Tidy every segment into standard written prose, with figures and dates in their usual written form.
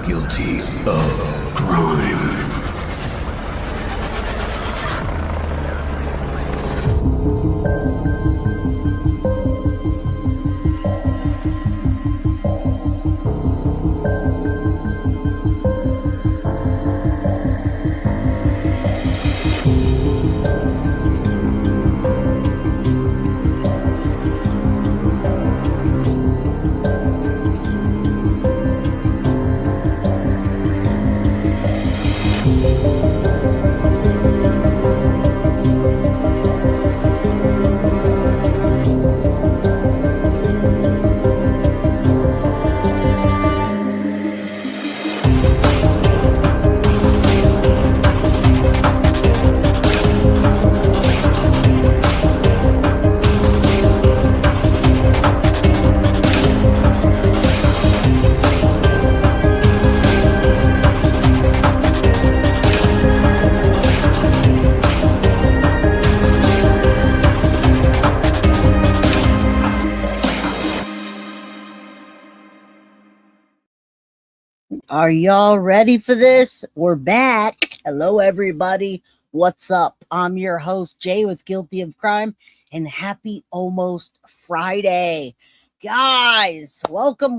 guilty of crime. Are y'all ready for this? We're back. Hello, everybody. What's up? I'm your host, Jay, with Guilty of Crime, and happy almost Friday. Guys, welcome.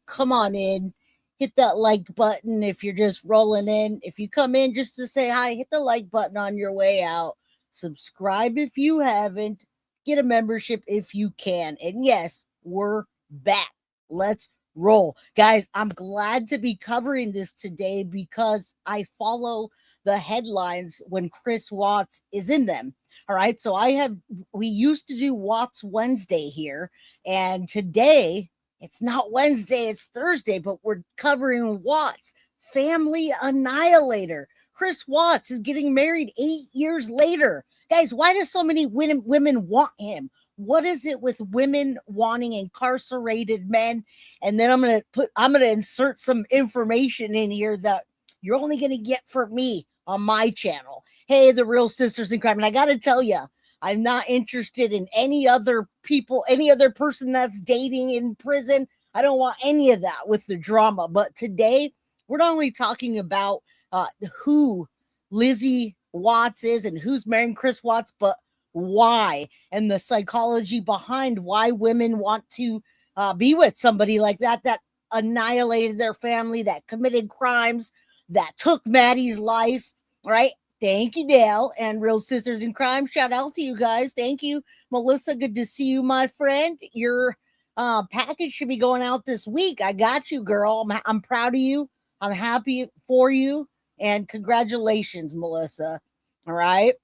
Come on in. Hit that like button if you're just rolling in. If you come in just to say hi, hit the like button on your way out. Subscribe if you haven't. Get a membership if you can. And yes, we're back. Let's roll. Guys, I'm glad to be covering this today because I follow the headlines when Chris Watts is in them. All right. So we used to do Watts Wednesday here, and today it's not Wednesday, it's Thursday, but we're covering Watts, Family Annihilator. Chris Watts is getting married 8 years later. Guys, why do so many women want him? What is it with women wanting incarcerated men? And then I'm going to insert some information in here that you're only going to get from me on my channel. Hey, the Real Sisters in Crime. And I got to tell you, I'm not interested in any other people, any other person that's dating in prison. I don't want any of that with the drama. But today, we're not only talking about who Lizzie Watts is and who's marrying Chris Watts, but why and the psychology behind why women want to be with somebody like that annihilated their family, that committed crimes, that took Maddie's life. Right? Thank you, Dale and Real Sisters in Crime. Shout out to you guys. Thank you, Melissa. Good to see you, my friend. Your package should be going out this week. I got you, girl. I'm proud of you. I'm happy for you, and congratulations, Melissa. All right.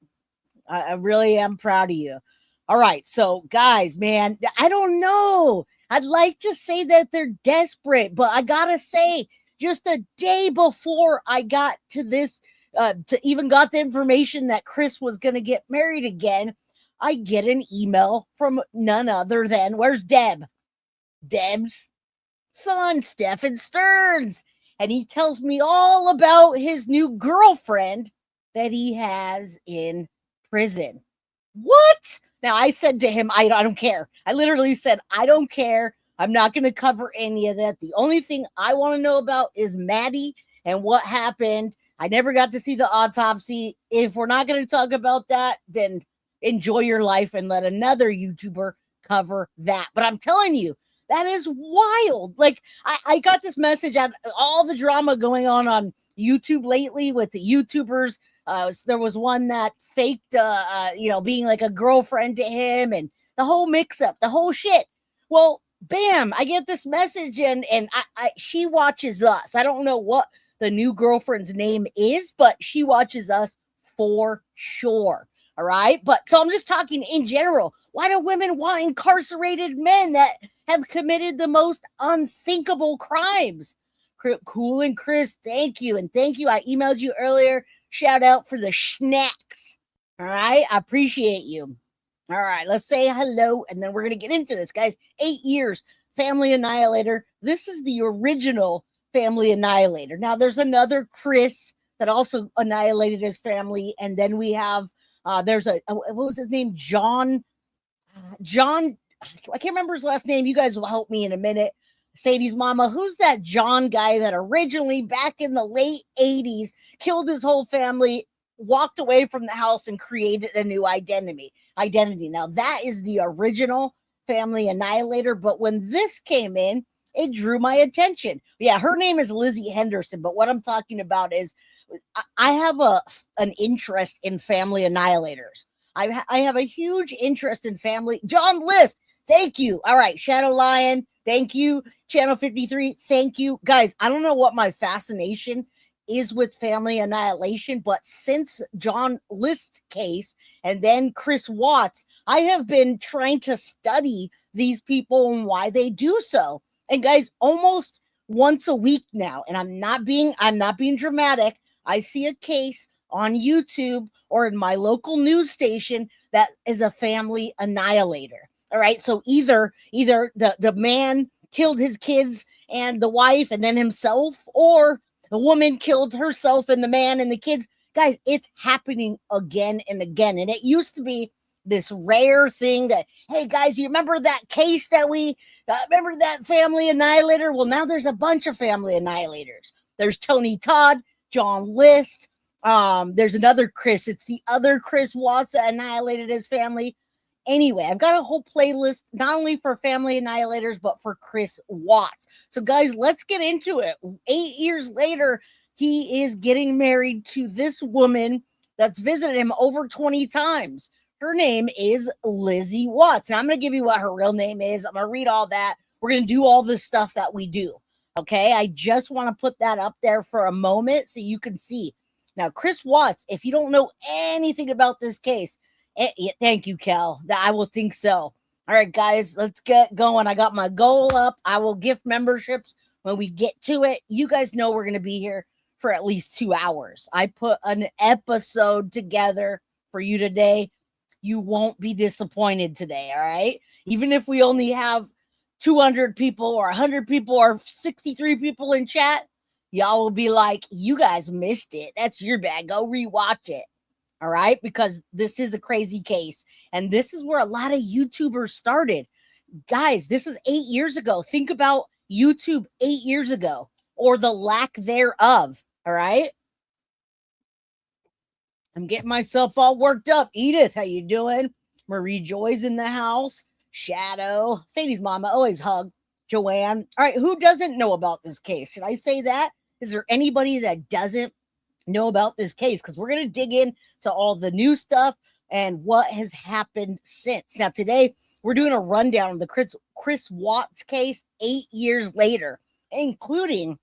I really am proud of you. All right. So, guys, man, I don't know. I'd like to say that they're desperate, but I got to say, just a day before I got to this, to even got the information that Chris was going to get married again, I get an email from none other than, where's Deb? Deb's son, Stephen Stearns. And he tells me all about his new girlfriend that he has in prison. What? Now, I said to him, I don't care. I literally said, I don't care. I'm not going to cover any of that. The only thing I want to know about is Maddie and what happened. I never got to see the autopsy. If we're not going to talk about that, then enjoy your life and let another YouTuber cover that. But I'm telling you, that is wild. Like, I got this message at all the drama going on YouTube lately with the YouTubers. There was one that faked, being like a girlfriend to him, and the whole mix-up, the whole shit. Well, bam! I get this message, and she watches us. I don't know what the new girlfriend's name is, but she watches us for sure. All right, but so I'm just talking in general. Why do women want incarcerated men that have committed the most unthinkable crimes? Cool and Chris, thank you, and thank you. I emailed you earlier. Shout out for the snacks. All right. I appreciate you. All right. Let's say hello. And then we're going to get into this, guys. 8 years. Family Annihilator. This is the original Family Annihilator. Now, there's another Chris that also annihilated his family. And then we have, there's what was his name? John, I can't remember his last name. You guys will help me in a minute. Sadie's mama, who's that John guy that originally back in the late 80s killed his whole family, walked away from the house and created a new identity. Now that is the original family annihilator, but when this came in, it drew my attention. Yeah, her name is Lizzie Henderson, but what I'm talking about is I have an interest in family annihilators. I have a huge interest in family. John List, thank you. All right, Shadow Lion, thank you. Channel 53, thank you. Guys, I don't know what my fascination is with family annihilation, but since John List's case and then Chris Watts, I have been trying to study these people and why they do so. And guys, almost once a week now, and I'm not being dramatic, I see a case on YouTube or in my local news station that is a family annihilator. All right, so either the man killed his kids and the wife and then himself, or the woman killed herself and the man and the kids. Guys, it's happening again and again. And it used to be this rare thing that, hey, guys, you remember that case that we remember that family annihilator? Well, now there's a bunch of family annihilators. There's Tony Todd, John List. There's another Chris. It's the other Chris Watts that annihilated his family. Anyway, I've got a whole playlist, not only for family annihilators, but for Chris Watts. So, guys, let's get into it. 8 years later, he is getting married to this woman that's visited him over 20 times. Her name is Lizzie Watts. Now, I'm going to give you what her real name is. I'm going to read all that. We're going to do all the stuff that we do. Okay? I just want to put that up there for a moment so you can see. Now, Chris Watts, if you don't know anything about this case, thank you, Cal. I will think so. All right, guys, let's get going. I got my goal up. I will gift memberships when we get to it. You guys know we're going to be here for at least 2 hours. I put an episode together for you today. You won't be disappointed today, all right? Even if we only have 200 people or 100 people or 63 people in chat, y'all will be like, you guys missed it. That's your bad. Go rewatch it. All right, because this is a crazy case. And this is where a lot of YouTubers started. Guys, this is 8 years ago. Think about YouTube 8 years ago, or the lack thereof. All right. I'm getting myself all worked up. Edith, how you doing? Marie Joy's in the house. Shadow. Sadie's mama, always hug. Joanne. All right, who doesn't know about this case? Should I say that? Is there anybody that doesn't know about this case? Because we're going to dig in to all the new stuff and what has happened since. Now, today, we're doing a rundown of the Chris Watts case 8 years later, including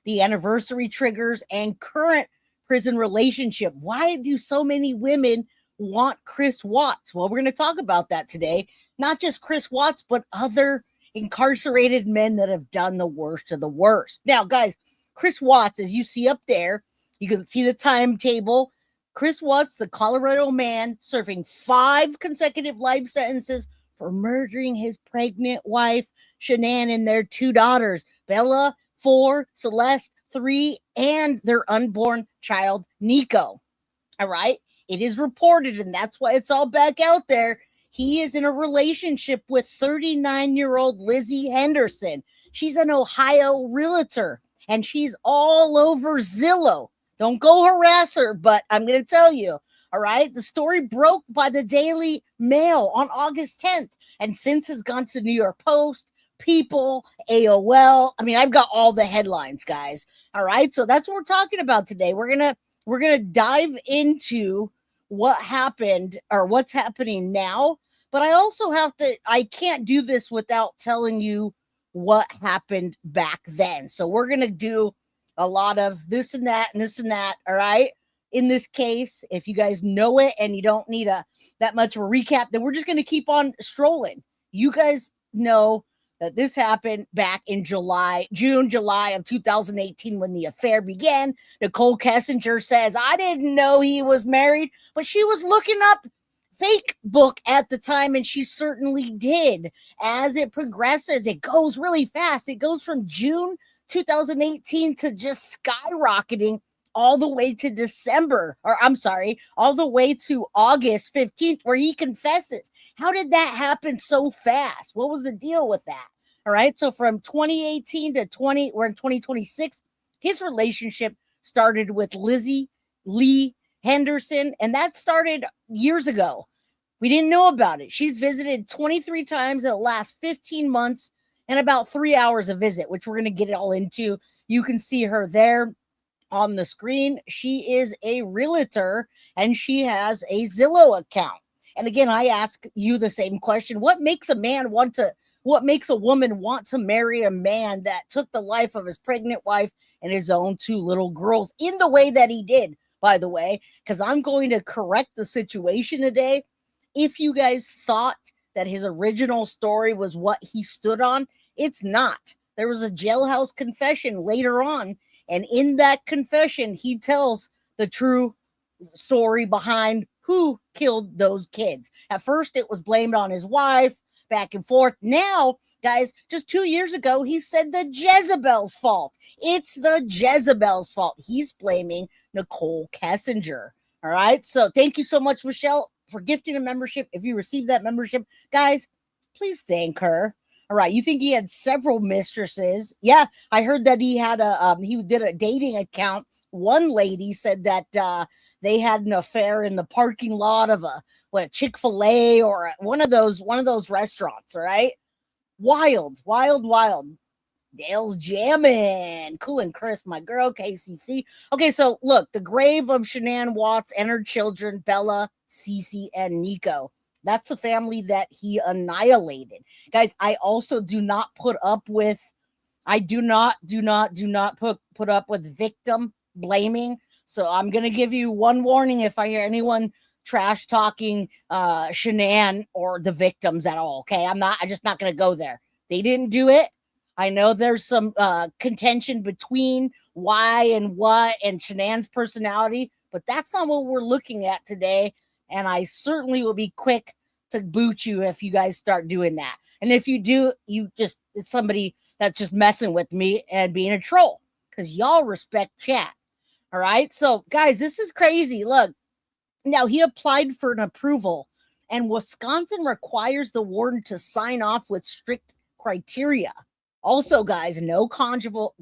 the anniversary triggers and current prison relationship. Why do so many women want Chris Watts? Well, we're going to talk about that today. Not just Chris Watts, but other incarcerated men that have done the worst of the worst. Now, guys, Chris Watts, as you see up there, you can see the timetable. Chris Watts, the Colorado man, serving 5 consecutive life sentences for murdering his pregnant wife, Shanann, and their 2 daughters, Bella, 4, Celeste, 3, and their unborn child, Nico. All right? It is reported, and that's why it's all back out there. He is in a relationship with 39-year-old Lizzie Henderson. She's an Ohio realtor, and she's all over Zillow. Don't go harass her, but I'm going to tell you, all right? The story broke by the Daily Mail on August 10th, and since has gone to New York Post, People, AOL. I mean, I've got all the headlines, guys. All right? So that's what we're talking about today. We're going to dive into what happened or what's happening now, but I can't do this without telling you what happened back then. So we're going to do a lot of this and that and this and that. All right. In this case, if you guys know it and you don't need that much of a recap, then we're just going to keep on strolling. You guys know that this happened back in July of 2018 when the affair began. Nicole Kessinger says, I didn't know he was married, but she was looking up Facebook at the time, and she certainly did. As it progresses, it goes really fast. It goes from June 2018 to just skyrocketing all the way to all the way to August 15th, where he confesses. How did that happen so fast? What was the deal with that? All right. So from 2018 to we're in 2026. His relationship started with Lee Henderson, and that started years ago. We didn't know about it. She's visited 23 times in the last 15 months and about 3 hours a visit, which we're going to get it all into. You can see her there on the screen. She is a realtor and she has a Zillow account. And again, I ask you the same question. What makes a woman want to marry a man that took the life of his pregnant wife and his own 2 little girls in the way that he did, by the way? Because I'm going to correct the situation today. If you guys thought that his original story was what he stood on, it's not. There was a jailhouse confession later on, and in that confession, he tells the true story behind who killed those kids. At first, it was blamed on his wife, back and forth. Now, guys, just 2 years ago, he said the Jezebel's fault. It's the Jezebel's fault. He's blaming Nicole Kessinger. All right. So thank you so much, Michelle, for gifting a membership. If you received that membership, guys, please thank her. All right. You think he had several mistresses? Yeah. I heard that he had he did a dating account. One lady said that they had an affair in the parking lot of a Chick-fil-A or one of those restaurants. All right. Wild. Dale's jamming. Cool and crisp, my girl, KCC. Okay, so look, the grave of Shanann Watts and her children, Bella, Cece, and Nico. That's the family that he annihilated. Guys, I also do not put up with, put up with victim blaming. So I'm going to give you one warning if I hear anyone trash talking Shanann or the victims at all. Okay, I'm just not going to go there. They didn't do it. I know there's some contention between why and what and Shanann's personality, but that's not what we're looking at today. And I certainly will be quick to boot you if you guys start doing that. And if you do, it's somebody that's just messing with me and being a troll, because y'all respect chat. All right. So guys, this is crazy. Look, now he applied for an approval, and Wisconsin requires the warden to sign off with strict criteria. Also, guys, no conjugal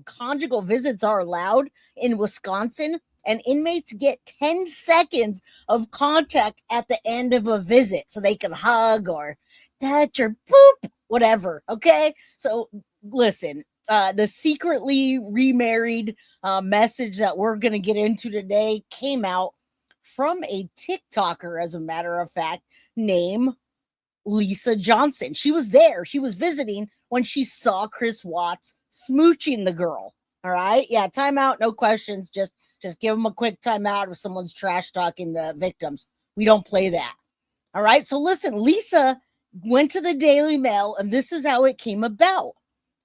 visits are allowed in Wisconsin, and inmates get 10 seconds of contact at the end of a visit so they can hug or touch or boop, whatever. Okay. So listen, the secretly remarried message that we're going to get into today came out from a TikToker, as a matter of fact, named Lisa Johnson. She was there. She was visiting when she saw Chris Watts smooching the girl. All right. Yeah. Timeout. No questions. Just give them a quick timeout if someone's trash talking the victims. We don't play that. All right. So listen, Lisa went to the Daily Mail, and this is how it came about.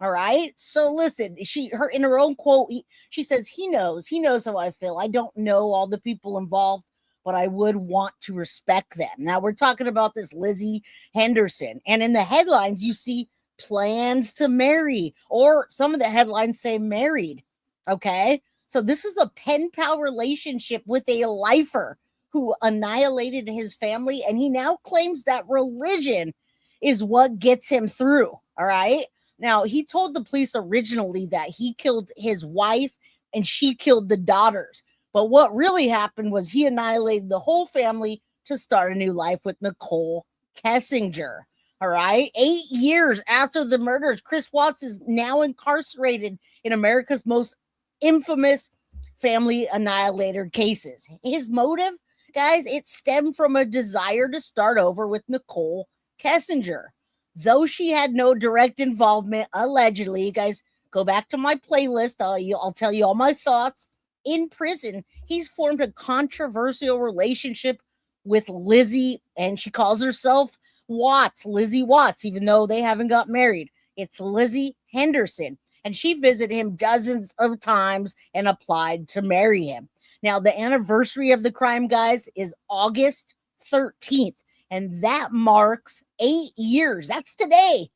All right. So listen, in her own quote, she says, he knows how I feel. I don't know all the people involved, but I would want to respect them. Now we're talking about this Lizzie Henderson, and in the headlines, you see plans to marry, or some of the headlines say married. Okay. So this is a pen pal relationship with a lifer who annihilated his family, and he now claims that religion is what gets him through. All right. Now, he told the police originally that he killed his wife and she killed the daughters. But what really happened was he annihilated the whole family to start a new life with Nicole Kessinger. All right. 8 years after the murders, Chris Watts is now incarcerated in America's most infamous family annihilator cases. His motive, guys, it stemmed from a desire to start over with Nicole Kessinger. Though she had no direct involvement, allegedly, you guys go back to my playlist. I'll tell you all my thoughts. In prison, he's formed a controversial relationship with Lizzie, and she calls herself Lizzie Watts, even though they haven't got married. It's Lizzie Henderson, and she visited him dozens of times and applied to marry him. Now, the anniversary of the crime, guys, is August 13th, and that marks 8 years. That's today.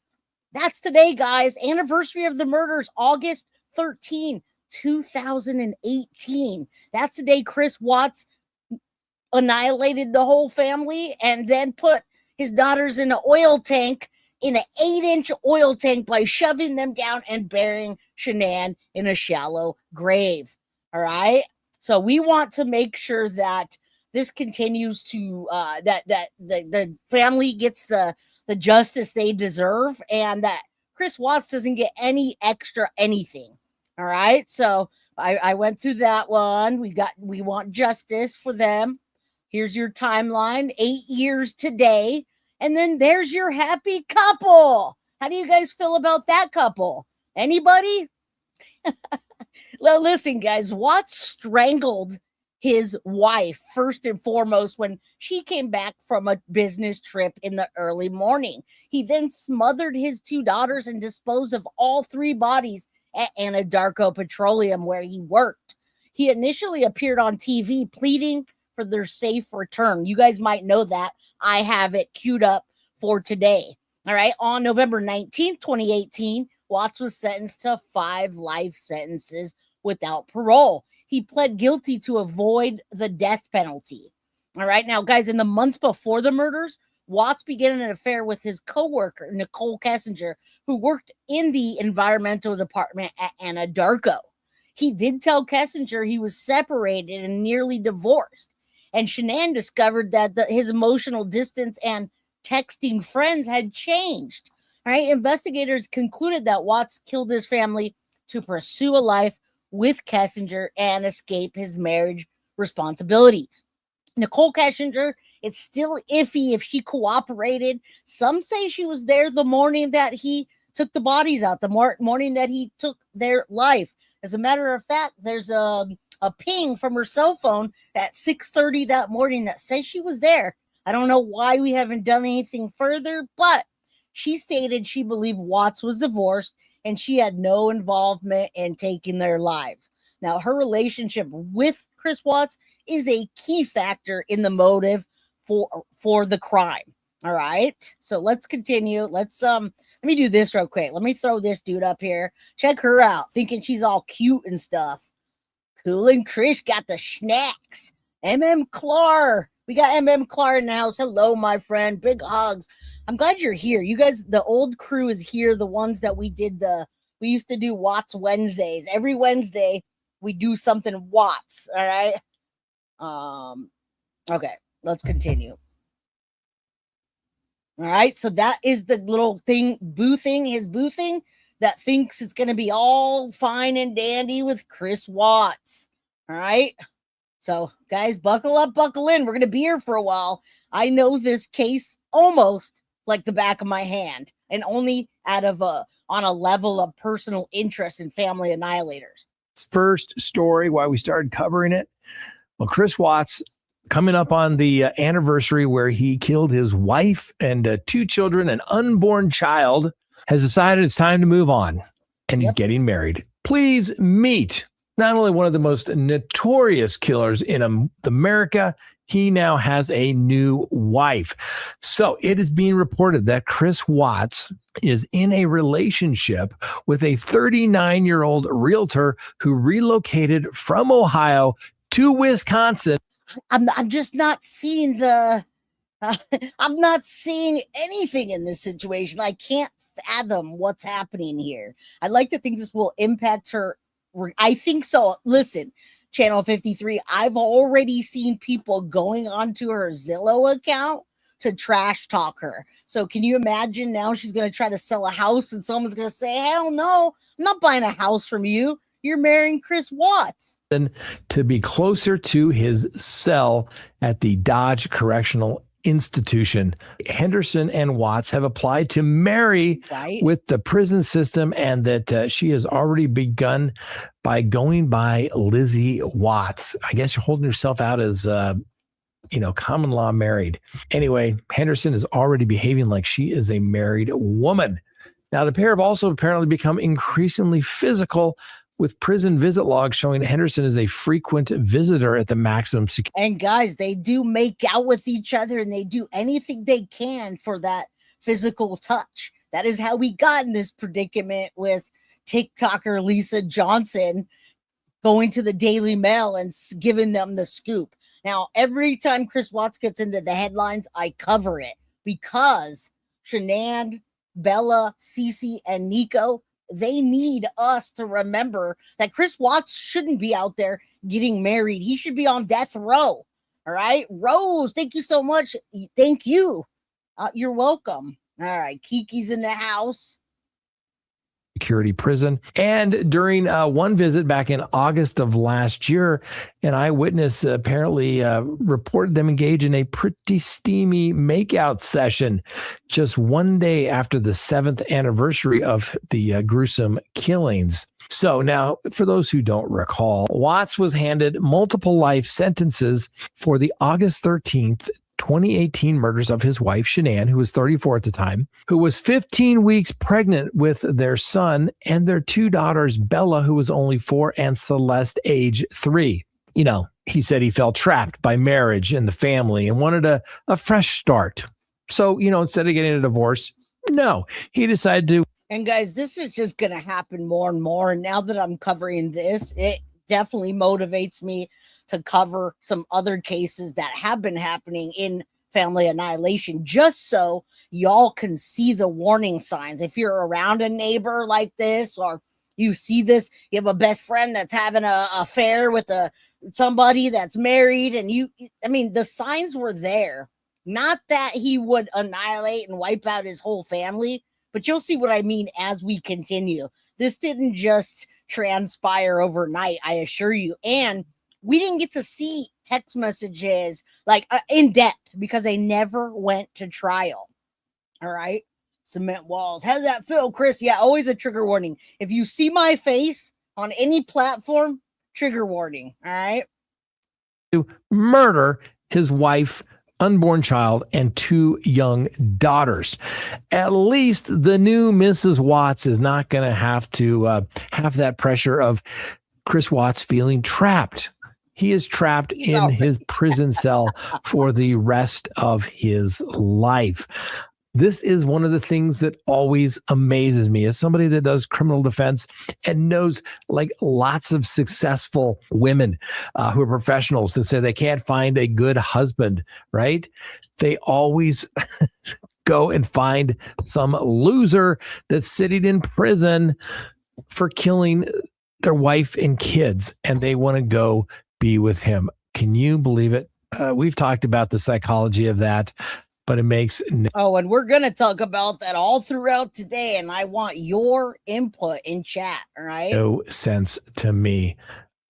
That's today, guys. Anniversary of the murders, August 13th, 2018. That's the day Chris Watts annihilated the whole family and then put his daughters in an oil tank in an 8-inch oil tank by shoving them down and burying Shanann in a shallow grave. All right. So we want to make sure that this continues to that the family gets the justice they deserve, and that Chris Watts doesn't get any extra anything. All right. So I went through that one. We want justice for them. Here's your timeline, 8 years today. And then there's your happy couple. How do you guys feel about that couple? Anybody? Well, listen, guys, Watts strangled his wife first and foremost when she came back from a business trip in the early morning. He then smothered his 2 daughters and disposed of all 3 bodies at Anadarko Petroleum, where he worked. He initially appeared on TV pleading for their safe return. You guys might know that. I have it queued up for today. All right. On November 19th, 2018, Watts was sentenced to 5 life sentences without parole. He pled guilty to avoid the death penalty. All right. Now, guys, in the months before the murders, Watts began an affair with his coworker, Nicole Kessinger, who worked in the environmental department at Anadarko. He did tell Kessinger he was separated and nearly divorced. And Shanann discovered that his emotional distance and texting friends had changed. All right. Investigators concluded that Watts killed his family to pursue a life with Kessinger and escape his marriage responsibilities. Nicole Kessinger, it's still iffy if she cooperated. Some say she was there the morning that he took the bodies out, the morning that he took their life. As a matter of fact, there's a ping from her cell phone at 6:30 that morning that says she was there. I don't know why we haven't done anything further, but she stated she believed Watts was divorced and she had no involvement in taking their lives. Now, her relationship with Chris Watts is a key factor in the motive for the crime. All right. So let's continue. Let me do this real quick. Let me throw this dude up here. Check her out, thinking she's all cute and stuff. Cool and Krish got the snacks. Clar. We got Clar in the house. Hello, my friend. Big hugs. I'm glad you're here. You guys, the old crew is here. The ones that we used to do Watts Wednesdays. Every Wednesday, we do something Watts. All right. Okay, let's continue. All right. So that is the little thing, his boothing that thinks it's going to be all fine and dandy with Chris Watts. All right. So, guys, buckle up, buckle in. We're going to be here for a while. I know this case almost like the back of my hand, and only on a level of personal interest in family annihilators. First story, why we started covering it. Well, Chris Watts, coming up on the anniversary where he killed his wife and 2 children, an unborn child, has decided it's time to move on, and he's getting married. Please meet not only one of the most notorious killers in America, he now has a new wife. So it is being reported that Chris Watts is in a relationship with a 39-year-old realtor who relocated from Ohio to Wisconsin. I'm just not seeing I'm not seeing anything in this situation. I can't fathom what's happening here. I'd like to think this will impact her. I think so. Listen, Channel 53, I've already seen people going onto her Zillow account to trash talk her. So can you imagine now she's going to try to sell a house and someone's going to say, hell no, I'm not buying a house from you. You're marrying Chris Watts. And to be closer to his cell at the Dodge Correctional Institution. Henderson and Watts have applied to marry with the prison system, and that she has already begun by going by Lizzie Watts. I guess you're holding yourself out as, common law married. Anyway, Henderson is already behaving like she is a married woman. Now, the pair have also apparently become increasingly physical, with prison visit logs showing Henderson is a frequent visitor at the maximum security. And guys, they do make out with each other and they do anything they can for that physical touch. That is how we got in this predicament with TikToker Lisa Johnson going to the Daily Mail and giving them the scoop. Now, every time Chris Watts gets into the headlines, I cover it because Shanann Bella, Cece, and Nico, they need us to remember that Chris Watts shouldn't be out there getting married. He should be on death row. All right. Rose, thank you so much. Thank you. You're welcome. All right. Kiki's in the house. Security prison. And during one visit back in August of last year, an eyewitness apparently reported them engaged in a pretty steamy makeout session just one day after the 7th anniversary of the gruesome killings. So now, for those who don't recall, Watts was handed multiple life sentences for the August 13th, 2018 murders of his wife, Shanann, who was 34 at the time, who was 15 weeks pregnant with their son, and their 2 daughters, Bella, who was only 4, and Celeste, age 3. You know, he said he felt trapped by marriage and the family and wanted a fresh start. So, you know, instead of getting a divorce, no, he decided to. And guys, this is just going to happen more and more. And now that I'm covering this, it definitely motivates me to cover some other cases that have been happening in family annihilation, just so y'all can see the warning signs. If you're around a neighbor like this, or you see this, you have a best friend that's having an affair with somebody that's married, and the signs were there. Not that he would annihilate and wipe out his whole family, but you'll see what I mean as we continue. This didn't just transpire overnight, I assure you. And we didn't get to see text messages like in depth because they never went to trial. All right. Cement walls. How does that feel, Chris? Yeah, always a trigger warning. If you see my face on any platform, trigger warning. All right. To murder his wife, unborn child, and 2 young daughters. At least the new Mrs. Watts is not going to have that pressure of Chris Watts feeling trapped. He is trapped in his prison cell for the rest of his life. This is one of the things that always amazes me as somebody that does criminal defense and knows like lots of successful women who are professionals that say they can't find a good husband, right? They always go and find some loser that's sitting in prison for killing their wife and kids, and they want to go be with him. Can you believe it? We've talked about the psychology of that, but it makes and we're going to talk about that all throughout today, and I want your input in chat. All right. No sense to me.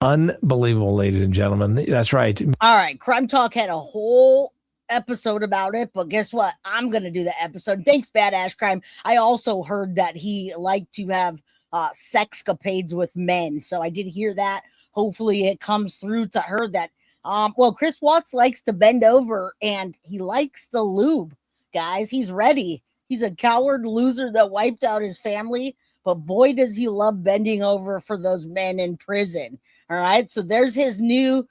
Unbelievable, ladies and gentlemen. That's right. All right. Crime Talk had a whole episode about it, but guess what? I'm going to do the episode. Thanks, Badass Crime. I also heard that he liked to have sexcapades with men, so I did hear that. Hopefully it comes through to her that, Chris Watts likes to bend over and he likes the lube, guys. He's ready. He's a coward loser that wiped out his family, but boy, does he love bending over for those men in prison. All right. So there's his new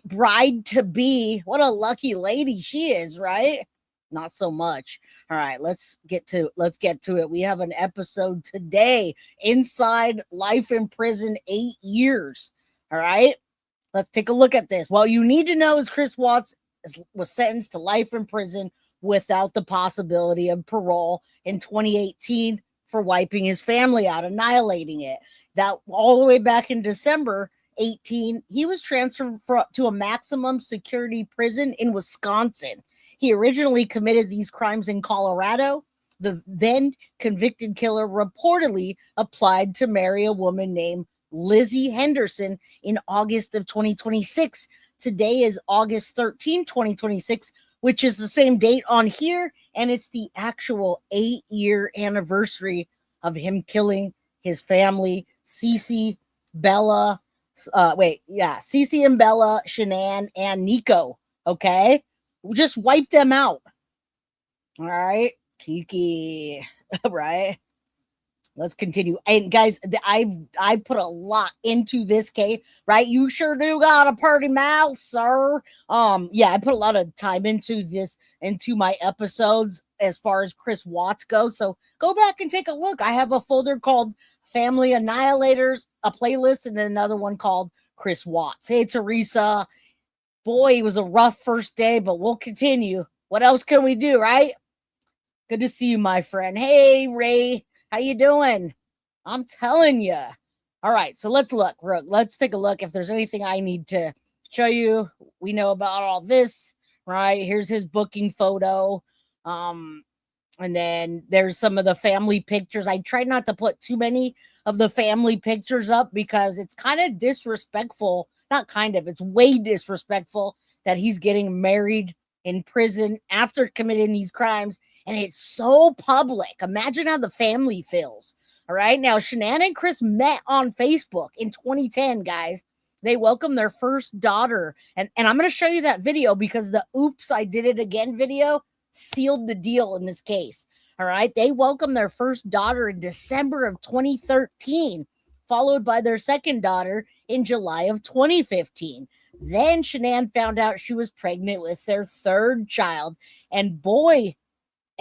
bride to be. What a lucky lady she is, right? Not so much. All right, let's get to it. We have an episode today, Inside Life in Prison, 8 years. All right, let's take a look at this. Well, you need to know is Chris Watts was sentenced to life in prison without the possibility of parole in 2018 for wiping his family out, annihilating it. That all the way back in December 18, he was transferred to a maximum security prison in Wisconsin. He originally committed these crimes in Colorado. The then convicted killer reportedly applied to marry a woman named Lizzie Henderson in August of 2026. Today is August 13, 2026, which is the same date on here, and it's the actual 8-year anniversary of him killing his family, Cece, Bella, Cece and Bella, Shanann, and Nico. Okay, we just wiped them out. All right, Kiki. Right. Let's continue. And guys, I put a lot into this case, right? You sure do got a pretty mouth, sir. I put a lot of time into this, into my episodes as far as Chris Watts goes. So go back and take a look. I have a folder called Family Annihilators, a playlist, and then another one called Chris Watts. Hey, Teresa. Boy, it was a rough first day, but we'll continue. What else can we do, right? Good to see you, my friend. Hey, Ray. How you doing? I'm telling you. All right, so let's look. Let's take a look if there's anything I need to show you. We know about all this, right? Here's his booking photo. And then there's some of the family pictures. I tried not to put too many of the family pictures up because it's kind of disrespectful. Not kind of, it's way disrespectful that he's getting married in prison after committing these crimes. And it's so public. Imagine how the family feels. All right. Now, Shanann and Chris met on Facebook in 2010, guys. They welcomed their first daughter. And I'm going to show you that video because the oops, I did it again video sealed the deal in this case. All right. They welcomed their first daughter in December of 2013, followed by their second daughter in July of 2015. Then Shanann found out she was pregnant with their third child, and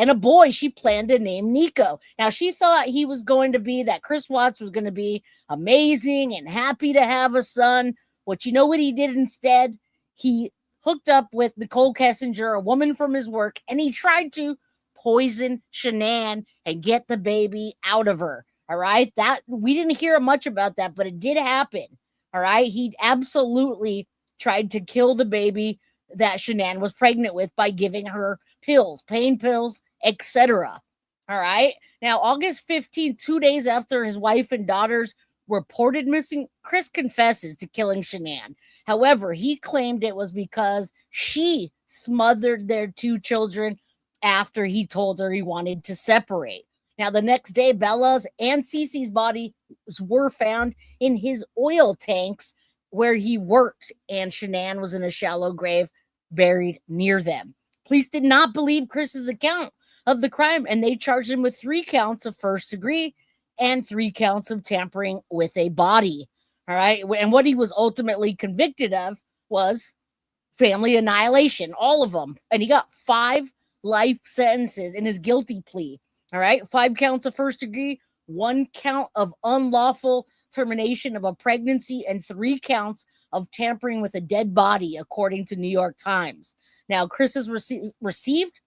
a boy she planned to name Nico. Now, she thought he was going to be, that Chris Watts was going to be amazing and happy to have a son. What you know what he did instead? He hooked up with Nicole Kessinger, a woman from his work, and he tried to poison Shanann and get the baby out of her. All right. That we didn't hear much about that, but it did happen. All right. He absolutely tried to kill the baby that Shanann was pregnant with by giving her pills, pain pills, etc. All right. Now, August 15th, 2 days after his wife and daughters reported missing, Chris confesses to killing Shanann. However, he claimed it was because she smothered their two children after he told her he wanted to separate. Now, the next day, Bella's and Cece's bodies were found in his oil tanks where he worked, and Shanann was in a shallow grave buried near them. Police did not believe Chris's account of the crime, and they charged him with 3 counts of first degree and 3 counts of tampering with a body. All right. And what he was ultimately convicted of was family annihilation, all of them. And he got 5 life sentences in his guilty plea. All right. 5 counts of first degree, 1 count of unlawful termination of a pregnancy, and 3 counts of tampering with a dead body, according to New York Times. Now, Chris has received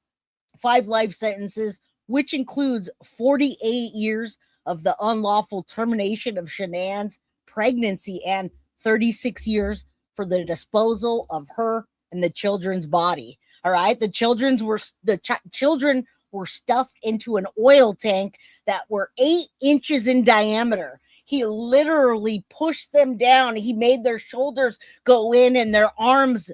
5 life sentences, which includes 48 years of the unlawful termination of Shanann's pregnancy and 36 years for the disposal of her and the children's body. All right. The children were stuffed into an oil tank that were 8 inches in diameter. He literally pushed them down. He made their shoulders go in and their arms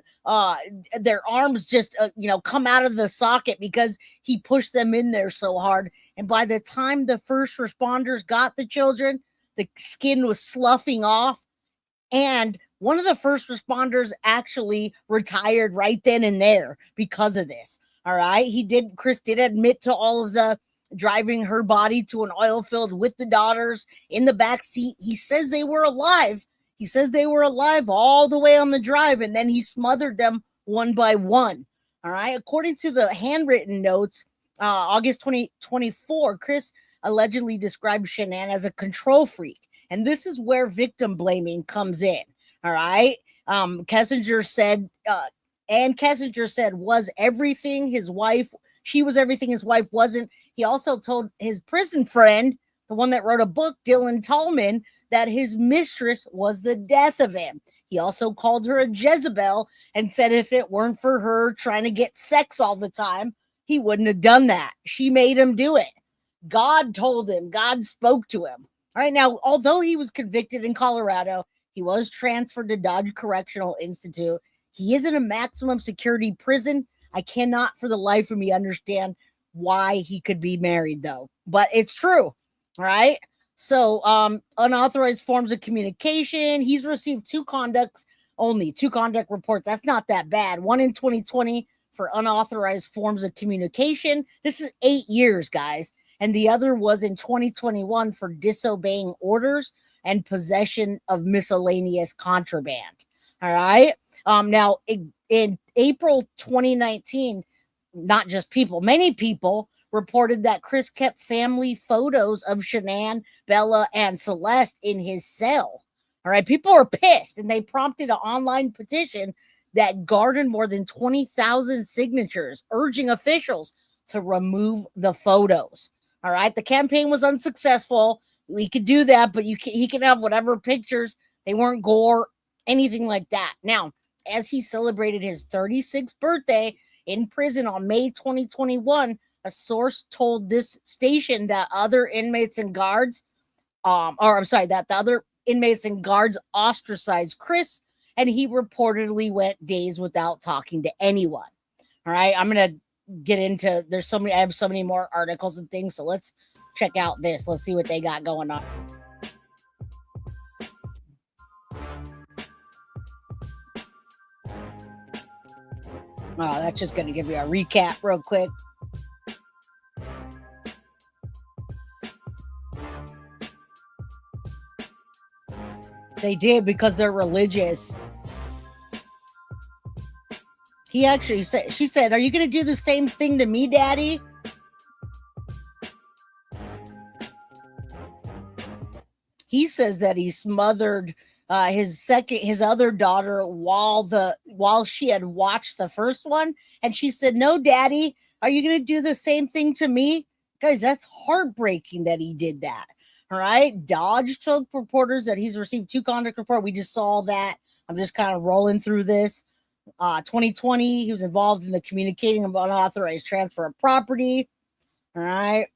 just, come out of the socket because he pushed them in there so hard. And by the time the first responders got the children, the skin was sloughing off. And one of the first responders actually retired right then and there because of this. All right. Chris did admit to all of the driving her body to an oil field with the daughters in the back seat. He says they were alive. He says they were alive all the way on the drive, and then he smothered them one by one. All right. According to the handwritten notes, August 2024, Chris allegedly described Shanann as a control freak. And this is where victim blaming comes in. All right. Kessinger said, was everything his wife, she was everything his wife wasn't. He also told his prison friend, the one that wrote a book, Dylan Tallman, that his mistress was the death of him. He also called her a Jezebel and said if it weren't for her trying to get sex all the time, he wouldn't have done that. She made him do it. God told him. God spoke to him. All right. Now, although he was convicted in Colorado, he was transferred to Dodge Correctional Institute. He is in a maximum security prison. I cannot for the life of me understand why he could be married, though. But it's true. Right. So unauthorized forms of communication. He's received 2 conduct reports. That's not that bad. One in 2020 for unauthorized forms of communication. This is 8 years, guys. And the other was in 2021 for disobeying orders and possession of miscellaneous contraband. All right. Now, in April 2019, not just people, many people reported that Chris kept family photos of Shanann, Bella, and Celeste in his cell. All right. People were pissed, and they prompted an online petition that garnered more than 20,000 signatures, urging officials to remove the photos. All right. The campaign was unsuccessful. We could do that, but he can have whatever pictures. They weren't gore, anything like that. Now, as he celebrated his 36th birthday in prison on May 2021, a source told this station that other inmates and guards, that the other inmates and guards ostracized Chris, and he reportedly went days without talking to anyone. All right, I'm gonna get into. I have so many more articles and things, so let's check out this. Let's see what they got going on. That's just gonna give you a recap real quick. They did because they're religious. He actually said, she said, "Are you going to do the same thing to me, Daddy?" He says that he smothered his other daughter while she had watched the first one, and she said, "No, Daddy, are you going to do the same thing to me?" Guys, that's heartbreaking that he did that. All right. Dodge told reporters that he's received 2 conduct reports. We just saw that. I'm just kind of rolling through this. 2020, he was involved in the communicating of unauthorized transfer of property. All right.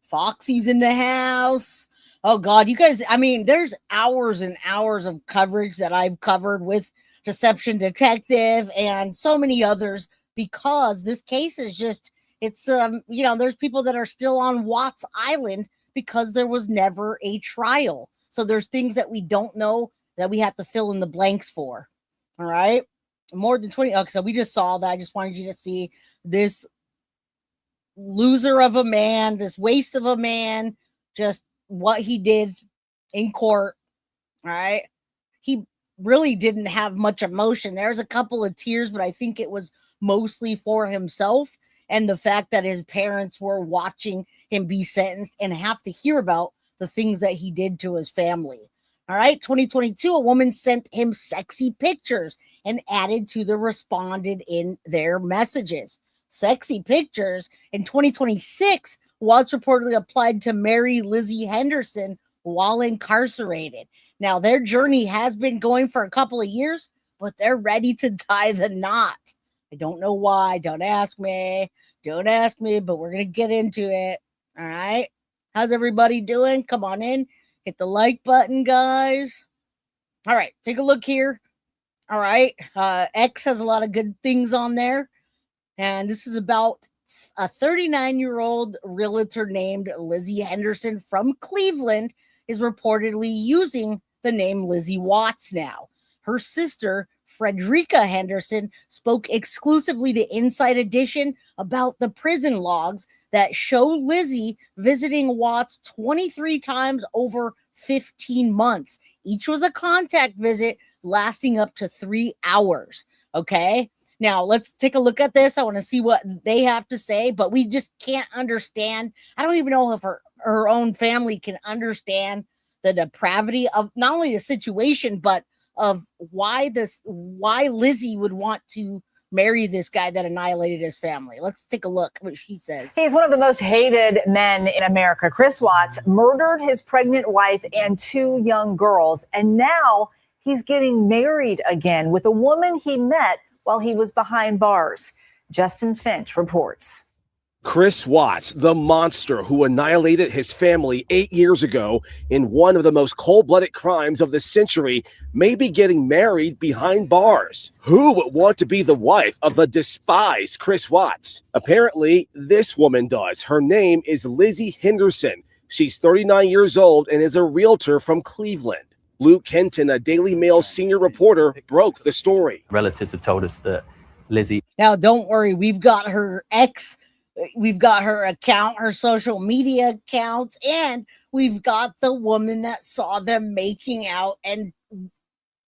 Foxy's in the house. Oh, God. You guys, I mean, there's hours and hours of coverage that I've covered with Deception Detective and so many others because this case is just, it's, there's people that are still on Watts Island because there was never a trial. So there's things that we don't know that we have to fill in the blanks for. All right. More than 20. Okay, so we just saw that. I just wanted you to see this loser of a man, this waste of a man, just what he did in court. All right. He really didn't have much emotion. There's a couple of tears, but I think it was mostly for himself and the fact that his parents were watching him be sentenced and have to hear about the things that he did to his family. All right. 2022, a woman sent him sexy pictures and added to the responded in their messages. Sexy pictures. In 2026, Watts reportedly applied to marry Lizzie Henderson while incarcerated. Now, their journey has been going for a couple of years, but they're ready to tie the knot. I don't know why. Don't ask me. Don't ask me, but we're going to get into it. All right. How's everybody doing? Come on in. Hit the like button, guys. All right. Take a look here. All right. X has a lot of good things on there. And this is about a 39-year-old realtor named Lizzie Henderson from Cleveland is reportedly using the name Lizzie Watts now. Her sister, Fredericka Henderson, spoke exclusively to Inside Edition about the prison logs that show Lizzie visiting Watts 23 times over 15 months. Each was a contact visit lasting up to 3 hours. Okay. Now let's take a look at this. I want to see what they have to say, but we just can't understand. I don't even know if her own family can understand the depravity of not only the situation, but of why Lizzie would want to marry this guy that annihilated his family. Let's take a look what she says. He's one of the most hated men in America. Chris Watts murdered his pregnant wife and 2 young girls, and now he's getting married again with a woman he met while he was behind bars. Justin Finch reports. Chris Watts, the monster who annihilated his family 8 years ago in one of the most cold-blooded crimes of the century, may be getting married behind bars. Who would want to be the wife of the despised Chris Watts? Apparently, this woman does. Her name is Lizzie Henderson. She's 39 years old and is a realtor from Cleveland. Luke Kenton, a Daily Mail senior reporter, broke the story. Relatives have told us that Lizzie... Now, don't worry. We've got her we've got her account, her social media accounts, and we've got the woman that saw them making out and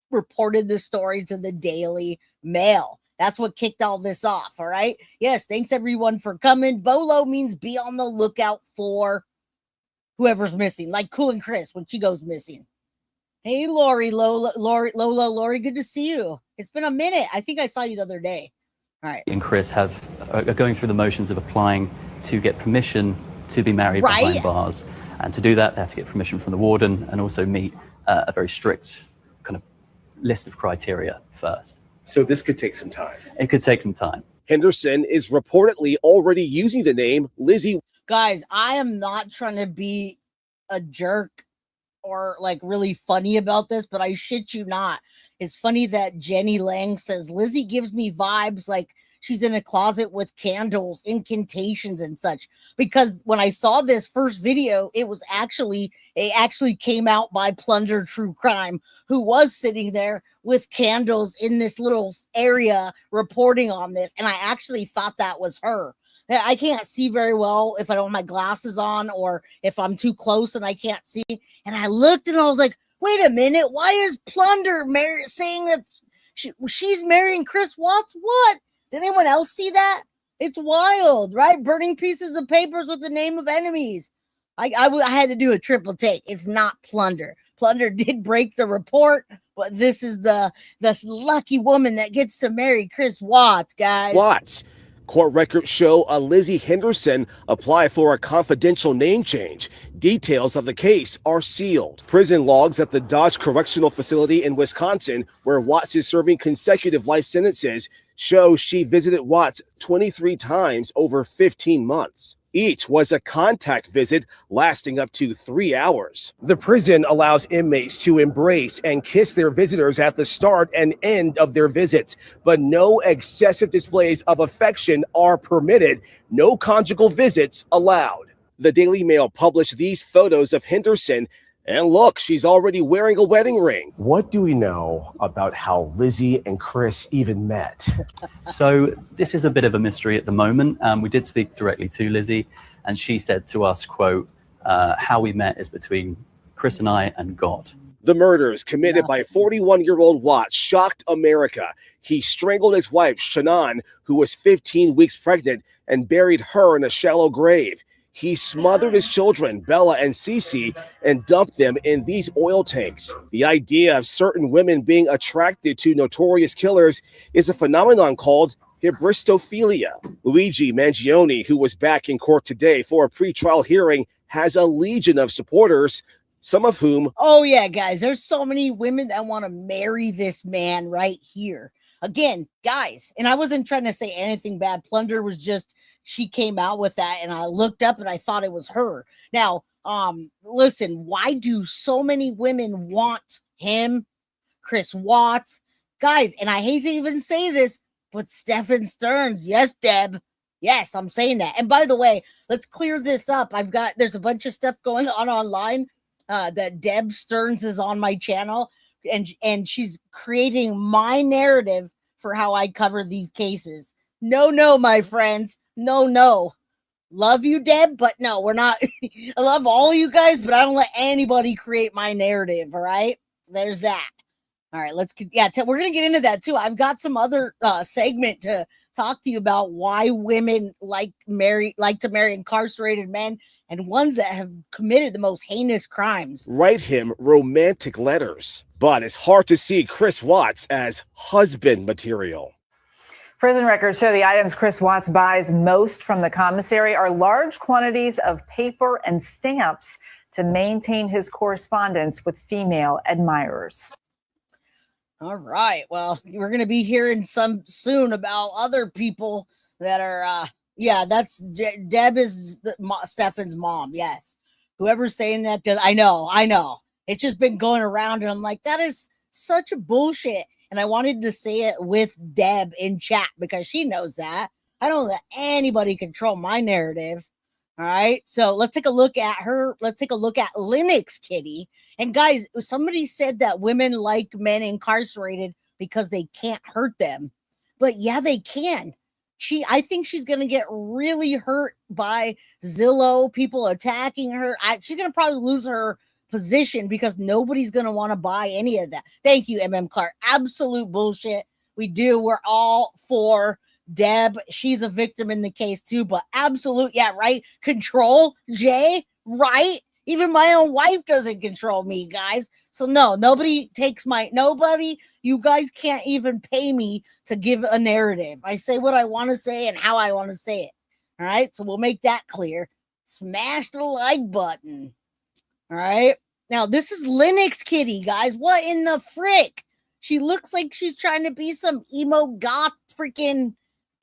reported the story to the Daily Mail. That's what kicked all this off, all right? Yes, thanks everyone for coming. BOLO means be on the lookout for whoever's missing, like Cool and Chris when she goes missing. Hey, Lori, Lola, good to see you. It's been a minute. I think I saw you the other day. All right. and Chris are going through the motions of applying to get permission to be married Right. behind bars. And to do that, they have to get permission from the warden and also meet a very strict kind of list of criteria first. So this could take some time. It could take some time. Henderson is reportedly already using the name Lizzie. Guys, I am not trying to be a jerk or like really funny about this, but I shit you not. It's funny that Jenny Lang says Lizzie gives me vibes like she's in a closet with candles, incantations and such. Because when I saw this first video, it actually came out by Plunder True Crime, who was sitting there with candles in this little area reporting on this. And I actually thought that was her. I can't see very well if I don't have my glasses on or if I'm too close and I can't see. And I looked and I was like, wait a minute, why is Plunder saying that she's marrying Chris Watts? What? Did anyone else see that? It's wild, right? Burning pieces of papers with the name of enemies. I had to do a triple take. It's not Plunder. Plunder did break the report, but this is the lucky woman that gets to marry Chris Watts, guys. Watts. Court records show a Lizzie Henderson applied for a confidential name change. Details of the case are sealed. Prison logs at the Dodge Correctional Facility in Wisconsin, where Watts is serving consecutive life sentences, show she visited Watts 23 times over 15 months. Each was a contact visit lasting up to 3 hours. The prison allows inmates to embrace and kiss their visitors at the start and end of their visits, but no excessive displays of affection are permitted. No conjugal visits allowed. The Daily Mail published these photos of Henderson, and look, she's already wearing a wedding ring. What do we know about how Lizzie and Chris even met? So this is a bit of a mystery at the moment. We did speak directly to Lizzie, and she said to us, quote, how we met is between Chris and I and God. The murders committed by 41-year-old Watts shocked America. He strangled his wife, Shanann, who was 15 weeks pregnant, and buried her in a shallow grave. He smothered his children, Bella and Cece, and dumped them in these oil tanks. The idea of certain women being attracted to notorious killers is a phenomenon called hybristophilia. Luigi Mangione, who was back in court today for a pretrial hearing, has a legion of supporters, some of whom... Oh, yeah, guys, there's so many women that want to marry this man right here. Again, guys, and I wasn't trying to say anything bad. Plunder was just... she came out with that and I looked up and I thought it was her. Now, listen, why do so many women want him, Chris Watts, guys? And I hate to even say this, but Stephen Stearns. Yes, Deb. Yes, I'm saying that. And by the way, let's clear this up. There's a bunch of stuff going on online that Deb Stearns is on my channel and she's creating my narrative for how I cover these cases. No, my friends. No. Love you, Deb, but no, we're not. I love all you guys, but I don't let anybody create my narrative. All right. There's that. All right. We're going to get into that too. I've got some other segment to talk to you about why women like to marry incarcerated men and ones that have committed the most heinous crimes. Write him romantic letters, but it's hard to see Chris Watts as husband material. Prison records show the items Chris Watts buys most from the commissary are large quantities of paper and stamps to maintain his correspondence with female admirers. All right. Well, we're going to be hearing some soon about other people that are, that's Deb is Stefan's mom. Yes. Whoever's saying that does. I know. It's just been going around and I'm like, that is such a bullshit. And I wanted to say it with Deb in chat because she knows that. I don't let anybody control my narrative. All right. So let's take a look at her. Let's take a look at Linux Kitty. And guys, somebody said that women like men incarcerated because they can't hurt them. But yeah, they can. I think she's going to get really hurt by Zillow, people attacking her. She's going to probably lose her position because nobody's going to want to buy any of that. Thank you, Clark. Absolute bullshit. We're all for Deb. She's a victim in the case too, but absolute, yeah, right. Control, Jay, right? Even my own wife doesn't control me, guys. So no, nobody, you guys can't even pay me to give a narrative. I say what I want to say and how I want to say it. All right. So we'll make that clear. Smash the like button. All right. Now this is Linux Kitty, guys. What in the frick? She looks like she's trying to be some emo goth freaking.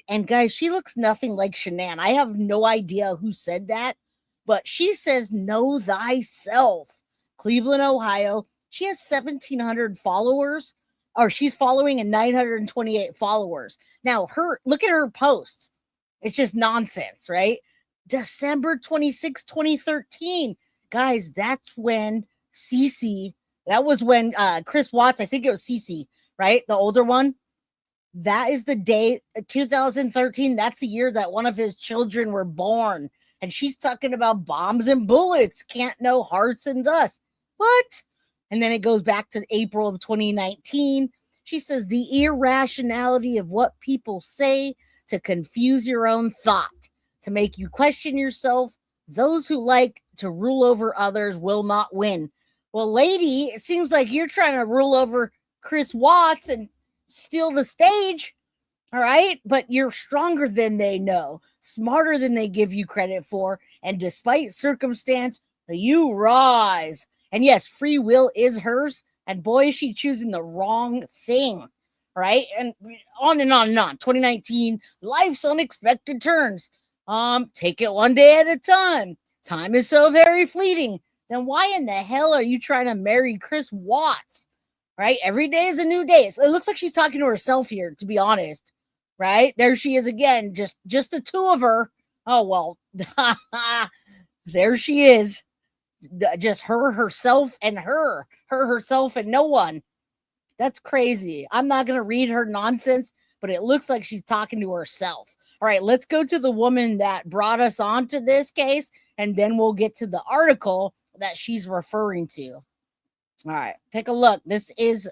And guys, she looks nothing like Shanann. I have no idea who said that, but she says, know thyself. Cleveland, Ohio. She has 1,700 followers, or she's following and 928 followers. Now, look at her posts. It's just nonsense, right? December 26, 2013. Guys, that's when that was when Chris Watts, I think it was Cece, right? The older one. That is the day, 2013. That's the year that one of his children were born. And she's talking about bombs and bullets, can't know hearts and dust. What? And then it goes back to April of 2019. She says the irrationality of what people say to confuse your own thought, to make you question yourself. Those who like to rule over others will not win. Well, lady, it seems like you're trying to rule over Chris Watts and steal the stage. All right. But you're stronger than they know, smarter than they give you credit for. And despite circumstance, you rise. And yes, free will is hers. And boy, is she choosing the wrong thing. Right. And on and on and on. 2019, life's unexpected turns. Take it one day at a time. Time is so very fleeting. Then why in the hell are you trying to marry Chris Watts? Right? Every day is a new day. It looks like she's talking to herself here, to be honest. Right? There she is again. Just the two of her. Oh, well. There she is. Just herself, and herself, and no one. That's crazy. I'm not going to read her nonsense, but it looks like she's talking to herself. All right, let's go to the woman that brought us on to this case, and then we'll get to the article that she's referring to. All right, take a look. This is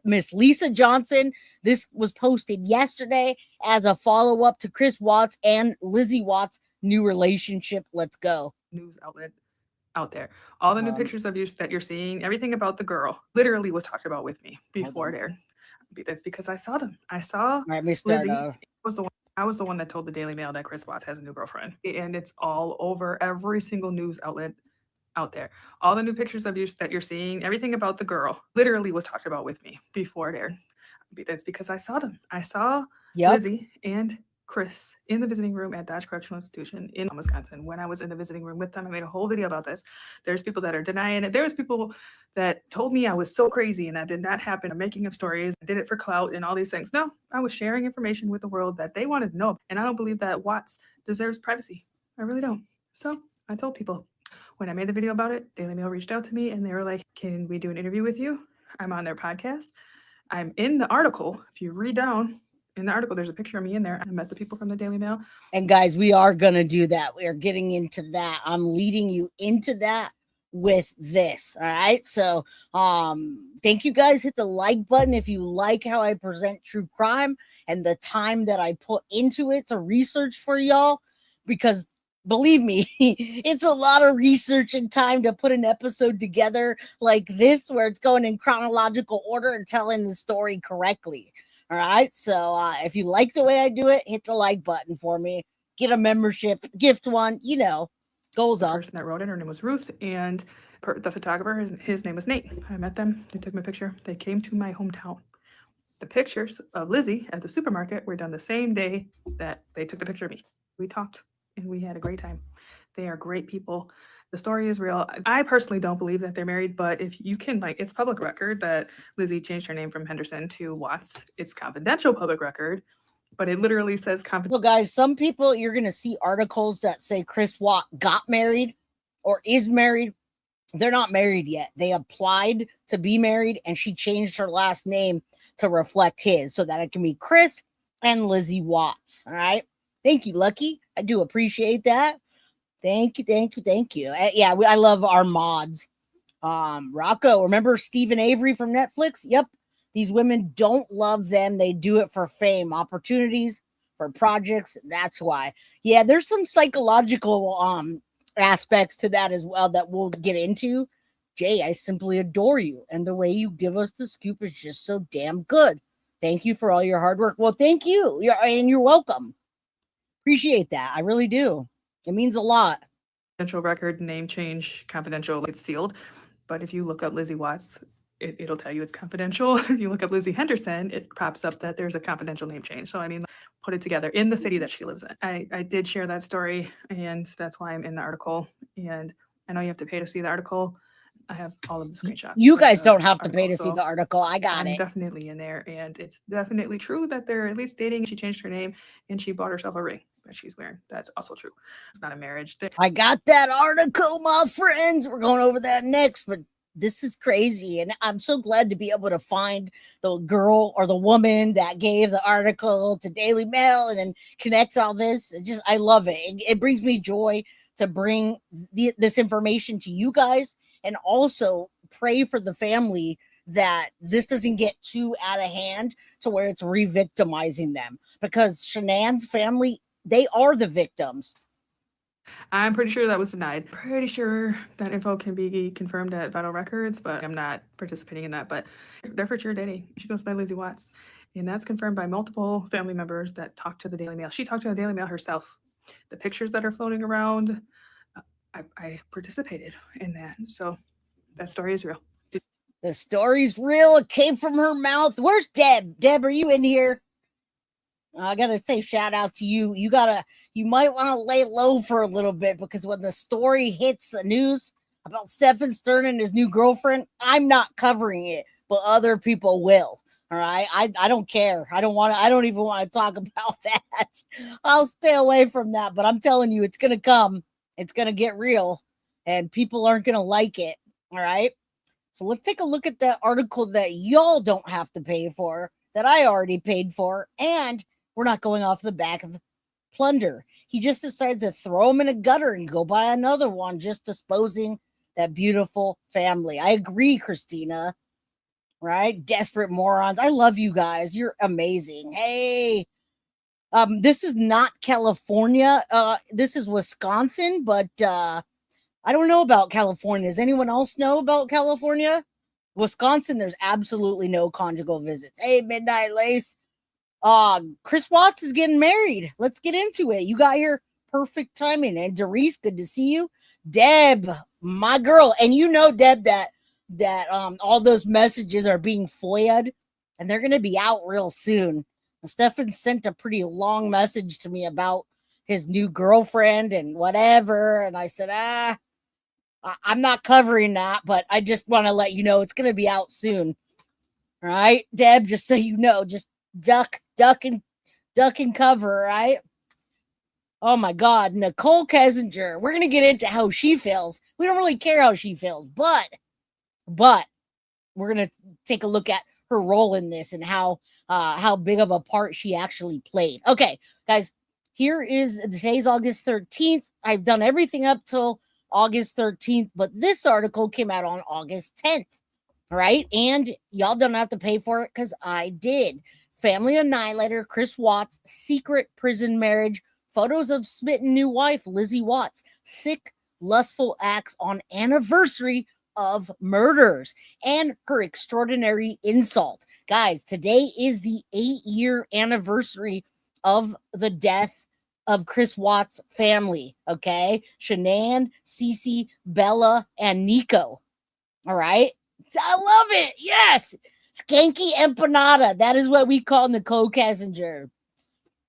Miss Lisa Johnson. This was posted yesterday as a follow-up to Chris Watts and Lizzie Watts' new relationship. Let's go. News outlet out there. All the new pictures of you that you're seeing, everything about the girl literally was talked about with me before it aired. That's because I saw them. I saw Lizzie I was the one that told the Daily Mail that Chris Watts has a new girlfriend. And it's all over every single news outlet out there. All the new pictures of you that you're seeing, everything about the girl literally was talked about with me before it aired. That's because I saw them. I saw Lizzie and Chris in the visiting room at Dodge Correctional Institution in Wisconsin. When I was in the visiting room with them, I made a whole video about this. There's people that are denying it. There's people that told me I was so crazy and that did not happen. I'm making up stories. I did it for clout and all these things. No, I was sharing information with the world that they wanted to know. And I don't believe that Watts deserves privacy. I really don't. So I told people. When I made the video about it, Daily Mail reached out to me and they were like, can we do an interview with you? I'm on their podcast. I'm in the article. If you read down in the article, there's a picture of me in there. I met the people from the Daily Mail. And guys, we are going to do that. We are getting into that. I'm leading you into that with this. All right. So thank you guys. Hit the like button if you like how I present true crime and the time that I put into it to research for y'all, because believe me, it's a lot of research and time to put an episode together like this, where it's going in chronological order and telling the story correctly. All right. So if you like the way I do it, hit the like button for me. Get a membership, gift one, goes up. The person that wrote it, her name was Ruth, and the photographer, his name was Nate. I met them. They took my picture. They came to my hometown. The pictures of Lizzie at the supermarket were done the same day that they took the picture of me. We talked. And we had a great time. They are great people. The story is real. I personally don't believe that they're married, but if you can, it's public record that Lizzie changed her name from Henderson to Watts. It's confidential public record, but it literally says confidential. Well, guys, some people, you're going to see articles that say Chris Watt got married or is married. They're not married yet. They applied to be married, and she changed her last name to reflect his so that it can be Chris and Lizzie Watts. All right. Thank you, Lucky. I do appreciate that. Thank you. I love our mods. Rocco, remember Stephen Avery from Netflix? Yep. These women don't love them. They do it for fame, opportunities, for projects. That's why. Yeah, there's some psychological aspects to that as well that we'll get into. Jay, I simply adore you. And the way you give us the scoop is just so damn good. Thank you for all your hard work. Well, thank you. You're welcome. Appreciate that. I really do. It means a lot. Confidential record, name change, confidential, it's sealed. But if you look up Lizzie Watts, it'll tell you it's confidential. If you look up Lizzie Henderson, it pops up that there's a confidential name change. So, I mean, put it together in the city that she lives in. I did share that story, and that's why I'm in the article. And I know you have to pay to see the article. I have all of the screenshots. You guys don't have to pay to see the article. I got I'm it. Definitely in there. And it's definitely true that they're at least dating. She changed her name and she bought herself a ring that she's wearing. That's also true. It's not a marriage thing. I got that article, my friends. We're going over that next, but this is crazy. And I'm so glad to be able to find the girl or the woman that gave the article to Daily Mail and then connect all this. I love it. It brings me joy to bring this information to you guys, and also pray for the family that this doesn't get too out of hand to where it's re-victimizing them, because Shanann's family, they are the victims. I'm pretty sure that was denied. Pretty sure that info can be confirmed at Vital Records, but I'm not participating in that. But they're for sure dating. She goes by Lizzie Watts, and that's confirmed by multiple family members that talked to the Daily Mail. She talked to the Daily Mail herself. The pictures that are floating around, I participated in that. So that story is real. The story's real. It came from her mouth. Where's Deb? Deb, are you in here? I gotta say shout out to you. You might want to lay low for a little bit, because when the story hits the news about Stephen Stern and his new girlfriend, I'm not covering it, but other people will. All right. I don't care. I don't even want to talk about that. I'll stay away from that, but I'm telling you, it's gonna come. It's gonna get real, and people aren't gonna like it. All right. So let's take a look at that article that y'all don't have to pay for, that I already paid for, and we're not going off the back of plunder. He just decides to throw him in a gutter and go buy another one, just disposing that beautiful family. I agree, Christina. Right? Desperate morons. I love you guys. You're amazing. Hey, this is not California. This is Wisconsin, but I don't know about California. Does anyone else know about California? Wisconsin, there's absolutely no conjugal visits. Hey, Midnight Lace. Chris Watts is getting married. Let's get into it. You got here perfect timing. And Doris, good to see you. Deb, my girl. And you know, Deb, that all those messages are being FOIA'd, and they're going to be out real soon. Stefan sent a pretty long message to me about his new girlfriend and whatever. And I said, I'm not covering that, but I just want to let you know it's going to be out soon. All right, Deb, just so you know, just duck and cover, right? Oh my God, Nicole Kessinger. We're going to get into how she feels. We don't really care how she feels, but we're going to take a look at her role in this and how big of a part she actually played. Okay, guys, here is today's August 13th. I've done everything up till August 13th, but this article came out on August 10th. All right, and y'all don't have to pay for it because I did. Family Annihilator, Chris Watts, secret prison marriage, photos of smitten new wife, Lizzie Watts, sick, lustful acts on anniversary of murders, and her extraordinary insult. Guys, today is the 8-year anniversary of the death of Chris Watts' family, okay? Shanann, Cece, Bella, and Nico. All right? I love it. Yes. Skanky empanada. That is what we call Nicole Kessinger.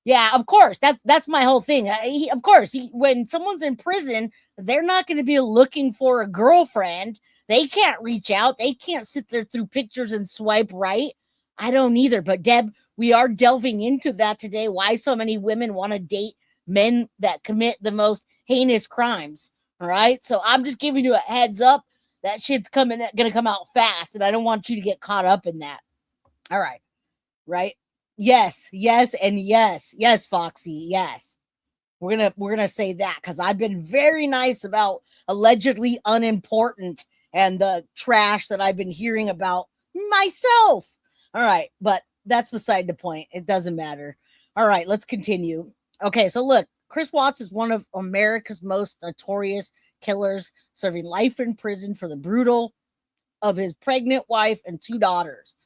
Yeah, of course. That's my whole thing. Of course, when someone's in prison, they're not going to be looking for a girlfriend. They can't reach out. They can't sit there through pictures and swipe right. I don't either. But Deb, we are delving into that today. Why so many women want to date men that commit the most heinous crimes. All right. So I'm just giving you a heads up. That shit's going to come out fast. And I don't want you to get caught up in that. All right. Right. Yes. And yes. Yes, Foxy. Yes. We're going to say that because I've been very nice about allegedly unimportant and the trash that I've been hearing about myself. All right. But that's beside the point. It doesn't matter. All right. Let's continue. Okay. So look, Chris Watts is one of America's most notorious killers, serving life in prison for the brutal of his pregnant wife and 2 daughters.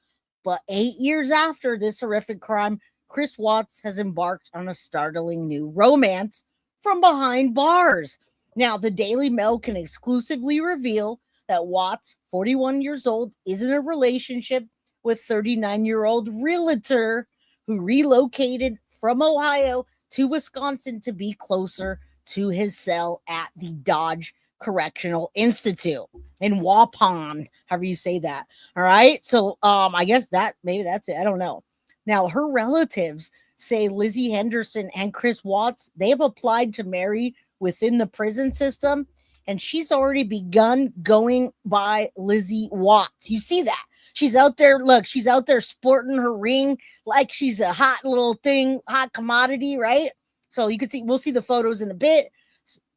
But 8 years after this horrific crime, Chris Watts has embarked on a startling new romance from behind bars. Now, the Daily Mail can exclusively reveal that Watts, 41 years old, is in a relationship with 39-year-old realtor who relocated from Ohio to Wisconsin to be closer to his cell at the Dodge Correctional Institute in Waupun, however you say that. All right. So I guess maybe that's it. I don't know. Now, her relatives say Lizzie Henderson and Chris Watts, they have applied to marry within the prison system, and she's already begun going by Lizzie Watts. You see that? She's out there. Look, she's out there sporting her ring like she's a hot little thing, hot commodity, right? So you can see, we'll see the photos in a bit.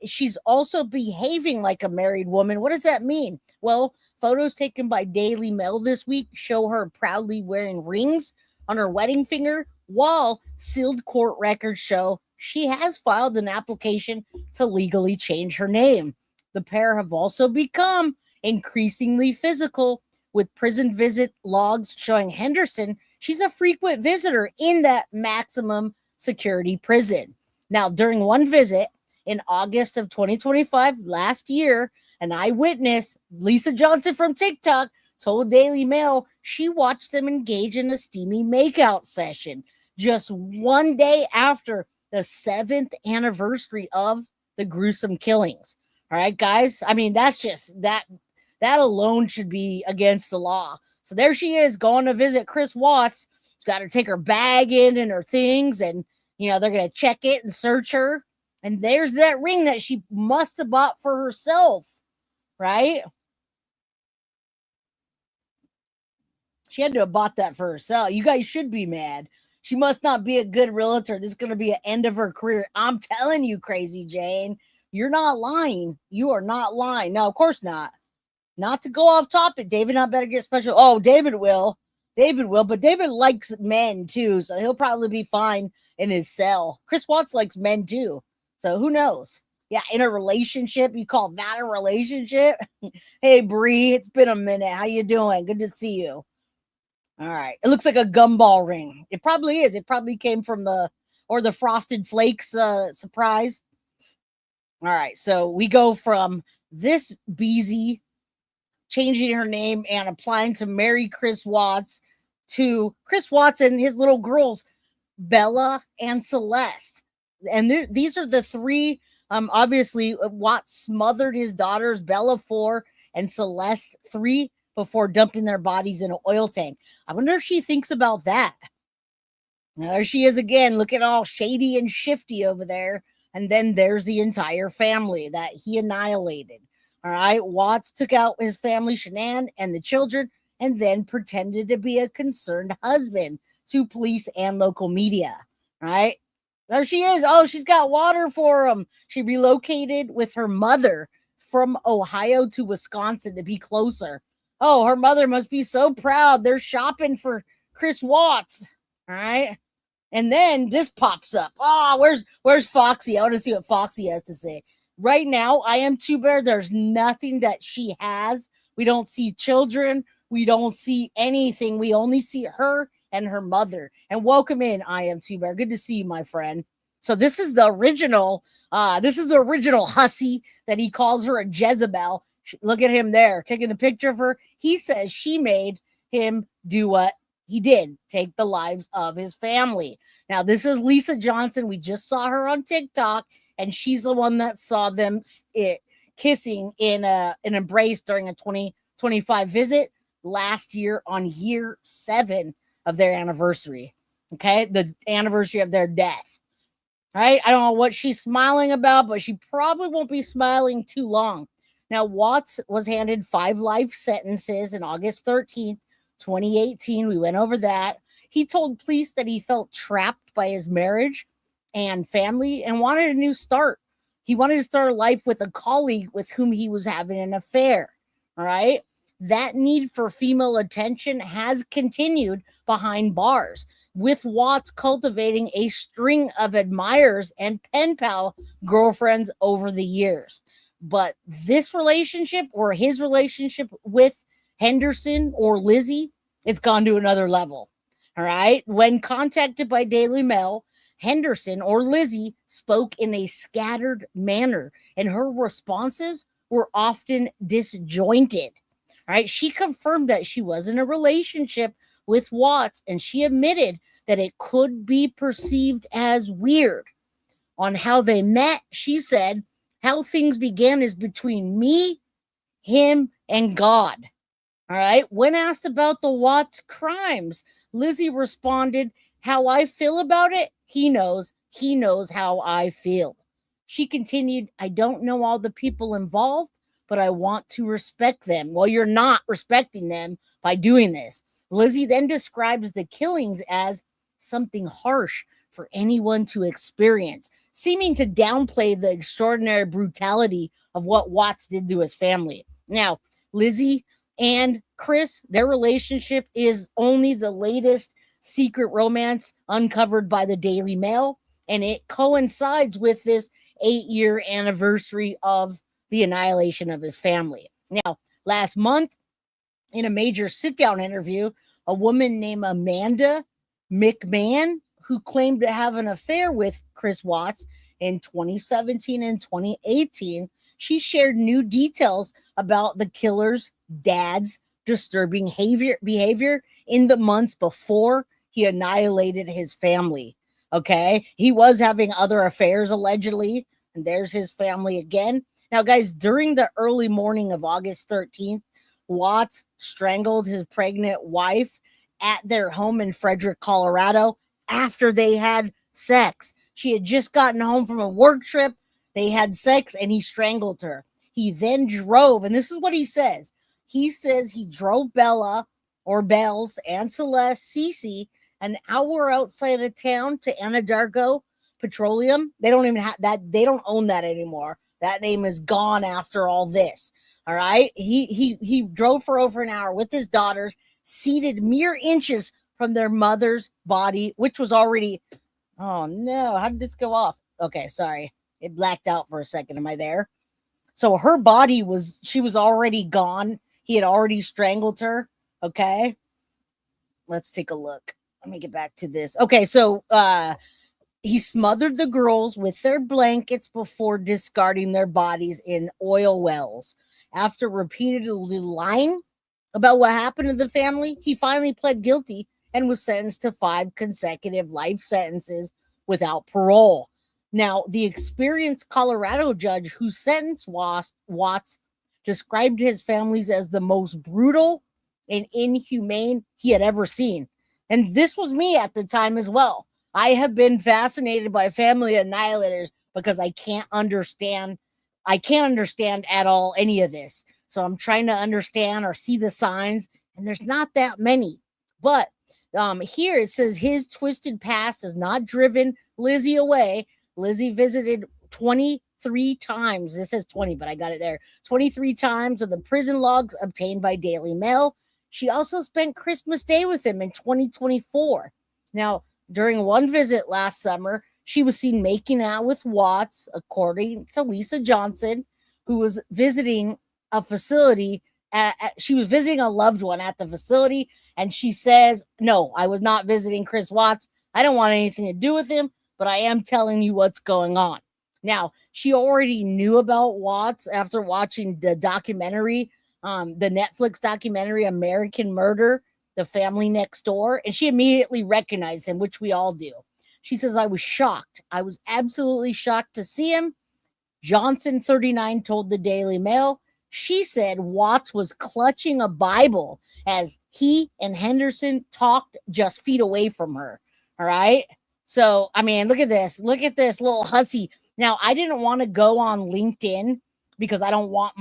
She's also behaving like a married woman. What does that mean? Well, photos taken by Daily Mail this week show her proudly wearing rings on her wedding finger, while sealed court records show she has filed an application to legally change her name. The pair have also become increasingly physical, with prison visit logs showing Henderson, she's a frequent visitor in that maximum security prison. Now, during one visit in August of 2025, last year, an eyewitness, Lisa Johnson from TikTok, told Daily Mail she watched them engage in a steamy makeout session just one day after the 7th anniversary of the gruesome killings. All right, guys. I mean, that's just that alone should be against the law. So there she is going to visit Chris Watts. She's got to take her bag in and her things, and they're going to check it and search her. And there's that ring that she must have bought for herself, right? She had to have bought that for herself. You guys should be mad. She must not be a good realtor. This is going to be an end of her career. I'm telling you, Crazy Jane, you're not lying. You are not lying. No, of course not. Not to go off topic. David not better get special. Oh, David will. But David likes men too, so he'll probably be fine in his cell. Chris Watts likes men too, so who knows? Yeah, in a relationship, you call that a relationship? Hey, Bree, it's been a minute. How you doing? Good to see you. All right. It looks like a gumball ring. It probably is. It probably came from the Frosted Flakes surprise. All right. So we go from this Beezy changing her name and applying to marry Chris Watts to Chris Watts and his little girls, Bella and Celeste. And these are the 3. Obviously, Watts smothered his daughters, Bella 4 and Celeste 3, before dumping their bodies in an oil tank. I wonder if she thinks about that. Now, there she is again, looking all shady and shifty over there. And then there's the entire family that he annihilated. All right. Watts took out his family, Shanann, and the children, and then pretended to be a concerned husband to police and local media. All right. There she is. Oh, she's got water for him. She relocated with her mother from Ohio to Wisconsin to be closer. Oh, her mother must be so proud. They're shopping for Chris Watts. All right. And then this pops up. Oh, where's Foxy? I want to see what Foxy has to say. Right now, I Am Too Bear. There's nothing that she has. We don't see children. We don't see anything. We only see her and her mother. And welcome in, I Am Too Bear. Good to see you, my friend. So this is the original. This is the original hussy that he calls her a Jezebel. Look at him there, taking a picture of her. He says she made him do what he did, take the lives of his family. Now, this is Lisa Johnson. We just saw her on TikTok, and she's the one that saw them kissing in an embrace during a 2025 visit last year on year 7 of their anniversary. Okay, the anniversary of their death. All right, I don't know what she's smiling about, but she probably won't be smiling too long. Now, Watts was handed 5 life sentences on August 13th, 2018. We went over that. He told police that he felt trapped by his marriage and family and wanted a new start. He wanted to start a life with a colleague with whom he was having an affair. All right. that need for female attention has continued behind bars, with Watts cultivating a string of admirers and pen pal girlfriends over the years. But this relationship, or his relationship with Henderson or Lizzie, it's gone to another level. All right. When contacted by Daily Mail, Henderson or Lizzie spoke in a scattered manner, and her responses were often disjointed. All right. She confirmed that she was in a relationship with Watts, and she admitted that it could be perceived as weird. On how they met, she said, how things began is between me, him, and God. All right. When asked about the Watts crimes, Lizzie responded, how I feel about it, he knows how I feel. She continued, I don't know all the people involved, but I want to respect them. Well, you're not respecting them by doing this. Lizzie then describes the killings as something harsh for anyone to experience, seeming to downplay the extraordinary brutality of what Watts did to his family. Now, Lizzie and Chris, their relationship is only the latest secret romance uncovered by the Daily Mail, and it coincides with this 8-year anniversary of the annihilation of his family. Now, last month, in a major sit-down interview, a woman named Amanda McMahon, who claimed to have an affair with Chris Watts in 2017 and 2018, she shared new details about the killer's dad's disturbing behavior in the months before he annihilated his family. Okay, he was having other affairs allegedly, and there's his family again. Now, guys, during the early morning of August 13th, Watts strangled his pregnant wife at their home in Frederick, Colorado, after they had sex. She had just gotten home from a work trip. They had sex, and he strangled her. He then drove, and this is what he says. He says he drove Bella, or Bells, and Celeste, Cece, an hour outside of town to Anadarko Petroleum. They don't even have that. They don't own that anymore. That name is gone after all this. All right. He drove for over an hour with his daughters, seated mere inches from their mother's body, which was already, oh no, how did this go off? Okay, sorry. It blacked out for a second. Am I there? So her body she was already gone. He had already strangled her. Okay. Let's take a look. Let me get back to this. Okay, so he smothered the girls with their blankets before discarding their bodies in oil wells. After repeatedly lying about what happened to the family, he finally pled guilty and was sentenced to 5 consecutive life sentences without parole. Now, the experienced Colorado judge who sentenced Watts described his families as the most brutal and inhumane he had ever seen. And this was me at the time as well. I have been fascinated by family annihilators because I can't understand at all any of this. So I'm trying to understand or see the signs, and there's not that many. But here it says his twisted past has not driven Lizzie away. Lizzie visited 23 times. This says 20, but I got it there. 23 times of the prison logs obtained by Daily Mail. She also spent Christmas Day with him in 2024. Now, during one visit last summer, she was seen making out with Watts, according to Lisa Johnson, who was visiting a facility. She was visiting a loved one at the facility, and she says, no, I was not visiting Chris Watts. I don't want anything to do with him, but I am telling you what's going on. Now, she already knew about Watts after watching the documentary, the Netflix documentary, American Murder, The Family Next Door, and she immediately recognized him, which we all do. She says, I was shocked. I was absolutely shocked to see him. Johnson, 39, told the Daily Mail. She said Watts was clutching a Bible as he and Henderson talked just feet away from her. All right. So, I mean, look at this. Look at this little hussy. Now, I didn't want to go on LinkedIn because I don't want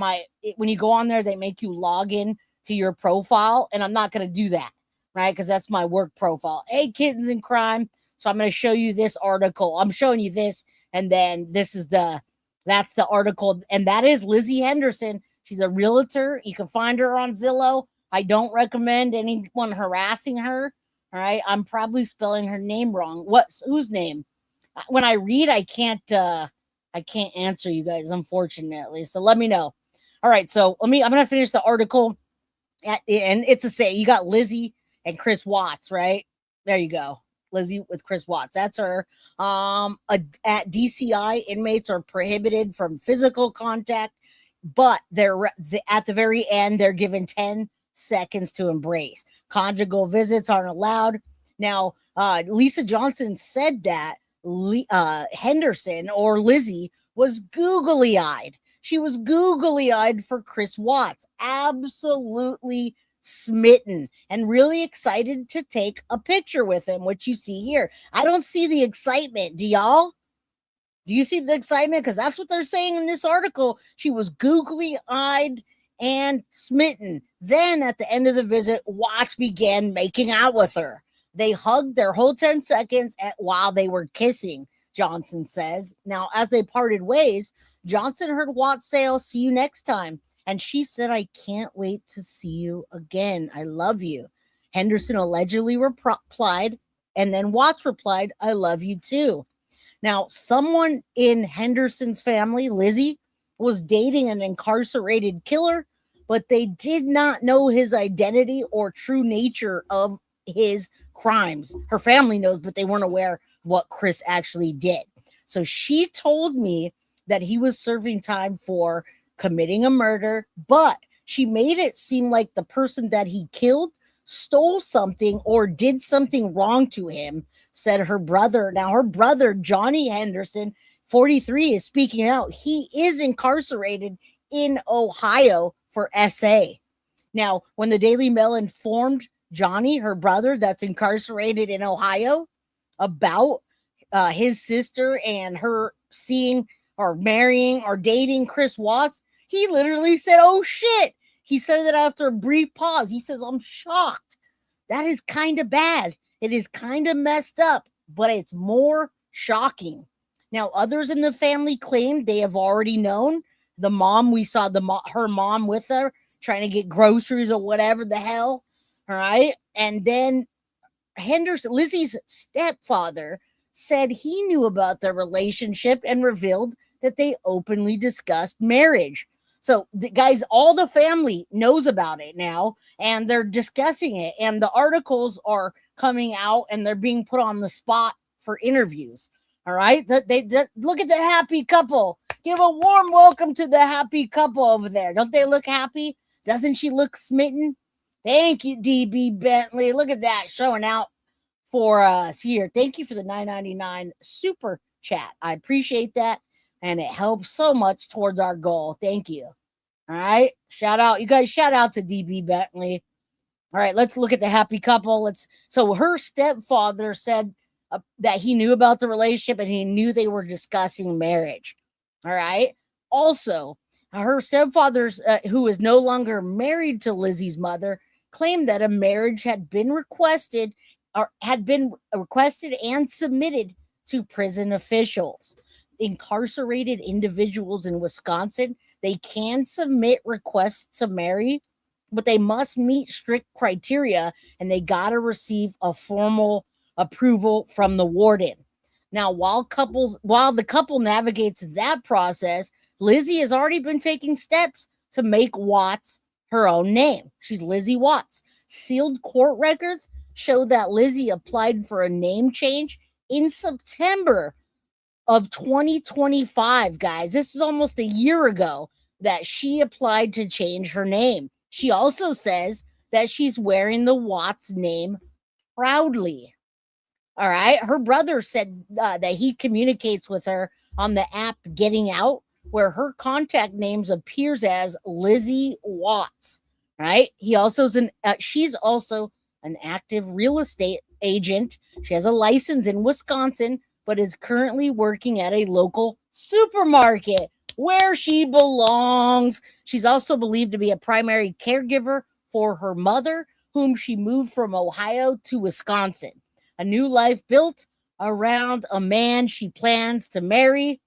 when you go on there, they make you log in to your profile, and I'm not going to do that, right? Because that's my work profile. Hey, Kittens in Crime. So I'm going to show you this article. I'm showing you this, and then that's the article, and that is Lizzie Henderson She's a realtor. You can find her on Zillow. I don't recommend anyone harassing her. All right. I'm probably spelling her name wrong. Whose name? When I read, I can't answer you guys, unfortunately. So let me know. All right. So I'm going to finish the article and it's you got Lizzie and Chris Watts, right? There you go. Lizzie with Chris Watts. That's her. At DCI, inmates are prohibited from physical contact, but they're at the very end, they're given 10 seconds to embrace. Conjugal visits aren't allowed. Now, Lisa Johnson said that Henderson or Lizzie was googly-eyed. She was googly-eyed for Chris Watts. Absolutely smitten and really excited to take a picture with him, which you see here. I don't see the excitement. Do y'all? Do you see the excitement? Because that's what they're saying in this article. She was googly-eyed and smitten. Then at the end of the visit, Watts began making out with her. They hugged their whole 10 seconds while they were kissing, Johnson says. Now, as they parted ways, Johnson heard Watts say, "I'll see you next time." And she said, "I can't wait to see you again. I love you." Henderson allegedly replied, and then Watts replied, "I love you too." Now, someone in Henderson's family, Lizzie, was dating an incarcerated killer, but they did not know his identity or true nature of his crimes. Her family knows, but they weren't aware of what Chris actually did. So she told me that he was serving time for committing a murder, but she made it seem like the person that he killed stole something or did something wrong to him, said her brother. Now, her brother, Johnny Henderson, 43, is speaking out. He is incarcerated in Ohio for SA. Now, when the Daily Mail informed Johnny, her brother, that's incarcerated in Ohio, about his sister and her seeing or marrying or dating Chris Watts, he literally said, "Oh shit." He said that after a brief pause. He says, "I'm shocked. That is kind of bad. It is kind of messed up, but it's more shocking." Now, others in the family claimed they have already known. The mom, we saw her mom with her trying to get groceries or whatever the hell. All right. And then Henderson, Lizzie's stepfather, said he knew about their relationship and revealed that they openly discussed marriage. So, guys, all the family knows about it now, and they're discussing it. And the articles are coming out, and they're being put on the spot for interviews. All right, they look at the happy couple. Give a warm welcome to the happy couple over there. Don't they look happy? Doesn't she look smitten? Thank you, DB Bentley. Look at that, showing out for us here. Thank you for the $9.99 super chat. I appreciate that, and it helps so much towards our goal. Thank you. All right, shout out, you guys. Shout out to DB Bentley. All right, let's look at the happy couple. So her stepfather said that he knew about the relationship and he knew they were discussing marriage. All right. Also, her stepfather's, who is no longer married to Lizzie's mother, claimed that a marriage had been requested and submitted to prison officials. Incarcerated individuals in Wisconsin, they can submit requests to marry, but they must meet strict criteria and they got to receive a formal approval from the warden. Now, while the couple navigates that process, Lizzie has already been taking steps to make Watts her own name. She's Lizzie Watts. Sealed court records show that Lizzie applied for a name change in September of 2025, guys. This was almost a year ago that she applied to change her name. She also says that she's wearing the Watts name proudly. All right. Her brother said that he communicates with her on the app Getting Out, where her contact names appears as Lizzie Watts. Right. She's also an active real estate agent. She has a license in Wisconsin, but is currently working at a local supermarket where she belongs. She's also believed to be a primary caregiver for her mother, whom she moved from Ohio to Wisconsin. A new life built around a man she plans to marry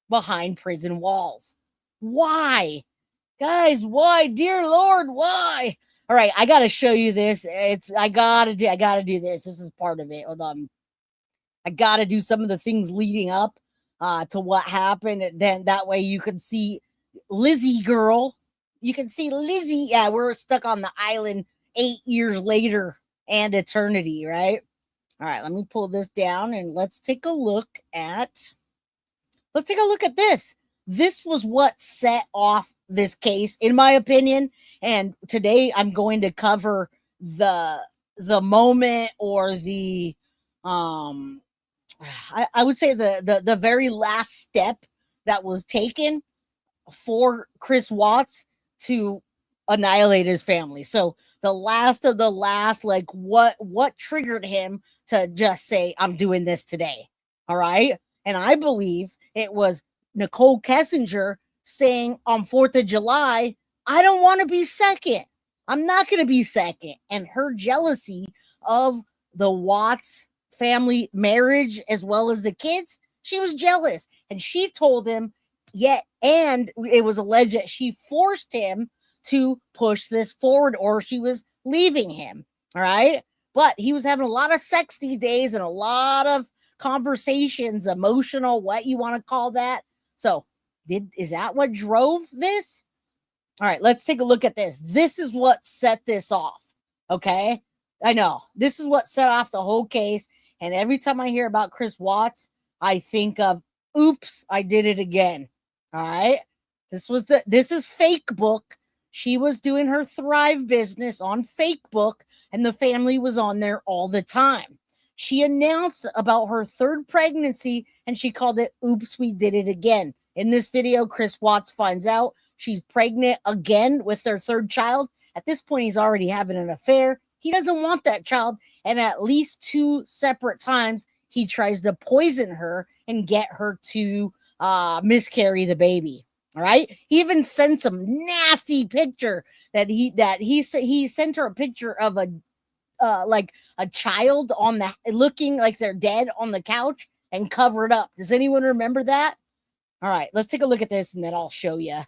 behind prison walls. Why? Guys, why? Dear Lord, why? All right, I gotta show you this. I gotta do this. This is part of it. Hold on. I gotta do some of the things leading up to what happened. And then that way you can see Lizzie girl. You can see Lizzie. Yeah, we're stuck on the island 8 years later and eternity, right? All right, let me pull this down and let's take a look at this. This was what set off this case, in my opinion. And today I'm going to cover the moment, or the I would say the very last step that was taken for Chris Watts to annihilate his family. So the last of the last, like what triggered him to just say, I'm doing this today. All right. And I believe it was Nicole Kessinger saying on 4th of July, I don't want to be second. I'm not going to be second. And her jealousy of the Watts family marriage as well as the kids, she was jealous. And she told him, and it was alleged that she forced him to push this forward, or she was leaving him. All right. But he was having a lot of sex these days and a lot of conversations, emotional, what you want to call that. So is that what drove this? All right, let's take a look at this. This is what set this off. Okay. I know this is what set off the whole case. And every time I hear about Chris Watts, I think of, oops, I did it again. All right. This is Fake Book. She was doing her Thrive business on Fake Book, and the family was on there all the time. She announced about her third pregnancy, and she called it, oops, we did it again. In this video, Chris Watts finds out she's pregnant again with their third child. At this point, he's already having an affair. He doesn't want that child. And at least 2 separate times, he tries to poison her and get her to miscarry the baby. All right. He even sent some nasty picture that he sent her a picture of like a child on the looking like they're dead on the couch and covered up. Does anyone remember that? All right, let's take a look at this and then I'll show you.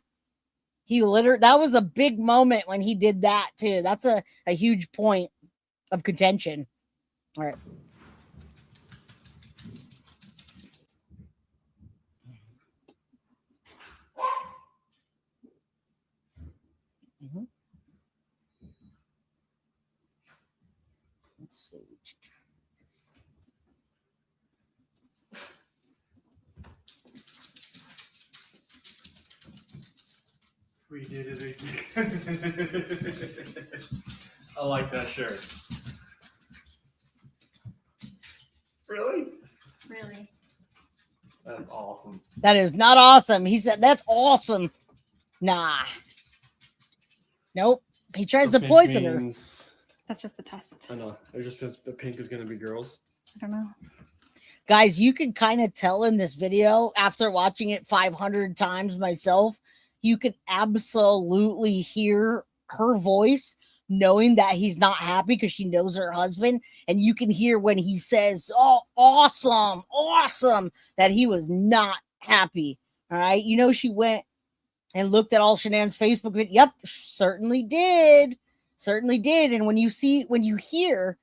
That was a big moment when he did that too. That's a huge point of contention. All right. Mm-hmm. Let's see. We did it again. I like that shirt. Really? Really? That's awesome. That is not awesome. He said, that's awesome. Nah. Nope. He tries to poison her. That's just the test. I know. It just says the pink is going to be girls. I don't know. Guys, you can kind of tell in this video, after watching it 500 times myself, you can absolutely hear her voice, knowing that he's not happy because she knows her husband. And you can hear when he says, oh, awesome, that he was not happy. All right. You know, she went and looked at all Shanann's Facebook video. Yep, certainly did. Certainly did. And when you hear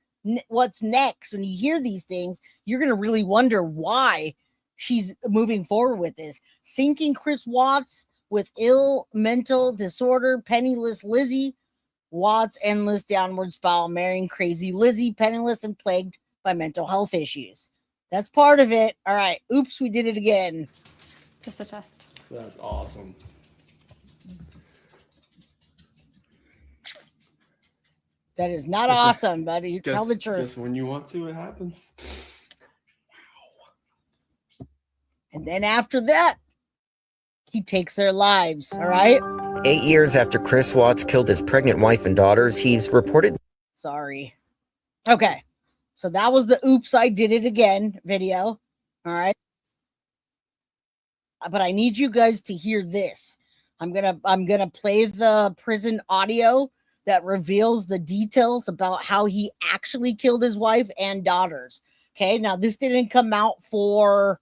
what's next, when you hear these things, you're going to really wonder why she's moving forward with this. Sinking Chris Watts with ill mental disorder, penniless Lizzie Watts, endless downward spiral, marrying crazy Lizzie, penniless and plagued by mental health issues. That's part of it. All right. Oops, we did it again. Just the test. That's awesome. That is not awesome, buddy. Tell the truth. Guess when you want to, it happens. And then after that, he takes their lives. All right. 8 years after Chris Watts killed his pregnant wife and daughters, he's reported. Sorry. Okay. So that was the oops, I did it again video. All right. But I need you guys to hear this. I'm going to play the prison audio that reveals the details about how he actually killed his wife and daughters. Okay. Now this didn't come out for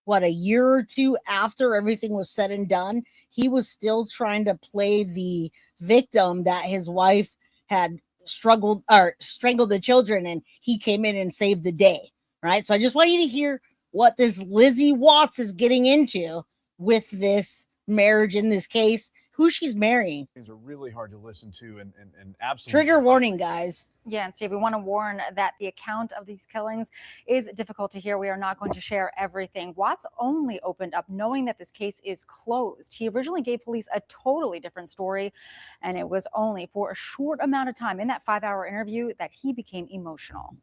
what, a year or two after everything was said and done, he was still trying to play the victim that his wife had struggled or strangled the children, and he came in and saved the day. Right. So I just want you to hear what this Lizzie Watts is getting into with this marriage in this case, who she's marrying. Things are really hard to listen to and absolutely trigger warning, guys. Yeah, and Steve, we want to warn that the account of these killings is difficult to hear. We are not going to share everything. Watts only opened up knowing that this case is closed. He originally gave police a totally different story, and it was only for a short amount of time in that 5-hour interview that he became emotional.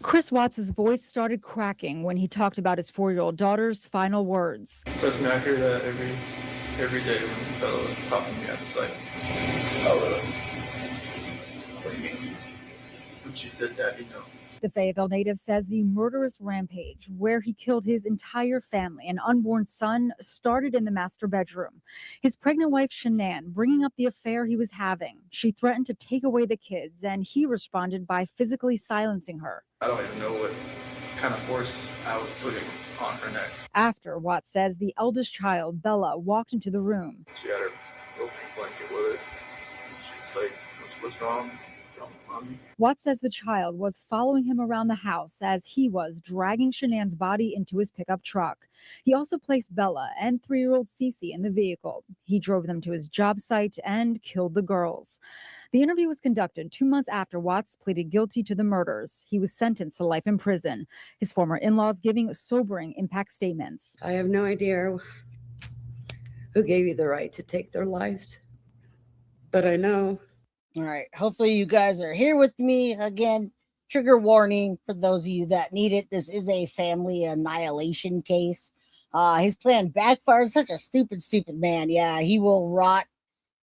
Chris Watts' voice started cracking when he talked about his 4-year-old daughter's final words. Trust me, I hear that every day when fellows talking to me at the site. What do you mean? When she said, Daddy, no. The Fayetteville native says the murderous rampage, where he killed his entire family and unborn son, started in the master bedroom. His pregnant wife, Shanann, bringing up the affair he was having. She threatened to take away the kids, and he responded by physically silencing her. I don't even know what kind of force I was putting on her neck. After, Watts says the eldest child, Bella, walked into the room. She had her open blanket with it. She's like, what's wrong? Mommy? Watts says the child was following him around the house as he was dragging Shanann's body into his pickup truck. He also placed Bella and 3-year-old Cece in the vehicle. He drove them to his job site and killed the girls. The interview was conducted 2 months after Watts pleaded guilty to the murders. He was sentenced to life in prison. His former in-laws giving sobering impact statements. I have no idea who gave you the right to take their lives, but I know. All right. Hopefully you guys are here with me again. Trigger warning for those of you that need it. This is a family annihilation case. His plan backfired. Such a stupid man. Yeah, he will rot.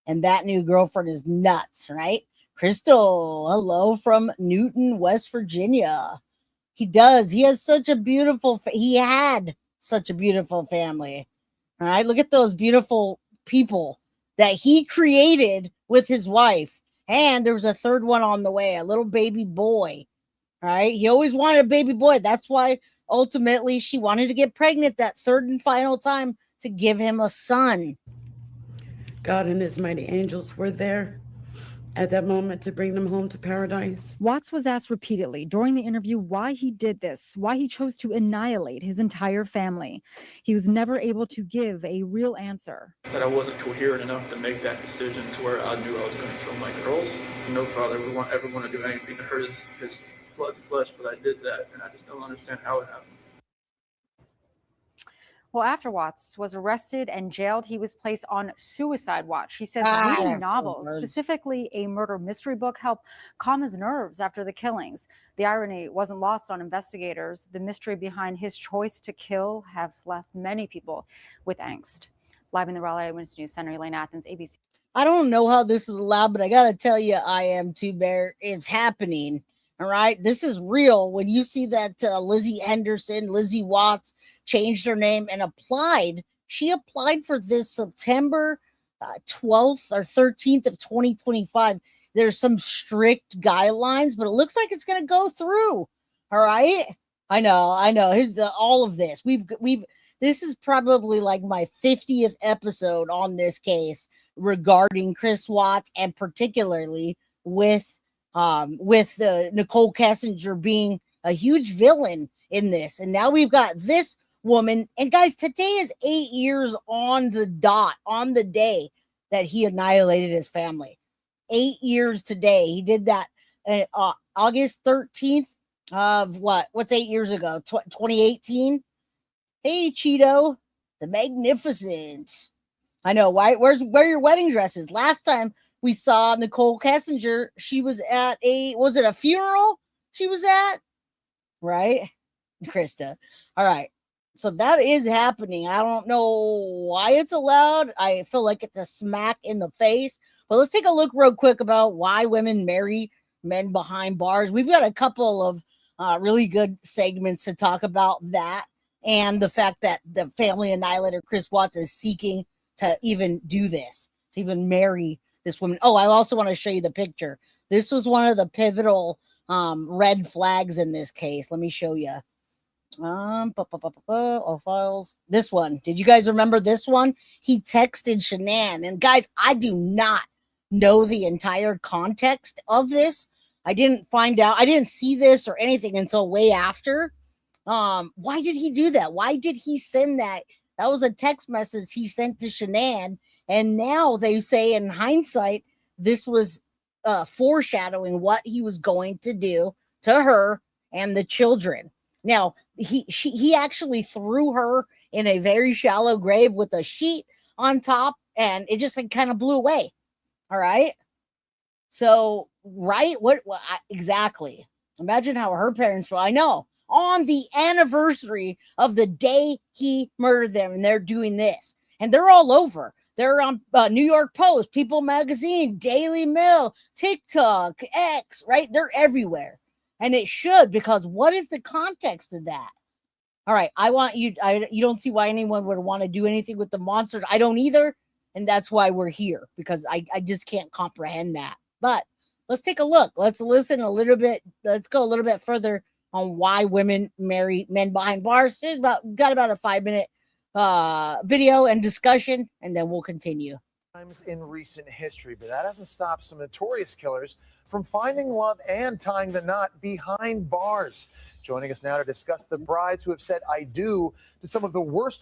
And that new girlfriend is nuts, right? Crystal, hello from Newton, West Virginia. He does. He has such a beautiful, he had such a beautiful family. All right. Look at those beautiful people that he created with his wife. And there was a third one on the way, a little baby boy. All right. He always wanted a baby boy. That's why ultimately she wanted to get pregnant that third and final time to give him a son. God and his mighty angels were there at that moment to bring them home to paradise. Watts was asked repeatedly during the interview why he did this, why he chose to annihilate his entire family. He was never able to give a real answer. That I wasn't coherent enough to make that decision to where I knew I was going to kill my girls. No father would ever want to do anything to hurt his blood and flesh, but I did that, and I just don't understand how it happened. Well, after Watts was arrested and jailed, he was placed on suicide watch. He says reading novels, specifically a murder mystery book, helped calm his nerves after the killings. The irony wasn't lost on investigators. The mystery behind his choice to kill has left many people with angst. Live in the Raleigh Eyewitness News Center, Elaine Athens, ABC. I don't know how this is allowed, but I got to tell you, I am too, Bear. It's happening. All right. This is real. When you see that Lizzie Henderson, Lizzie Watts changed her name and applied, she applied for this September 12th or 13th of 2025. There's some strict guidelines, but it looks like it's going to go through. All right. I know. Here's all of this. This is probably like my 50th episode on this case regarding Chris Watts, and particularly with Nicole Kessinger being a huge villain in this. And now we've got this woman. And guys, today is 8 years on the dot, on the day that he annihilated his family. 8 years today. He did that August 13th of what's 8 years ago? 2018. Hey, Cheeto, the Magnificent. I know. Why? Where are your wedding dresses? Last time we saw Nicole Kessinger, she was at was it a funeral she was at? Right? Krista. All right. So that is happening. I don't know why it's allowed. I feel like it's a smack in the face. But let's take a look real quick about why women marry men behind bars. We've got a couple of really good segments to talk about that, and the fact that the family annihilator Chris Watts is seeking to even do this, to even marry this woman. Oh, I also want to show you the picture. This was one of the pivotal red flags in this case. Let me show you. All files. This one. Did you guys remember this one? He texted Shanann. And guys, I do not know the entire context of this. I didn't find out. I didn't see this or anything until way after. Why did he do that? Why did he send that? That was a text message he sent to Shanann. And now they say in hindsight, this was foreshadowing what he was going to do to her and the children. Now, he actually threw her in a very shallow grave with a sheet on top, and it just like kind of blew away. All right. So, right. What exactly? Imagine how her parents feel. I know, on the anniversary of the day he murdered them, and they're doing this, and they're all over. They're on New York Post, People Magazine, Daily Mail, TikTok, X, right? They're everywhere. And it should, because what is the context of that? All right, I want you, you don't see why anyone would want to do anything with the monsters. I don't either. And that's why we're here, because I just can't comprehend that. But let's take a look. Let's listen a little bit. Let's go a little bit further on why women marry men behind bars. Got about a 5-minute video and discussion, and then we'll continue. Times in recent history, but that hasn't stopped some notorious killers from finding love and tying the knot behind bars. Joining us now to discuss the brides who have said I do to some of the worst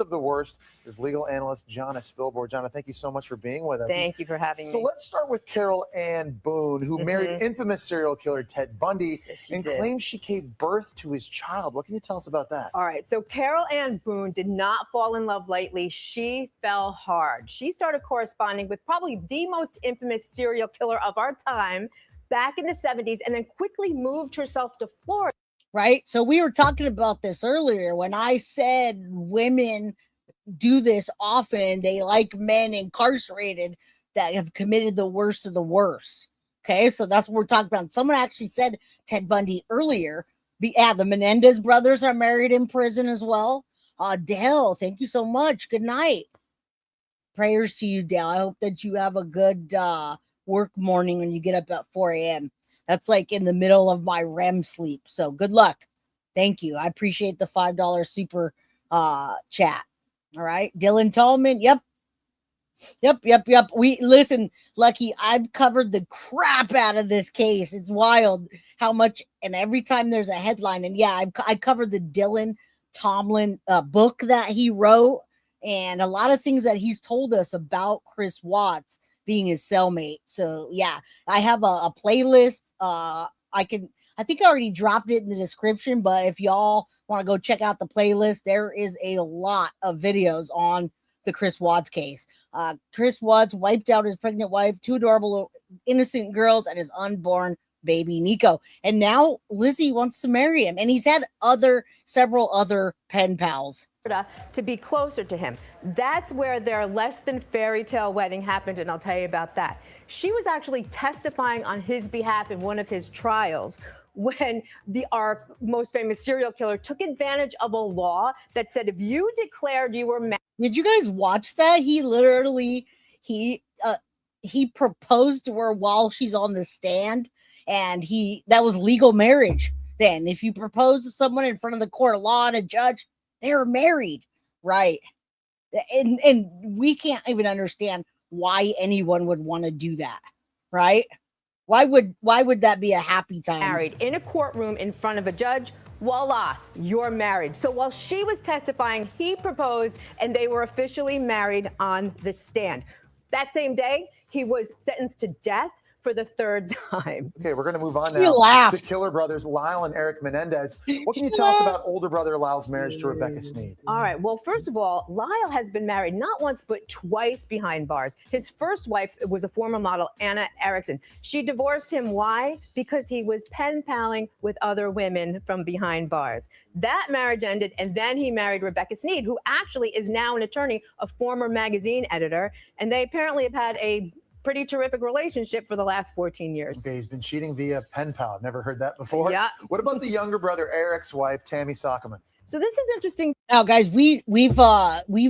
is legal analyst Jonna Spilborn. Jonna, thank you so much for being with us. Thank you for having me. So let's start with Carol Ann Boone, who married infamous serial killer Ted Bundy and claims she gave birth to his child. What can you tell us about that? All right, so Carol Ann Boone did not fall in love lightly. She fell hard. She started corresponding with probably the most infamous serial killer of our time back in the 70s, and then quickly moved herself to Florida. Right. So we were talking about this earlier when I said women do this often. They like men incarcerated that have committed the worst of the worst. Okay. So that's what we're talking about. Someone actually said Ted Bundy earlier. The Menendez brothers are married in prison as well. Dale, thank you so much. Good night. Prayers to you, Dale. I hope that you have a good work morning when you get up at 4 a.m. That's like in the middle of my REM sleep. So good luck. Thank you. I appreciate the $5 super chat. All right. Dylan Tallman. Yep. We listen, Lucky, I've covered the crap out of this case. It's wild how much, and every time there's a headline, and yeah, I covered the Dylan Tomlin book that he wrote, and a lot of things that he's told us about Chris Watts being his cellmate. So yeah, I have a playlist. I think I already dropped it in the description, but if y'all want to go check out the playlist, there is a lot of videos on the Chris Watts case. Chris Watts wiped out his pregnant wife, 2 adorable innocent girls, and his unborn baby Nico. And now Lizzie wants to marry him, and he's had several other pen pals to be closer to him. That's where their less than fairy tale wedding happened, and I'll tell you about that. She was actually testifying on his behalf in one of his trials when our most famous serial killer took advantage of a law that said if you declared you were married. Did you guys watch that? He literally he proposed to her while she's on the stand, and that was legal marriage. Then if you propose to someone in front of the court of law and a judge, they're married, right? And we can't even understand why anyone would want to do that, right? Why would that be a happy time? Married in a courtroom in front of a judge, voila, you're married. So while she was testifying, he proposed, and they were officially married on the stand. That same day, he was sentenced to death for the 3rd time. Okay, we're going to move on now to killer brothers Lyle and Eric Menendez. What can you tell us about older brother Lyle's marriage to Rebecca Sneed? All right. Well, first of all, Lyle has been married not once, but twice behind bars. His first wife was a former model, Anna Erickson. She divorced him. Why? Because he was pen paling with other women from behind bars. That marriage ended, and then he married Rebecca Sneed, who actually is now an attorney, a former magazine editor, and they apparently have had a pretty terrific relationship for the last 14 years. Okay, he's been cheating via pen pal. I've never heard that before. Yeah. What about the younger brother Eric's wife, Tammy Sockerman? So this is interesting. Now, guys, we've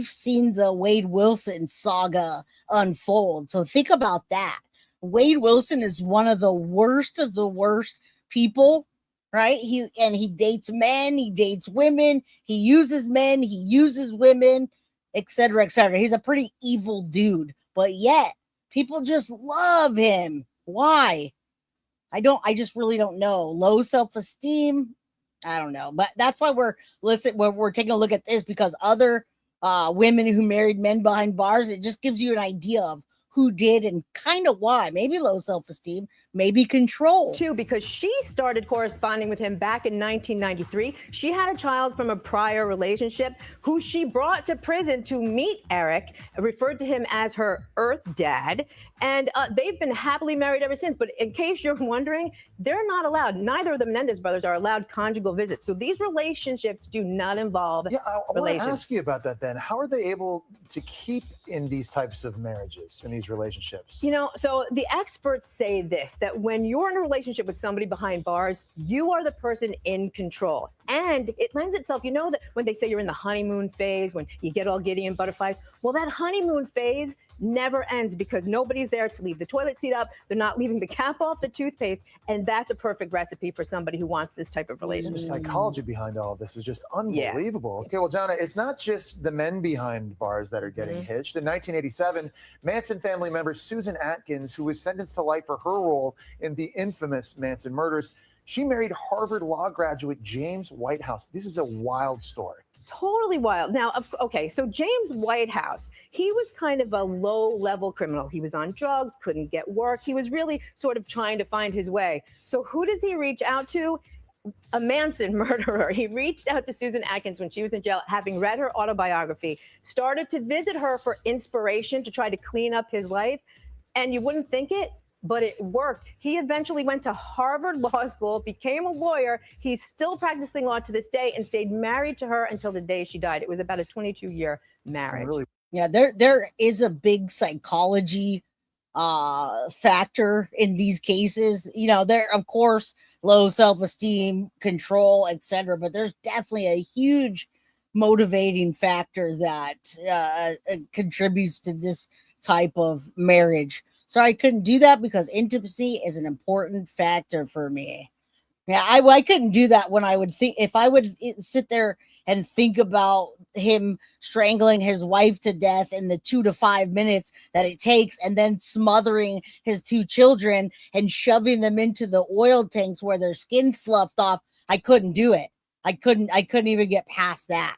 seen the Wade Wilson saga unfold. So think about that. Wade Wilson is one of the worst people, right? He dates men, he dates women, he uses men, he uses women, etc., etc. He's a pretty evil dude, but yet people just love him. Why? I just really don't know. Low self-esteem. I don't know, but that's why we're taking a look at this, because other women who married men behind bars, it just gives you an idea of who did and kind of why. Maybe low self-esteem, maybe control. Too, because she started corresponding with him back in 1993. She had a child from a prior relationship who she brought to prison to meet Eric, referred to him as her Earth Dad. And they've been happily married ever since. But in case you're wondering, they're not allowed. Neither of the Menendez brothers are allowed conjugal visits. So these relationships do not involve I want to relations. ask you about that then. How are they able to keep in these types of marriages, in these relationships? You know, so the experts say this, that when you're in a relationship with somebody behind bars, you are the person in control. And it lends itself, you know, that when they say you're in the honeymoon phase, when you get all giddy and butterflies, well, that honeymoon phase never ends because nobody's there to leave the toilet seat up. They're not leaving the cap off the toothpaste. And that's a perfect recipe for somebody who wants this type of relationship. The psychology behind all of this is just unbelievable. Okay, well, Jonna, it's not just the men behind bars that are getting hitched. In 1987, Manson family member Susan Atkins, who was sentenced to life for her role in the infamous Manson murders, she married Harvard Law graduate James Whitehouse. This is a wild story. Totally wild. Now, okay, so James Whitehouse, he was kind of a low-level criminal. He was on drugs, couldn't get work. He was really sort of trying to find his way. So who does he reach out to? A Manson murderer. He reached out to Susan Atkins when she was in jail, having read her autobiography, started to visit her for inspiration to try to clean up his life. And you wouldn't think it, but it worked. He eventually went to Harvard Law School, became a lawyer. He's still practicing law to this day and stayed married to her until the day she died. It was about a 22-year marriage. Really? Yeah, there is a big psychology factor in these cases. You know, there, of course, low self-esteem, control, etc., but there's definitely a huge motivating factor that contributes to this type of marriage. So I couldn't do that because intimacy is an important factor for me. Yeah, I couldn't do that when I would think, if I would sit there and think about him strangling his wife to death in the 2 to 5 minutes that it takes, and then smothering his 2 children and shoving them into the oil tanks where their skin sloughed off. I couldn't do it. I couldn't even get past that.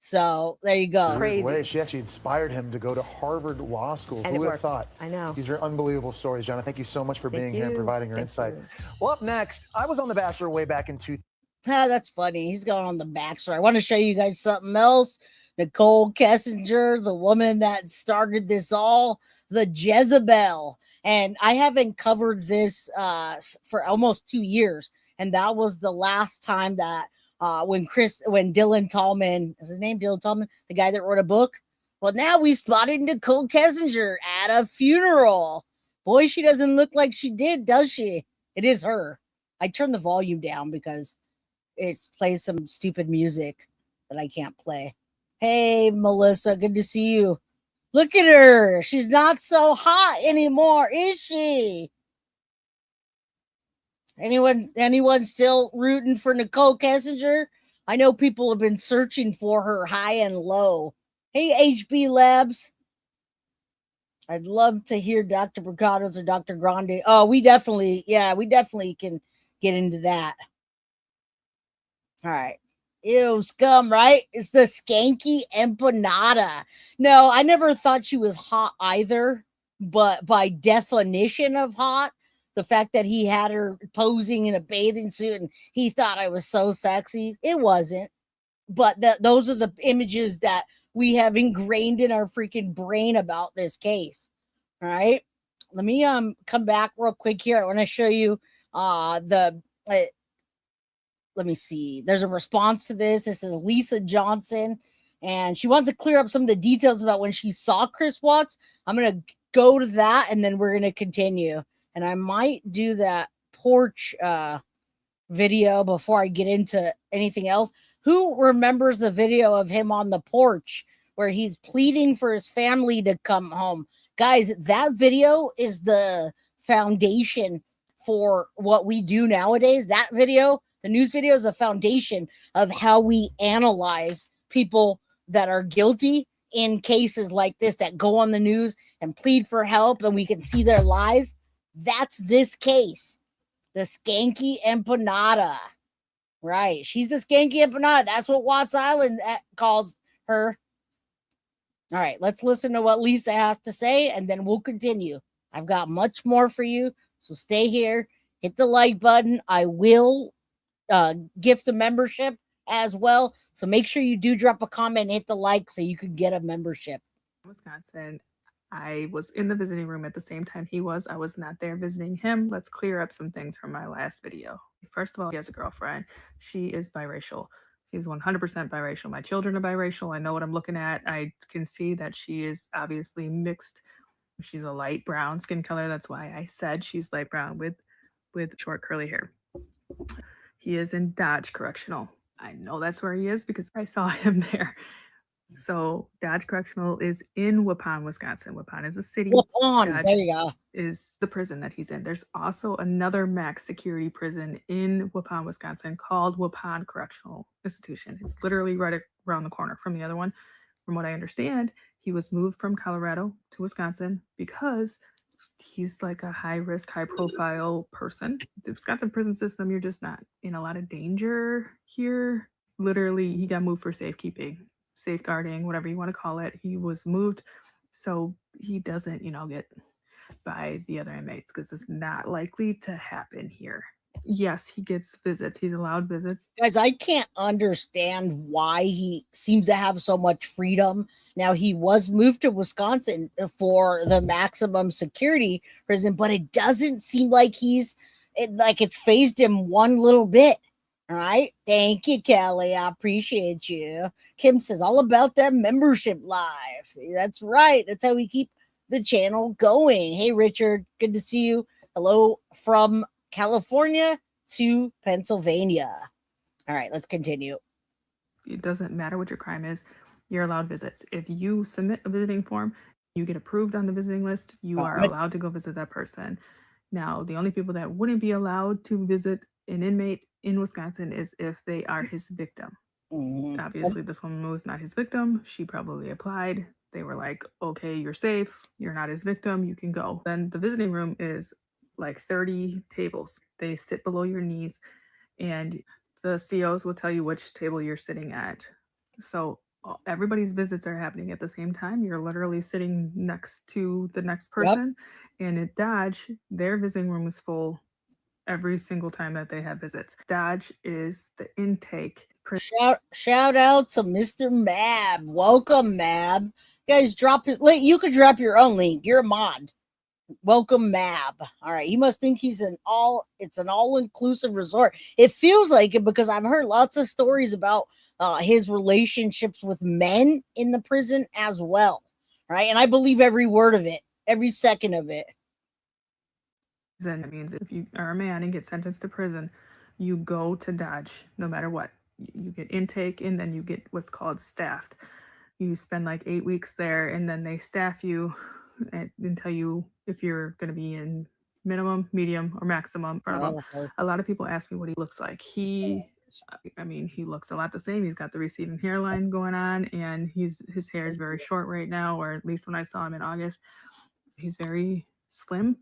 So there you go. Crazy. Way. She actually inspired him to go to Harvard Law School. And who would have thought? I know. These are unbelievable stories, Jonna. Thank you so much for being here and providing your insight. Well, up next, I was on The Bachelor way back in 2000. That's funny. He's going on The Bachelor. I want to show you guys something else. Nicole Kessinger, the woman that started this all, the Jezebel. And I haven't covered this for almost 2 years. And that was the last time that when Dylan Tallman, is his name Dylan Tallman, the guy that wrote a book? Well, now we spotted Nicole Kessinger at a funeral. Boy, she doesn't look like she did, does she? It is her. I turned the volume down because it plays some stupid music that I can't play. Hey, Melissa, good to see you. Look at her. She's not so hot anymore, is she? Anyone still rooting for Nicole Kessinger? I know people have been searching for her high and low. Hey, HB Labs. I'd love to hear Dr. Bricados or Dr. Grande. Oh, we definitely can get into that. All right. Ew, scum, right? It's the skanky empanada. No, I never thought she was hot either, but by definition of hot, the fact that he had her posing in a bathing suit and he thought I was so sexy, it wasn't. But those are the images that we have ingrained in our freaking brain about this case. All right. Let me come back real quick here. I want to show you let me see. There's a response to this. This is Lisa Johnson, and she wants to clear up some of the details about when she saw Chris Watts. I'm going to go to that, and then we're going to continue. And I might do that porch video before I get into anything else. Who remembers the video of him on the porch where he's pleading for his family to come home? Guys, that video is the foundation for what we do nowadays. That video, The news video is a foundation of how we analyze people that are guilty in cases like this that go on the news and plead for help, and we can see their lies. That's this case. The skanky empanada. Right. She's the skanky empanada. That's what Watts Island calls her. All right, let's listen to what Lisa has to say, and then we'll continue. I've got much more for you, so stay here. Hit the like button. I will gift a membership as well, so make sure you do drop a comment and hit the like so you can get a membership. Wisconsin. I was in the visiting room at the same time he was. I was not there visiting him. Let's clear up some things from my last video. First of all, he has a girlfriend. She is biracial. She's 100% biracial. My children are biracial. I know what I'm looking at. I can see that she is obviously mixed. She's a light brown skin color. That's why I said she's light brown with short curly hair. He is in Dodge Correctional. I know that's where he is because I saw him there. So Dodge Correctional is in Waupun, Wisconsin. Waupun is a city. Waupun, there you go. Is the prison that he's in. There's also another max security prison in Waupun, Wisconsin called Waupun Correctional Institution. It's literally right around the corner from the other one. From what I understand, he was moved from Colorado to Wisconsin because he's like a high risk, high profile person. The Wisconsin prison system, you're just not in a lot of danger here. Literally, he got moved for safekeeping, safeguarding, whatever you want to call it. He was moved so he doesn't, get by the other inmates, because it's not likely to happen here. Yes, he gets visits. He's allowed visits. Guys, I can't understand why he seems to have so much freedom. Now, he was moved to Wisconsin for the maximum security prison, but it doesn't seem like it's phased him one little bit. All right. Thank you, Kelly. I appreciate you. Kim says all about that membership live. That's right. That's how we keep the channel going. Hey, Richard. Good to see you. Hello from California to Pennsylvania. All right, let's continue. It doesn't matter what your crime is. You're allowed visits. If you submit a visiting form, you get approved on the visiting list, you are allowed to go visit that person. Now, the only people that wouldn't be allowed to visit an inmate in Wisconsin is if they are his victim. Obviously, this woman was not his victim. She probably applied. They were like, okay, you're safe. You're not his victim. You can go. Then the visiting room is like 30 tables. They sit below your knees, and the COs will tell you which table you're sitting at. So everybody's visits are happening at the same time. You're literally sitting next to the next person. Yep. And at Dodge, their visiting room is full every single time that they have visits. Dodge is the intake. Shout out to Mr. Mab. Welcome, Mab. Guys, you could drop your own link. You're a mod. Welcome, Mab. All right. He must think it's an all-inclusive resort. It feels like it because I've heard lots of stories about his relationships with men in the prison as well. Right. And I believe every word of it, every second of it. Then it means if you are a man and get sentenced to prison, you go to Dodge no matter what. You get intake, and then you get what's called staffed. You spend like 8 weeks there, and then they staff you and tell you if you're going to be in minimum, medium, or maximum. A lot of people ask me what he looks like. He looks a lot the same. He's got the receding hairline going on, and his hair is very short right now, or at least when I saw him in August. He's very slim.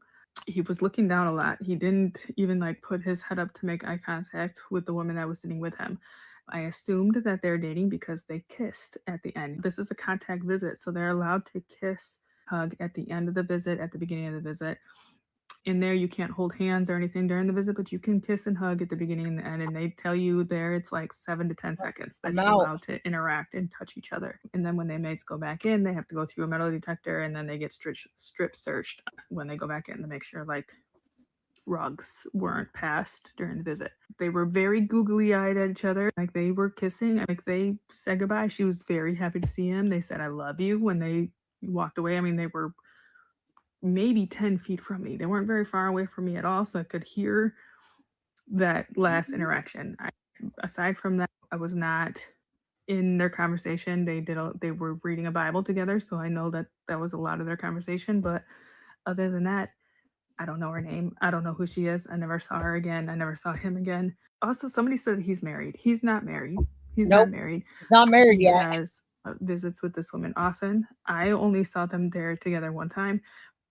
He was looking down a lot. He didn't even put his head up to make eye contact with the woman that was sitting with him. I assumed that they're dating because they kissed at the end. This is a contact visit, so they're allowed to kiss, hug at the end of the visit, at the beginning of the visit. In there, you can't hold hands or anything during the visit, but you can kiss and hug at the beginning and the end. And they tell you there it's like 7 to 10 seconds that you're allowed to interact and touch each other. And then when the inmates go back in, they have to go through a metal detector, and then they get strip searched when they go back in to make sure rugs weren't passed during the visit. They were very googly-eyed at each other. They were kissing. They said goodbye. She was very happy to see him. They said, "I love you," when they walked away. They were maybe 10 feet from me. They weren't very far away from me at all, so I could hear that last interaction. Aside from that, I was not in their conversation. They were reading a Bible together, so I know that was a lot of their conversation. But other than that, I don't know her name. I don't know who she is. I never saw her again. I never saw him again. Also, somebody said he's married. He's not married. He's Nope. not married. He's not married He yet. has visits with this woman often. I only saw them there together one time,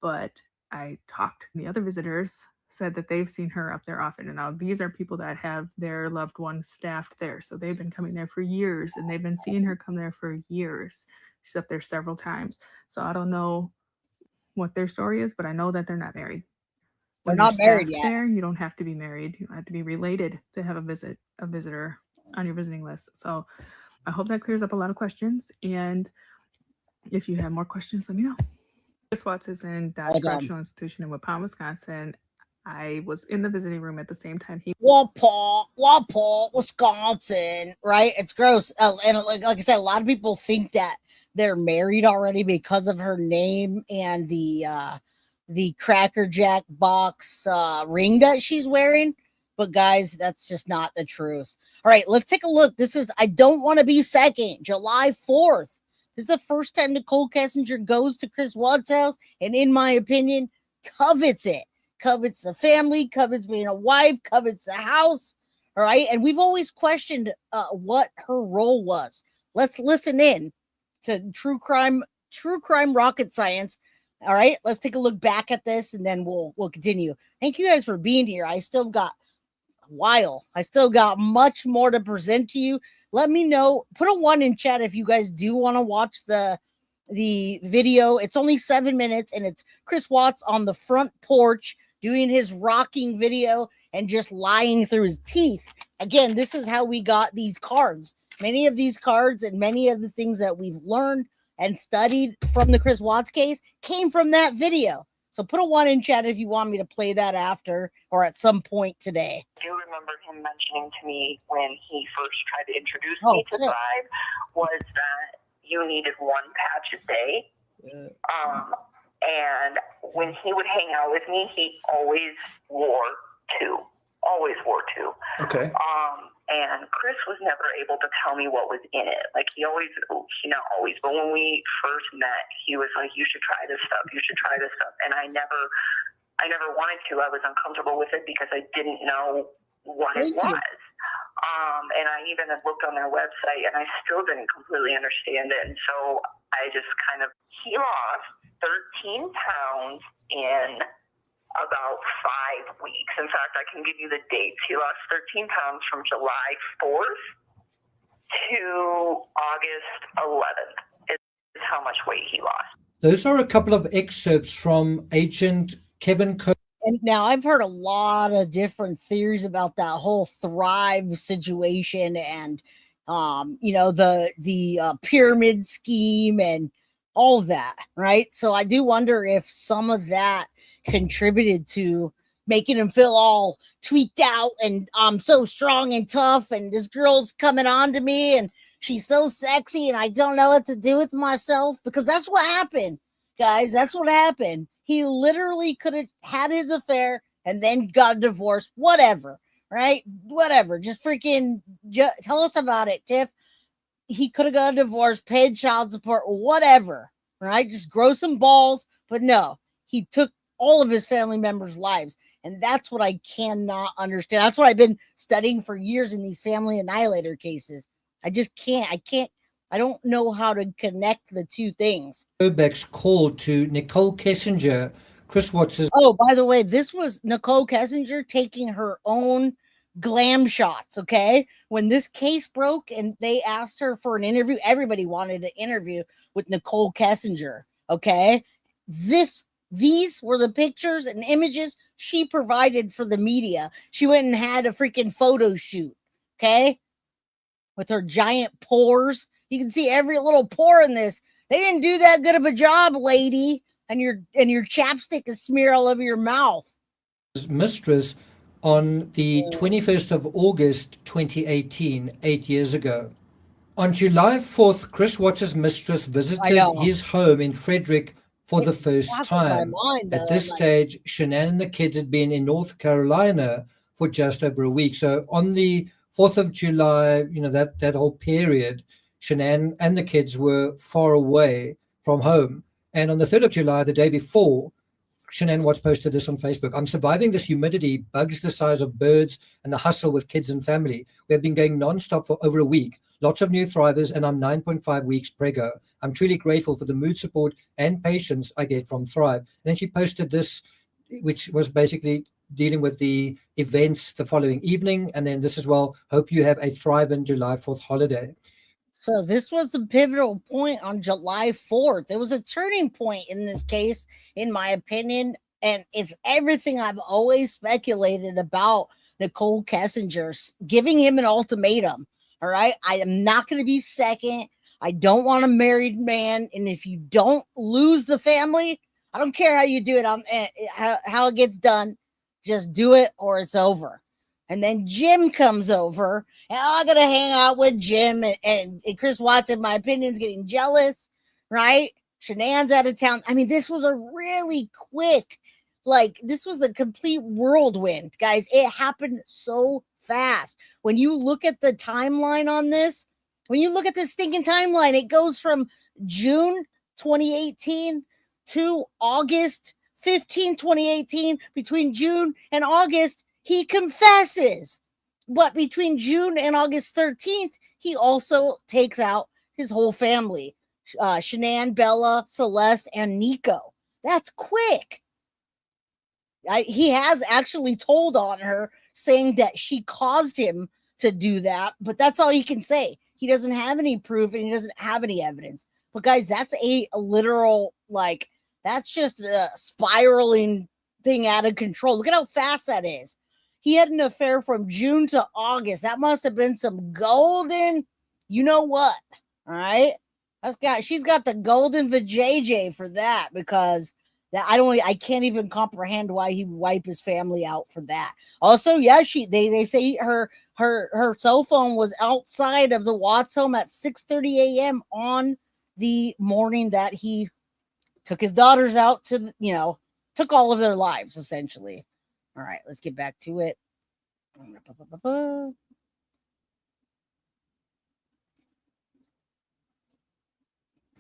but I talked. The other visitors said that they've seen her up there often. And now these are people that have their loved ones staffed there. So they've been coming there for years, and they've been seeing her come there for years. She's up there several times. So I don't know what their story is, but I know that they're not married. They're When not you're married staffed yet. there, you don't have to be married. You don't have to be related to have a visitor on your visiting list. So I hope that clears up a lot of questions. And if you have more questions, let me know. Chris Watts is in Dodge Correctional Institution in Waupun, Wisconsin. I was in the visiting room at the same time he. Waupun, Wisconsin, right? It's gross. And like I said, a lot of people think that they're married already because of her name and the Cracker Jack box ring that she's wearing. But guys, that's just not the truth. All right, let's take a look. This is I Don't Want to Be Second, July 4th. This is the first time Nicole Kessinger goes to Chris Watts' house, and in my opinion, covets it. Covets the family, covets being a wife, covets the house. All right. And we've always questioned what her role was. Let's listen in to true crime rocket science. All right. Let's take a look back at this, and then we'll continue. Thank you guys for being here. I still got much more to present to you. Let me know. Put a 1 in chat if you guys do want to watch the video. It's only 7 minutes, and it's Chris Watts on the front porch doing his rocking video and just lying through his teeth. Again, this is how we got these cards. Many of these cards and many of the things that we've learned and studied from the Chris Watts case came from that video. So put a 1 in chat if you want me to play that after or at some point today. I do remember him mentioning to me when he first tried to introduce me to Thrive was that you needed 1 patch a day. And when he would hang out with me, he always wore 2. Always wore 2. Okay. And Chris was never able to tell me what was in it. Like he not always, but when we first met, he was like, you should try this stuff. You should try this stuff. And I never wanted to. I was uncomfortable with it because I didn't know what it was. And I even had looked on their website and I still didn't completely understand it. And so I just he lost 13 pounds in about 5 weeks. In fact, I can give you the dates. He lost 13 pounds from July 4th to August 11th is how much weight he lost. Those are a couple of excerpts from Agent Kevin Coe. And now I've heard a lot of different theories about that whole Thrive situation and, the pyramid scheme and all of that, right? So I do wonder if some of that contributed to making him feel all tweaked out and I'm so strong and tough and this girl's coming on to me and she's so sexy and I don't know what to do with myself, because that's what happened, guys. That's what happened. He literally could have had his affair and then got a divorce, whatever, right? Whatever. Just freaking tell us about it, Tiff. He could have got a divorce, paid child support, whatever, right? Just grow some balls. But no, he took all of his family members' lives. And that's what I cannot understand. That's what I've been studying for years in these family annihilator cases. I just can't. I don't know how to connect the two things. Kobeck's call to Nicole Kessinger, Chris Watts. Oh, by the way, this was Nicole Kessinger taking her own glam shots, okay? When this case broke and they asked her for an interview, everybody wanted an interview with Nicole Kessinger, okay? These were the pictures and images she provided for the media. She went and had a freaking photo shoot, okay? With her giant pores. You can see every little pore in this. They didn't do that good of a job, lady. And your chapstick is smeared all over your mouth. Mistress on the 21st of August 2018, 8 years ago. On July 4th, Chris Watts' mistress visited his home in Frederick for the first time. At this stage, Shanann and the kids had been in North Carolina for just over a week. So on the 4th of July, that whole period, Shanann and the kids were far away from home. And on the 3rd of July, the day before, Shanann Watts posted this on Facebook. I'm surviving this humidity, bugs the size of birds, and the hustle with kids and family. We have been going nonstop for over a week. Lots of new thrivers, and I'm 9.5 weeks prego. I'm truly grateful for the mood support and patience I get from Thrive. And then she posted this, which was basically dealing with the events the following evening. And then this as well, hope you have a Thrive in July 4th holiday. So this was the pivotal point on July 4th. It was a turning point in this case, in my opinion. And it's everything I've always speculated about Nicole Kessinger, giving him an ultimatum. All right. I am not going to be second. I don't want a married man. And if you don't lose the family, I don't care how you do it. How it gets done. Just do it or it's over. And then Jim comes over, and I'm going to hang out with Jim. And Chris Watts, in my opinion, is getting jealous, right? Shanann's out of town. I mean, this was a really quick, this was a complete whirlwind, guys. It happened so fast. When you look at the timeline on this, when you look at this stinking timeline, it goes from June 2018 to August 15, 2018. Between June and August, he confesses, but between June and August 13th, he also takes out his whole family, Shanann, Bella, Celeste, and Nico. That's quick. He has actually told on her, saying that she caused him to do that, but that's all he can say. He doesn't have any proof and he doesn't have any evidence. But guys, that's a literal, that's just a spiraling thing out of control. Look at how fast that is. He had an affair from June to August. That must have been some golden, you know what? All right. She's got the golden vajayjay for that, because I can't even comprehend why he would wipe his family out for that. Also, yeah, they say her cell phone was outside of the Watts home at 6:30 a.m. on the morning that he took his daughters out to, took all of their lives, essentially. All right, let's get back to it.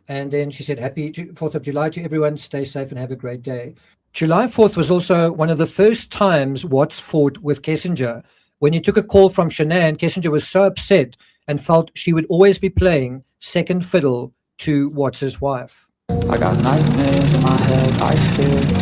And then she said, happy 4th of July to everyone. Stay safe and have a great day. July 4th was also one of the first times Watts fought with Kessinger. When he took a call from Shanann, Kessinger was so upset and felt she would always be playing second fiddle to Watts's wife. I got nightmares in my head, I fear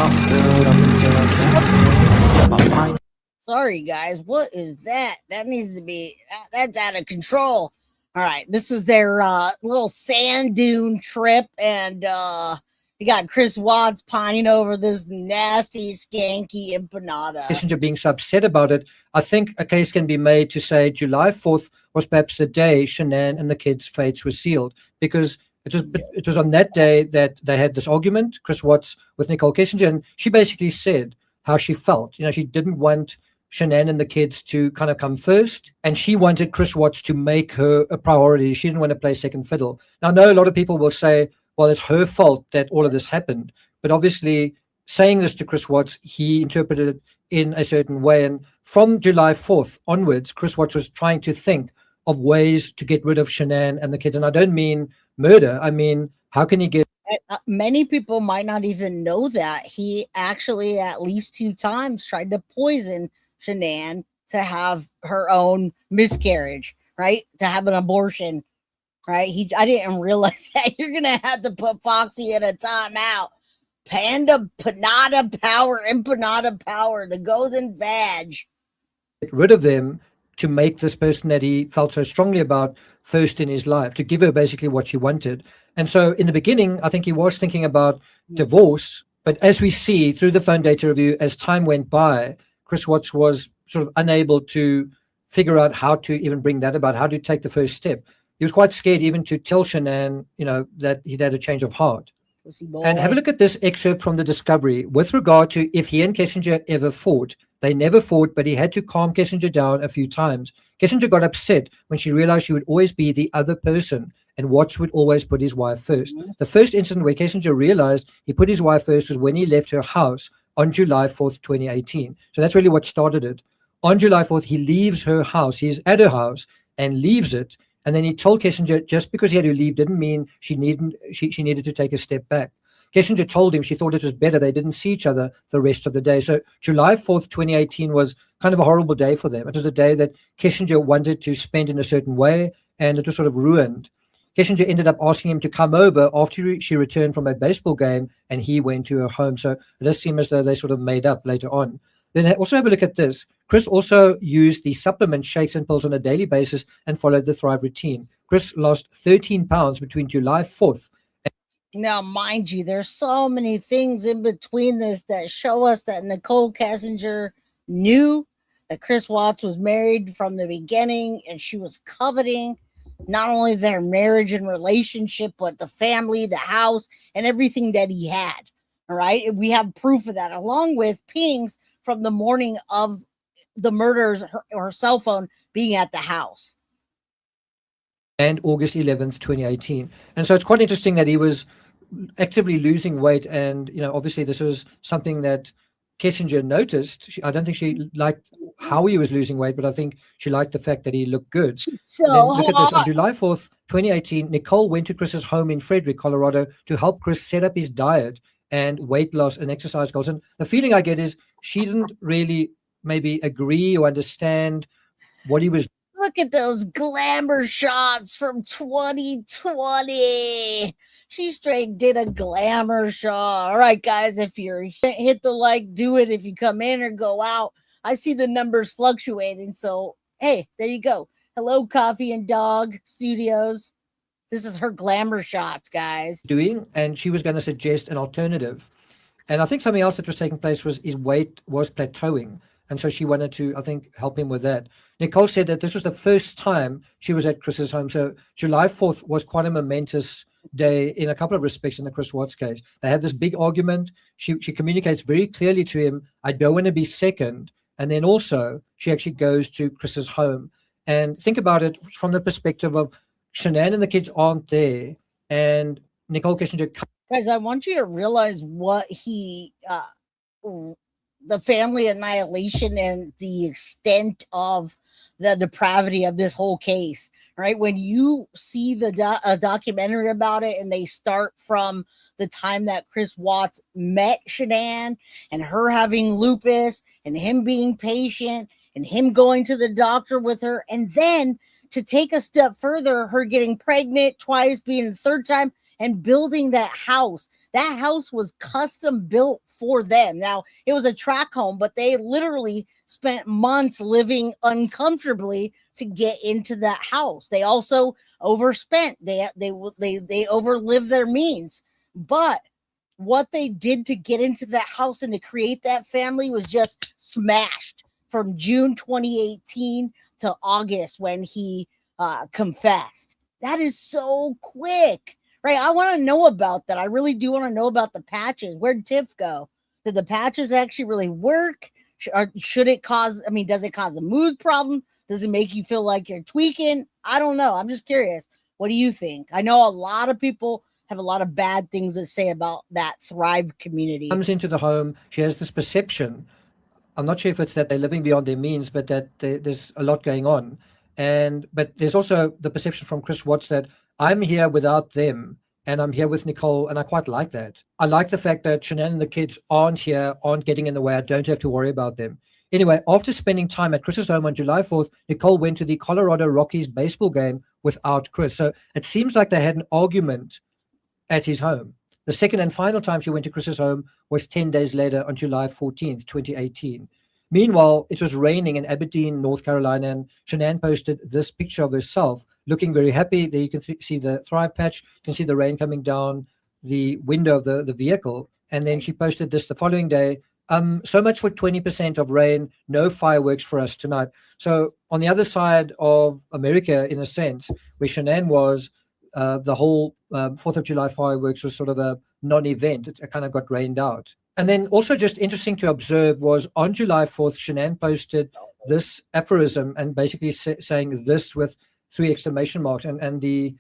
I'm stood up until I can't get my mind. Sorry, guys. What is that? That needs to be, that's out of control. All right. This is their little sand dune trip. And you got Chris Watts pining over this nasty, skanky empanada. Kessinger being so upset about it, I think a case can be made to say July 4th was perhaps the day Shanann and the kids' fates were sealed, because it was on that day that they had this argument, Chris Watts with Nicole Kessinger, and she basically said how she felt. She didn't want Shanann and the kids to kind of come first, and she wanted Chris Watts to make her a priority. She didn't want to play second fiddle. Now, I know a lot of people will say, well, it's her fault that all of this happened, but obviously saying this to Chris Watts, he interpreted it in a certain way. And from July 4th onwards, Chris Watts was trying to think of ways to get rid of Shanann and the kids. And I don't mean murder. I mean, how can he get... Many people might not even know that he actually at least 2 times tried to poison Shanann to have her own miscarriage, right? To have an abortion, right? I didn't realize that. You're going to have to put Foxy in a timeout. Panda, panada power, empanada power, the golden vag. Get rid of them to make this person that he felt so strongly about first in his life, to give her basically what she wanted. And so in the beginning, I think he was thinking about divorce. But as we see through the phone data review, as time went by, Chris Watts was sort of unable to figure out how to even bring that about, how to take the first step. He was quite scared even to tell Shanann, that he'd had a change of heart. And have a look at this excerpt from the Discovery. With regard to if he and Kessinger ever fought, they never fought, but he had to calm Kessinger down a few times. Kessinger got upset when she realized she would always be the other person, and Watts would always put his wife first. The first incident where Kessinger realized he put his wife first was when he left her house on July 4th, 2018. So that's really what started it. On July 4th, he leaves her house. He's at her house and leaves it. And then he told Kessinger just because he had to leave didn't mean she needed to take a step back. Kissinger told him she thought it was better they didn't see each other the rest of the day. So July 4th, 2018 was kind of a horrible day for them. It was a day that Kissinger wanted to spend in a certain way, and it was sort of ruined. Kissinger ended up asking him to come over after she returned from a baseball game, and he went to her home. So it does seem as though they sort of made up later on. Then also have a look at this. Chris also used the supplement shakes and pills on a daily basis and followed the Thrive routine. Chris lost 13 pounds between July 4th. Now, mind you, there's so many things in between this that show us that Nicole Kessinger knew that Chris Watts was married from the beginning, and she was coveting not only their marriage and relationship, but the family, the house, and everything that he had. All right. We have proof of that, along with pings from the morning of the murders, her cell phone being at the house. And August 11th, 2018. And so it's quite interesting that he was actively losing weight. And, obviously this was something that Kissinger noticed. I don't think she liked how he was losing weight, but I think she liked the fact that he looked good. So look at this. On July 4th, 2018, Nicole went to Chris's home in Frederick, Colorado, to help Chris set up his diet and weight loss and exercise goals. And the feeling I get is she didn't really maybe agree or understand what he was. Look at those glamour shots from 2020. She straight did a glamour shot. All right, guys, if you're hit the like, do it if you come in or go out. I see the numbers fluctuating. So, hey, there you go. Hello, Coffee and Dog Studios. This is her glamour shots, guys. And she was going to suggest an alternative. And I think something else that was taking place was his weight was plateauing. And so she wanted to, I think, help him with that. Nicole said that this was the first time she was at Chris's home. So July 4th was quite a momentous day in a couple of respects in the Chris Watts case. They had this big argument. She communicates very clearly to him, I don't want to be second. And then also she actually goes to Chris's home. And think about it from the perspective of Shanann and the kids aren't there. And Nicole Kissinger. Guys, I want you to realize what the family annihilation and the extent of the depravity of this whole case, right? When you see the documentary about it, and they start from the time that Chris Watts met Shanann and her having lupus and him being patient and him going to the doctor with her, and then to take a step further, her getting pregnant twice, being the third time, and building that house. That house was custom built for them. Now, it was a tract home, but they literally spent months living uncomfortably to get into that house. They also overspent. They overlived their means. But what they did to get into that house and to create that family was just smashed from June 2018 to August when he confessed. That is so quick. Right, I want to know about that. I really do want to know about the patches. Where'd Tiff go? Did the patches actually really work? Should it cause, does it cause a mood problem? Does it make you feel like you're tweaking? I don't know. I'm just curious. What do you think? I know a lot of people have a lot of bad things to say about that Thrive community. Comes into the home. She has this perception. I'm not sure if it's that they're living beyond their means, but that there's a lot going on. But there's also the perception from Chris Watts that I'm here without them and I'm here with Nicole, and I quite like that. I like the fact that Shanann and the kids aren't here, aren't getting in the way. I don't have to worry about them. Anyway, after spending time at Chris's home on July 4th, Nicole went to the Colorado Rockies baseball game without Chris. So it seems like they had an argument at his home. The second and final time she went to Chris's home was 10 days later on July 14th, 2018. Meanwhile, it was raining in Aberdeen, North Carolina, and Shanann posted this picture of herself looking very happy. There you can see the Thrive patch. You can see the rain coming down the window of the vehicle. And then she posted this the following day. So much for 20% of rain, no fireworks for us tonight. So on the other side of America, in a sense, where Shanann was, the whole 4th of July fireworks was sort of a non-event. It kind of got rained out. And then also just interesting to observe was on July 4th, Shanann posted this aphorism and basically saying this with 3 exclamation marks. And the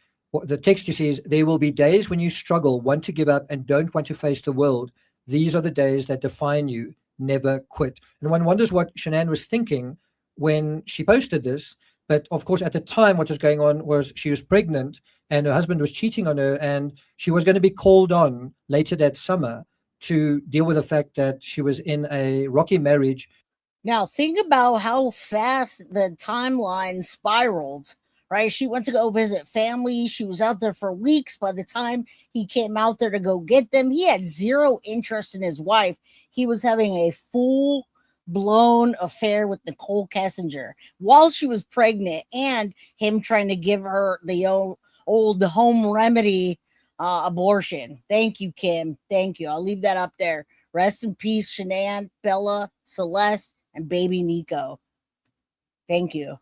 text you see is, there will be days when you struggle, want to give up and don't want to face the world. These are the days that define you. Never quit. And one wonders what Shanann was thinking when she posted this. But of course, at the time, what was going on was she was pregnant and her husband was cheating on her, and she was going to be called on later that summer to deal with the fact that she was in a rocky marriage. Now, think about how fast the timeline spiraled, right? She went to go visit family. She was out there for weeks. By the time he came out there to go get them, he had zero interest in his wife. He was having a full-blown affair with Nicole Kessinger while she was pregnant, and him trying to give her the old home remedy abortion. Thank you, Kim. Thank you. I'll leave that up there. Rest in peace, Shanann, Bella, Celeste, and baby Nico. Thank you.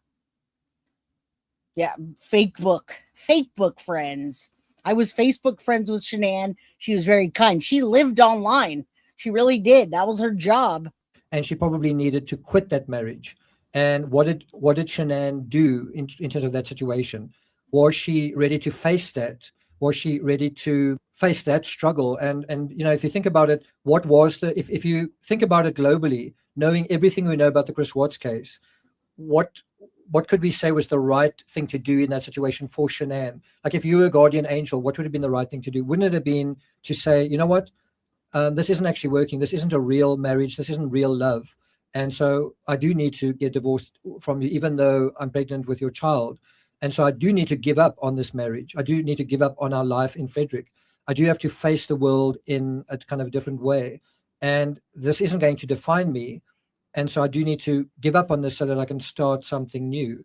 Yeah, fake book friends. I was Facebook friends with Shanann. She was very kind. She lived online. She really did. That was her job. And she probably needed to quit that marriage. And what did Shanann do in terms of that situation? Was she ready to face that? Was she ready to face that struggle? And if you think about it, what was if you think about it globally, knowing everything we know about the Chris Watts case, what could we say was the right thing to do in that situation for Shanann? Like, if you were a guardian angel, what would have been the right thing to do? Wouldn't it have been to say, you know what, this isn't actually working. This isn't a real marriage. This isn't real love. And so I do need to get divorced from you, even though I'm pregnant with your child. And so I do need to give up on this marriage. I do need to give up on our life in Frederick. I do have to face the world in a kind of different way. And this isn't going to define me. And so I do need to give up on this so that I can start something new.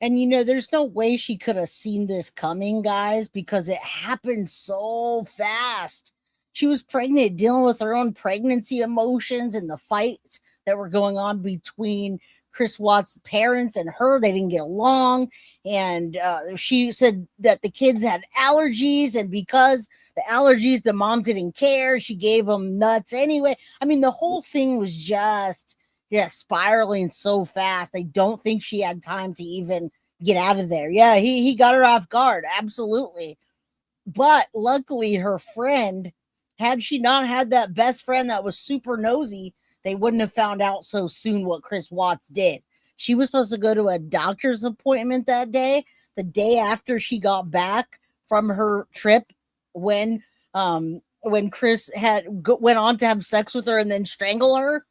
And, there's no way she could have seen this coming, guys, because it happened so fast. She was pregnant, dealing with her own pregnancy emotions and the fights that were going on between Chris Watts' parents and her. They didn't get along. And she said that the kids had allergies, and because the allergies, the mom didn't care. She gave them nuts anyway. I mean, the whole thing was just spiraling so fast. I don't think she had time to even get out of there. Yeah, he got her off guard. Absolutely. But luckily, her friend, had she not had that best friend that was super nosy, they wouldn't have found out so soon what Chris Watts did. She was supposed to go to a doctor's appointment that day, the day after she got back from her trip, when Chris went on to have sex with her and then strangle her.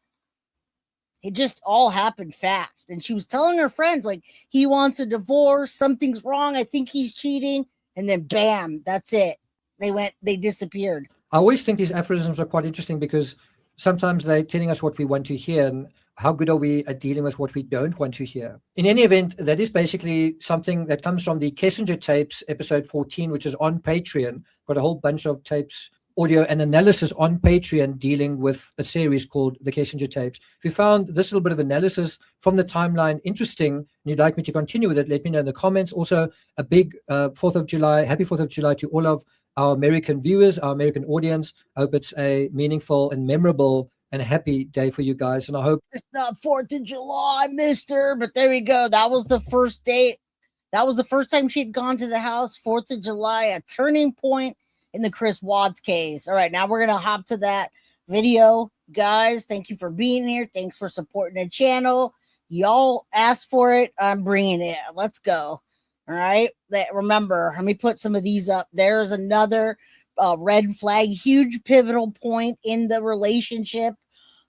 It just all happened fast. And she was telling her friends, like, he wants a divorce. Something's wrong. I think he's cheating. And then bam, that's it. They disappeared. I always think these aphorisms are quite interesting because sometimes they're telling us what we want to hear, and how good are we at dealing with what we don't want to hear. In any event, that is basically something that comes from the Kessinger tapes, episode 14, which is on Patreon. Got a whole bunch of tapes, audio and analysis on Patreon dealing with a series called the Kessinger tapes. If you found this little bit of analysis from the timeline interesting and you'd like me to continue with it, let me know in the comments. Also, a big 4th of July, happy 4th of July to all of our American viewers, our American audience. I hope it's a meaningful and memorable and happy day for you guys. And I hope it's not 4th of July, mister, but there we go. That was the first date. That was the first time she had gone to the house. 4th of July, a turning point in the Chris Watts case. All right, now we're going to hop to that video. Guys, thank you for being here. Thanks for supporting the channel. Y'all asked for it. I'm bringing it. Let's go. All right. Remember, let me put some of these up. There's another red flag, huge pivotal point in the relationship.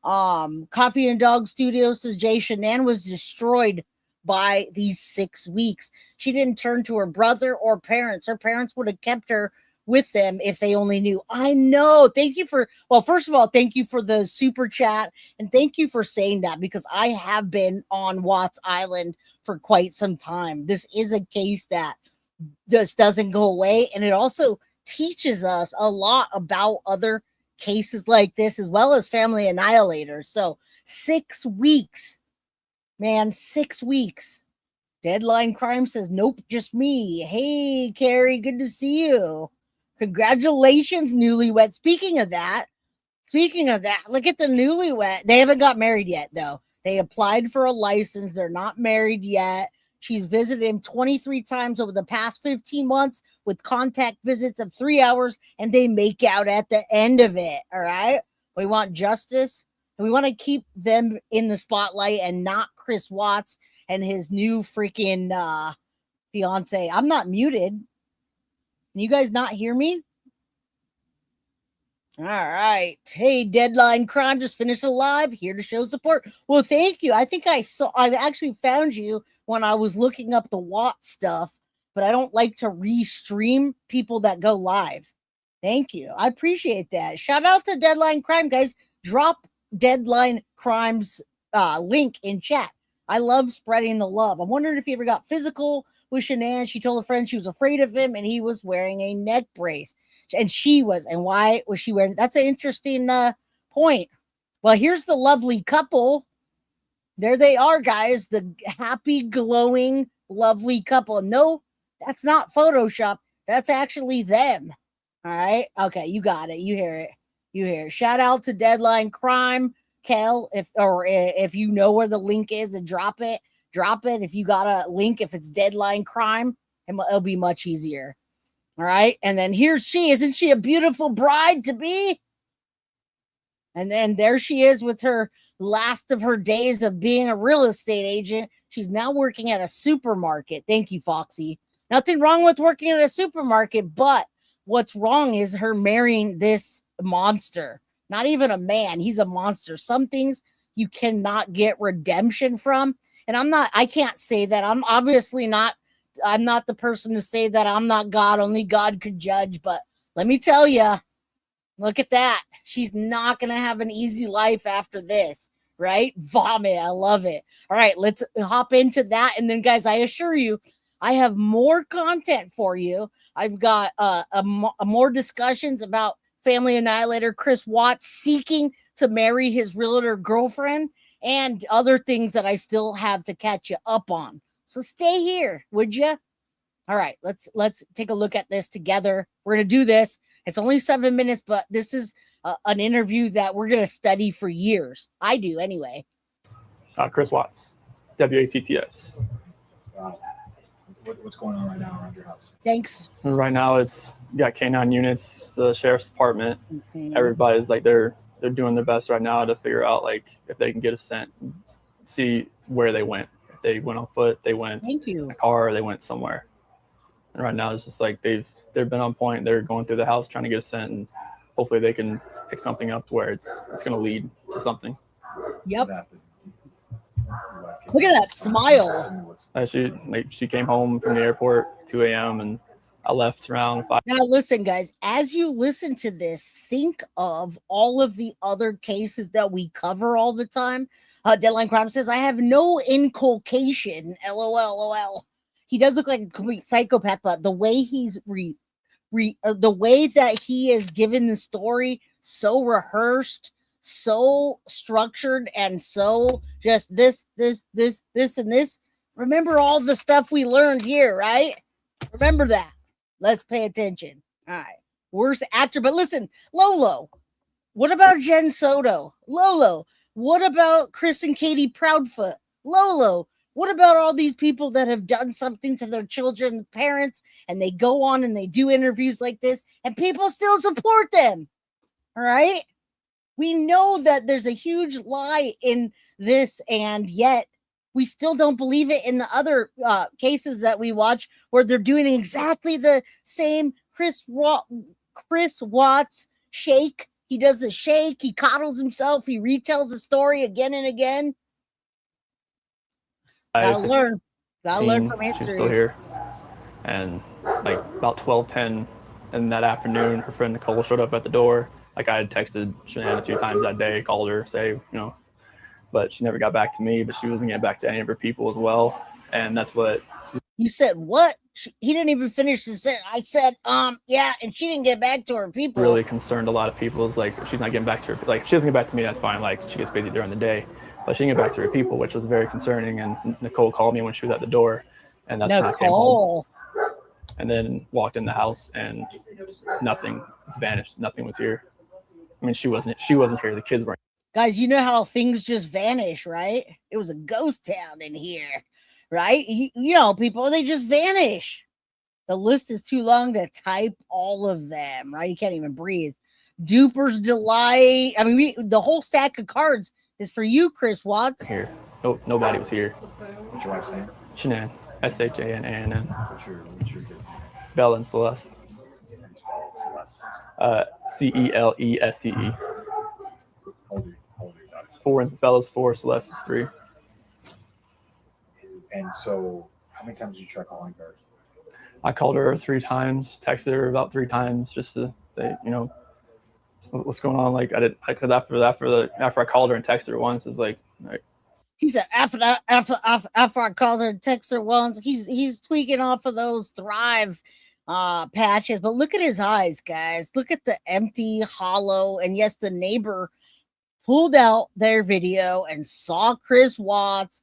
Coffee and Dog Studio says Jay Shanann was destroyed by these 6 weeks. She didn't turn to her brother or parents. Her parents would have kept her with them if they only knew. I know. Thank you for, well, first of all, thank you for the super chat, and thank you for saying that, because I have been on Watts Island for quite some time. This is a case that just doesn't go away, and it also teaches us a lot about other cases like this, as well as Family Annihilator. So 6 weeks, man, 6 weeks. Deadline Crime says, nope, just me. Hey, Carrie, good to see you. Congratulations, newlywed. Speaking of that, look at the newlywed. They haven't got married yet, though. They applied for a license. They're not married yet. She's visited him 23 times over the past 15 months with contact visits of 3 hours, and they make out at the end of it. All right. We want justice. And we want to keep them in the spotlight and not Chris Watts and his new freaking fiance. I'm not muted. Can you guys not hear me? All right. Hey, Deadline Crime just finished a live, here to show support. Well, thank you. I think I actually found you when I was looking up the Watts stuff, but I don't like to restream people that go live. Thank you. I appreciate that. Shout out to Deadline Crime, guys. Drop Deadline Crime's link in chat. I love spreading the love. I'm wondering if he ever got physical with Shanann. She told a friend she was afraid of him and he was wearing a neck brace. And she was. And why was she wearing? That's an interesting point. Well, here's the lovely couple. There they are, guys. The happy, glowing, lovely couple. No, that's not Photoshop. That's actually them. All right. Okay, you got it. You hear it. You hear it. Shout out to Deadline Crime, Kel. If you know where the link is, and drop it. Drop it. If you got a link, if it's Deadline Crime, it'll be much easier. All right. And then here she is. Isn't she a beautiful bride to be? And then there she is with her last of her days of being a real estate agent. She's now working at a supermarket. Thank you, Foxy. Nothing wrong with working at a supermarket, but what's wrong is her marrying this monster. Not even a man. He's a monster. Some things you cannot get redemption from. And I can't say that. I'm not the person to say that. I'm not God. Only God could judge. But let me tell you, look at that. She's not going to have an easy life after this, right? Vomit. I love it. All right, let's hop into that. And then, guys, I assure you, I have more content for you. I've got more discussions about Family Annihilator, Chris Watts seeking to marry his realtor girlfriend, and other things that I still have to catch you up on. So stay here, would you? All right, let's take a look at this together. We're going to do this. It's only 7 minutes, but this is an interview that we're going to study for years. I do anyway. Chris Watts, WATTS. What's going on right now around your house? Thanks. Right now, you got K9 units, the sheriff's department. Okay. Everybody's like they're doing their best right now to figure out like if they can get a scent, see where they went. If they went on foot, they went in a car, they went somewhere. And right now, it's just like they've been on point. They're going through the house trying to get a scent, and hopefully they can pick something up to where it's going to lead to something. Yep. Look at that smile. She came home from the airport 2 a.m. and I left around 5. Now, listen, guys, as you listen to this, think of all of the other cases that we cover all the time. Deadline Crime says, I have no inculcation. LOL. He does look like a complete psychopath, but the way he's the way that he is given the story, so rehearsed, so structured, and so just this, and this. Remember all the stuff we learned here, right? Remember that. Let's pay attention. All right. Worst actor. But listen, Lolo. What about Jen Soto? Lolo. What about Chris and Katie Proudfoot? Lolo. What about all these people that have done something to their children, parents, and they go on and they do interviews like this, and people still support them? All right? We know that there's a huge lie in this, and yet we still don't believe it in the other cases that we watch where they're doing exactly the same. Chris Watts shake. He does the shake. He coddles himself. He retells the story again and again. Gotta learn from history. She's still here. And like about 12:10 in that afternoon, her friend Nicole showed up at the door. Like I had texted Shanann a few times that day, called her, but she never got back to me, but she wasn't getting back to any of her people as well. And that's what you said. What? He didn't even finish the sentence. I said, yeah, and she didn't get back to her people. Really concerned a lot of people is like, she's not getting back to her. Like, if she doesn't get back to me, that's fine. Like, she gets busy during the day, but she didn't get back to her people, which was very concerning. And Nicole called me when she was at the door, and that's when I came home. And then walked in the house, and nothing has vanished. Nothing was here. I mean, she wasn't here. The kids weren't. Guys, you know how things just vanish, right? It was a ghost town in here, right? You know, people, they just vanish. The list is too long to type all of them, right? You can't even breathe. Duper's Delight. I mean, the whole stack of cards is for you, Chris Watts. Here. Nope, nobody was here. What's your wife's name? Shanann. SHANANN. What's your kids' name? Bella and Celeste. Celeste. 4, and Bella's 4, Celeste is 3. And so, how many times did you try calling her? I called her 3 times, texted her about 3 times just to say, what's going on. Like because after I called her and texted her once, it's like. He said after I called her and texted her once, he's tweaking off of those Thrive patches. But look at his eyes, guys. Look at the empty, hollow, and yes, the neighbor pulled out their video and saw Chris Watts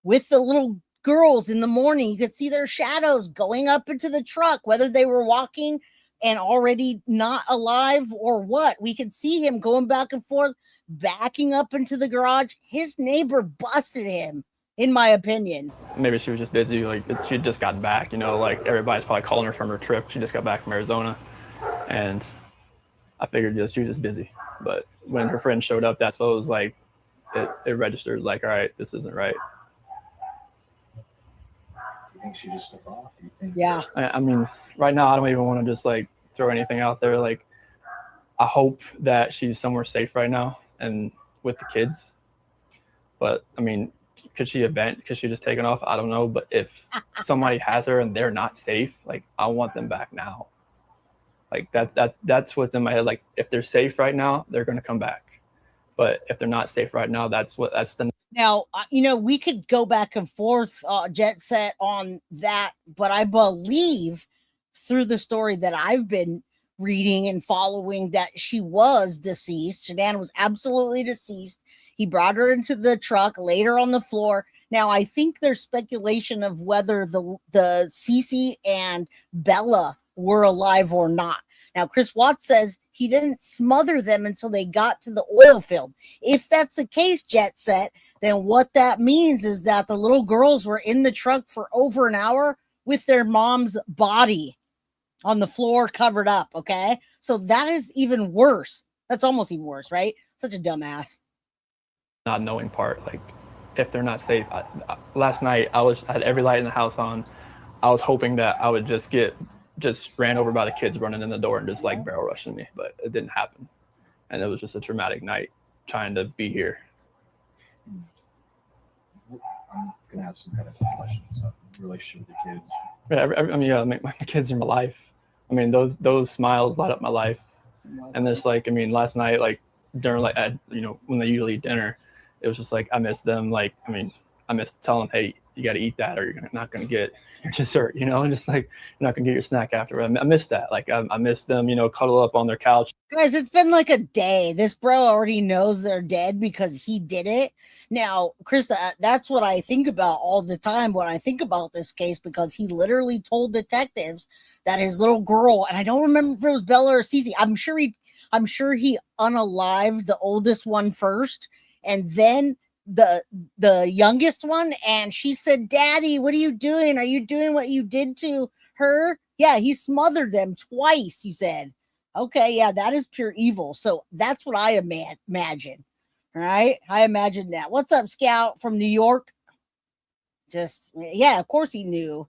with the little girls in the morning. You could see their shadows going up into the truck, whether they were walking and already not alive or what. We could see him going back and forth, backing up into the garage. His neighbor busted him, in my opinion. Maybe she was just busy. Like she had just gotten back, like everybody's probably calling her from her trip. She just got back from Arizona, and I figured she was just busy. But when her friend showed up, that's what it was like. It registered like, all right, this isn't right. You think she just took off? Do you think? Yeah. I mean, right now I don't even want to just like throw anything out there. Like, I hope that she's somewhere safe right now and with the kids. But I mean, could she event? Could she just taken off? I don't know. But if somebody has her and they're not safe, like I want them back now. Like that's what's in my head. Like if they're safe right now, they're gonna come back. But if they're not safe right now, that's the. Now, we could go back and forth, Jet Set, on that, but I believe through the story that I've been reading and following that she was deceased. Shanann was absolutely deceased. He brought her into the truck, laid her on the floor. Now, I think there's speculation of whether the Cece and Bella were alive or not. Now, Chris Watts says he didn't smother them until they got to the oil field. If that's the case, Jet Set, then what that means is that the little girls were in the truck for over an hour with their mom's body on the floor covered up, okay? So that is even worse. That's almost even worse, right? Such a dumbass. Not knowing part, like if they're not safe. Last night, I had every light in the house on. I was hoping that I would just ran over by the kids running in the door and just like barrel rushing me, but it didn't happen. And it was just a traumatic night trying to be here. I'm gonna ask some kind of tough questions about the relationship with the kids. I mean, my kids are my life. I mean, those smiles light up my life. And there's like, I mean, last night, like during like, when they usually eat dinner, it was just like, I miss them. Like, I mean, I miss telling them, hey, you got to eat that or you're not going to get your dessert, and just like, you're not going to get your snack after. I miss that. Like, I miss them, cuddle up on their couch. Guys, it's been like a day. This bro already knows they're dead because he did it. Now, Krista, that's what I think about all the time when I think about this case, because he literally told detectives that his little girl, and I don't remember if it was Bella or Cece. I'm sure he unalived the oldest one first, and then the youngest one, and she said, "Daddy, what are you doing? Are you doing what you did to her?" Yeah, he smothered them twice, you said. Okay, yeah, that is pure evil. So that's what I imagine. All right, I imagine that. What's up, Scout from New York? Yeah, of course he knew.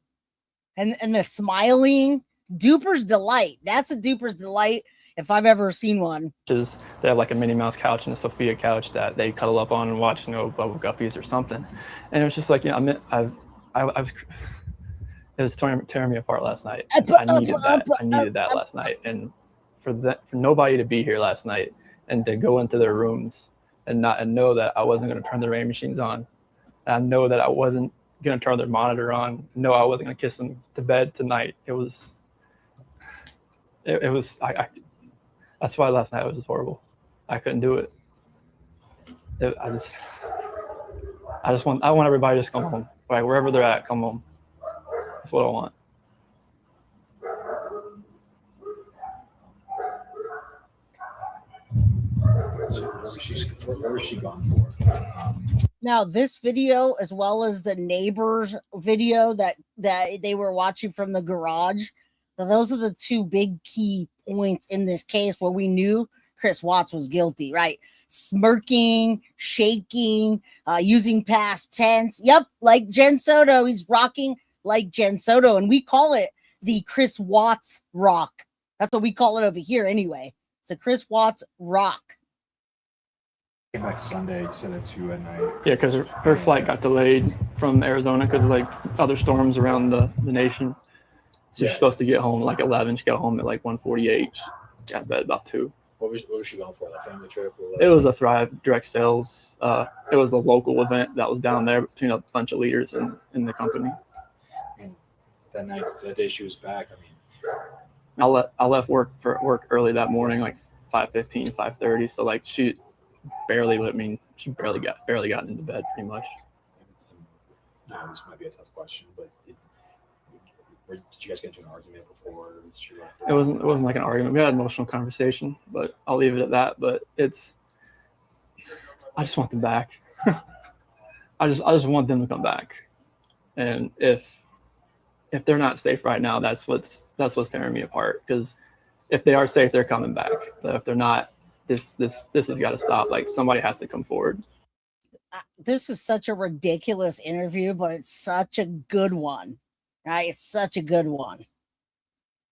And the smiling, Duper's Delight. That's a Duper's Delight if I've ever seen one. They have like a Minnie Mouse couch and a Sophia couch that they cuddle up on and watch, Bubble Guppies or something. And it was just like, it was tearing me apart last night. I needed that. I needed that last night. And for nobody to be here last night and to go into their rooms and know that I wasn't going to turn the rain machines on. And I know that I wasn't going to turn their monitor on. No, I wasn't going to kiss them to bed tonight. It was that's why last night was just horrible. I couldn't do it. I want everybody to just come home. Like wherever they're at, come home. That's what I want. Where is she gone for? Now, this video, as well as the neighbors' video that they were watching from the garage, those are the two big key points in this case where we knew Chris Watts was guilty, right? Smirking, shaking, using past tense. Yep, like Jen Soto. He's rocking like Jen Soto, and we call it the Chris Watts rock. That's what we call it over here anyway. It's a Chris Watts rock. Came back Sunday, said at 2 at night. Yeah, because her flight got delayed from Arizona because of like other storms around the nation. So she's supposed to get home like 11. She got home at like 1:48. She got to bed about 2. What was she going for? Like family trip? Or like... It was a Thrive direct sales. It was a local event that was down there between a bunch of leaders in the company. And that day she was back. I mean, I left work early that morning, like 5:15, 5:30. So like she barely got into bed pretty much. This might be a tough question, but did you guys get into an argument before? It wasn't like an argument. We had an emotional conversation, but I'll leave it at that. But I just want them back. I just want them to come back. And if they're not safe right now, that's what's tearing me apart. Because if they are safe, they're coming back. But if they're not, this has got to stop. Like somebody has to come forward. This is such a ridiculous interview, but it's such a good one. Right? It's such a good one.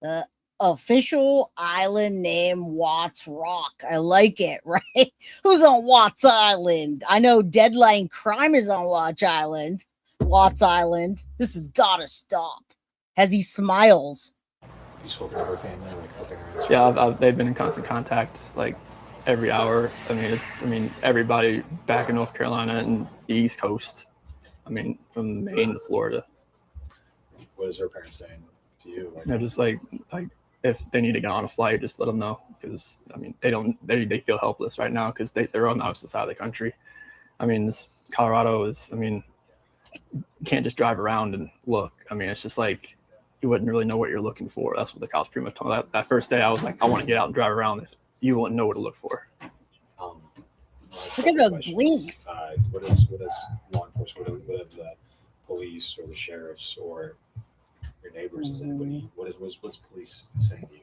The official island name Watts Rock. I like it, right? Who's on Watts Island? I know Deadline Crime is on Watts Island. This has got to stop. As he smiles. You spoken to her family, like her parents? Yeah, they've been in constant contact, like every hour. I mean, everybody back in North Carolina and the East Coast. I mean, from Maine to Florida. What is her parents saying to you? They're just like if they need to get on a flight, just let them know, because I mean they feel helpless right now because they're on the opposite side of the country. I mean, this Colorado is. I mean, you can't just drive around and look. I mean, it's just like you wouldn't really know what you're looking for. That's what the cops pretty much told me. That first day, I was like, I want to get out and drive around this. You wouldn't know what to look for. Look at those blinks. What is law enforcement? What is the police or the sheriffs or your neighbors? Is anybody? What's police saying to you?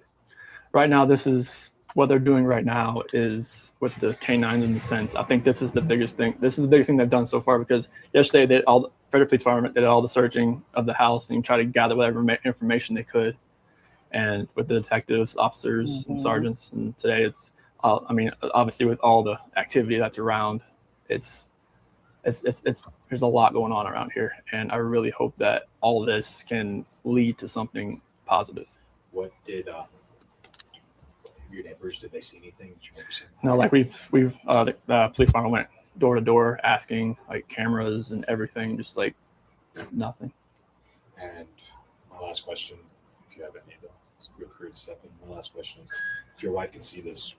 Right now, this is what they're doing right now is with the canines in the sense. I think this is the biggest thing. This is the biggest thing they've done so far, because yesterday Frederick Police Department did all the searching of the house and try to gather whatever information they could. And with the detectives, officers, and sergeants, and today it's, I mean, obviously with all the activity that's around, it's there's a lot going on around here, and I really hope that all of this can lead to something positive. What did your neighbors, did they see anything? Did you ever see anything? No, like the police department went door to door asking, like, cameras and everything, just like nothing. And my last question, if you have any of those, feel free to step in. My last question, if your wife can see this,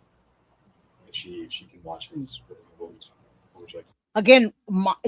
if she can watch this, what would you like? Again,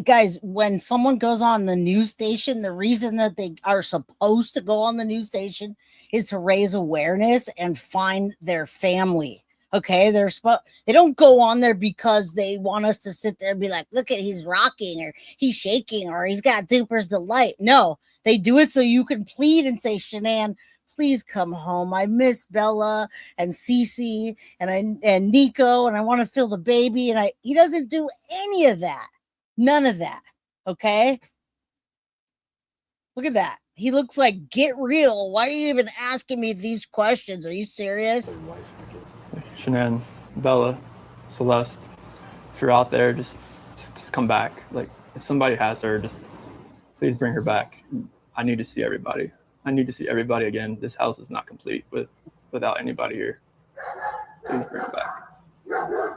guys, when someone goes on the news station, the reason that they are supposed to go on the news station is to raise awareness and find their family. Okay, they don't go on there because they want us to sit there and be like, look at, he's rocking or he's shaking or he's got Duper's delight. No, they do it so you can plead and say, Shanann, please come home. I miss Bella and Cece and Nico, and I want to feel the baby. And he doesn't do any of that. None of that. Okay. Look at that. He looks like, get real. Why are you even asking me these questions? Are you serious? Shanann, Bella, Celeste, if you're out there, just come back. Like, if somebody has her, just please bring her back. I need to see everybody. I need to see everybody again. This house is not complete without anybody here. Please bring her back. Yeah,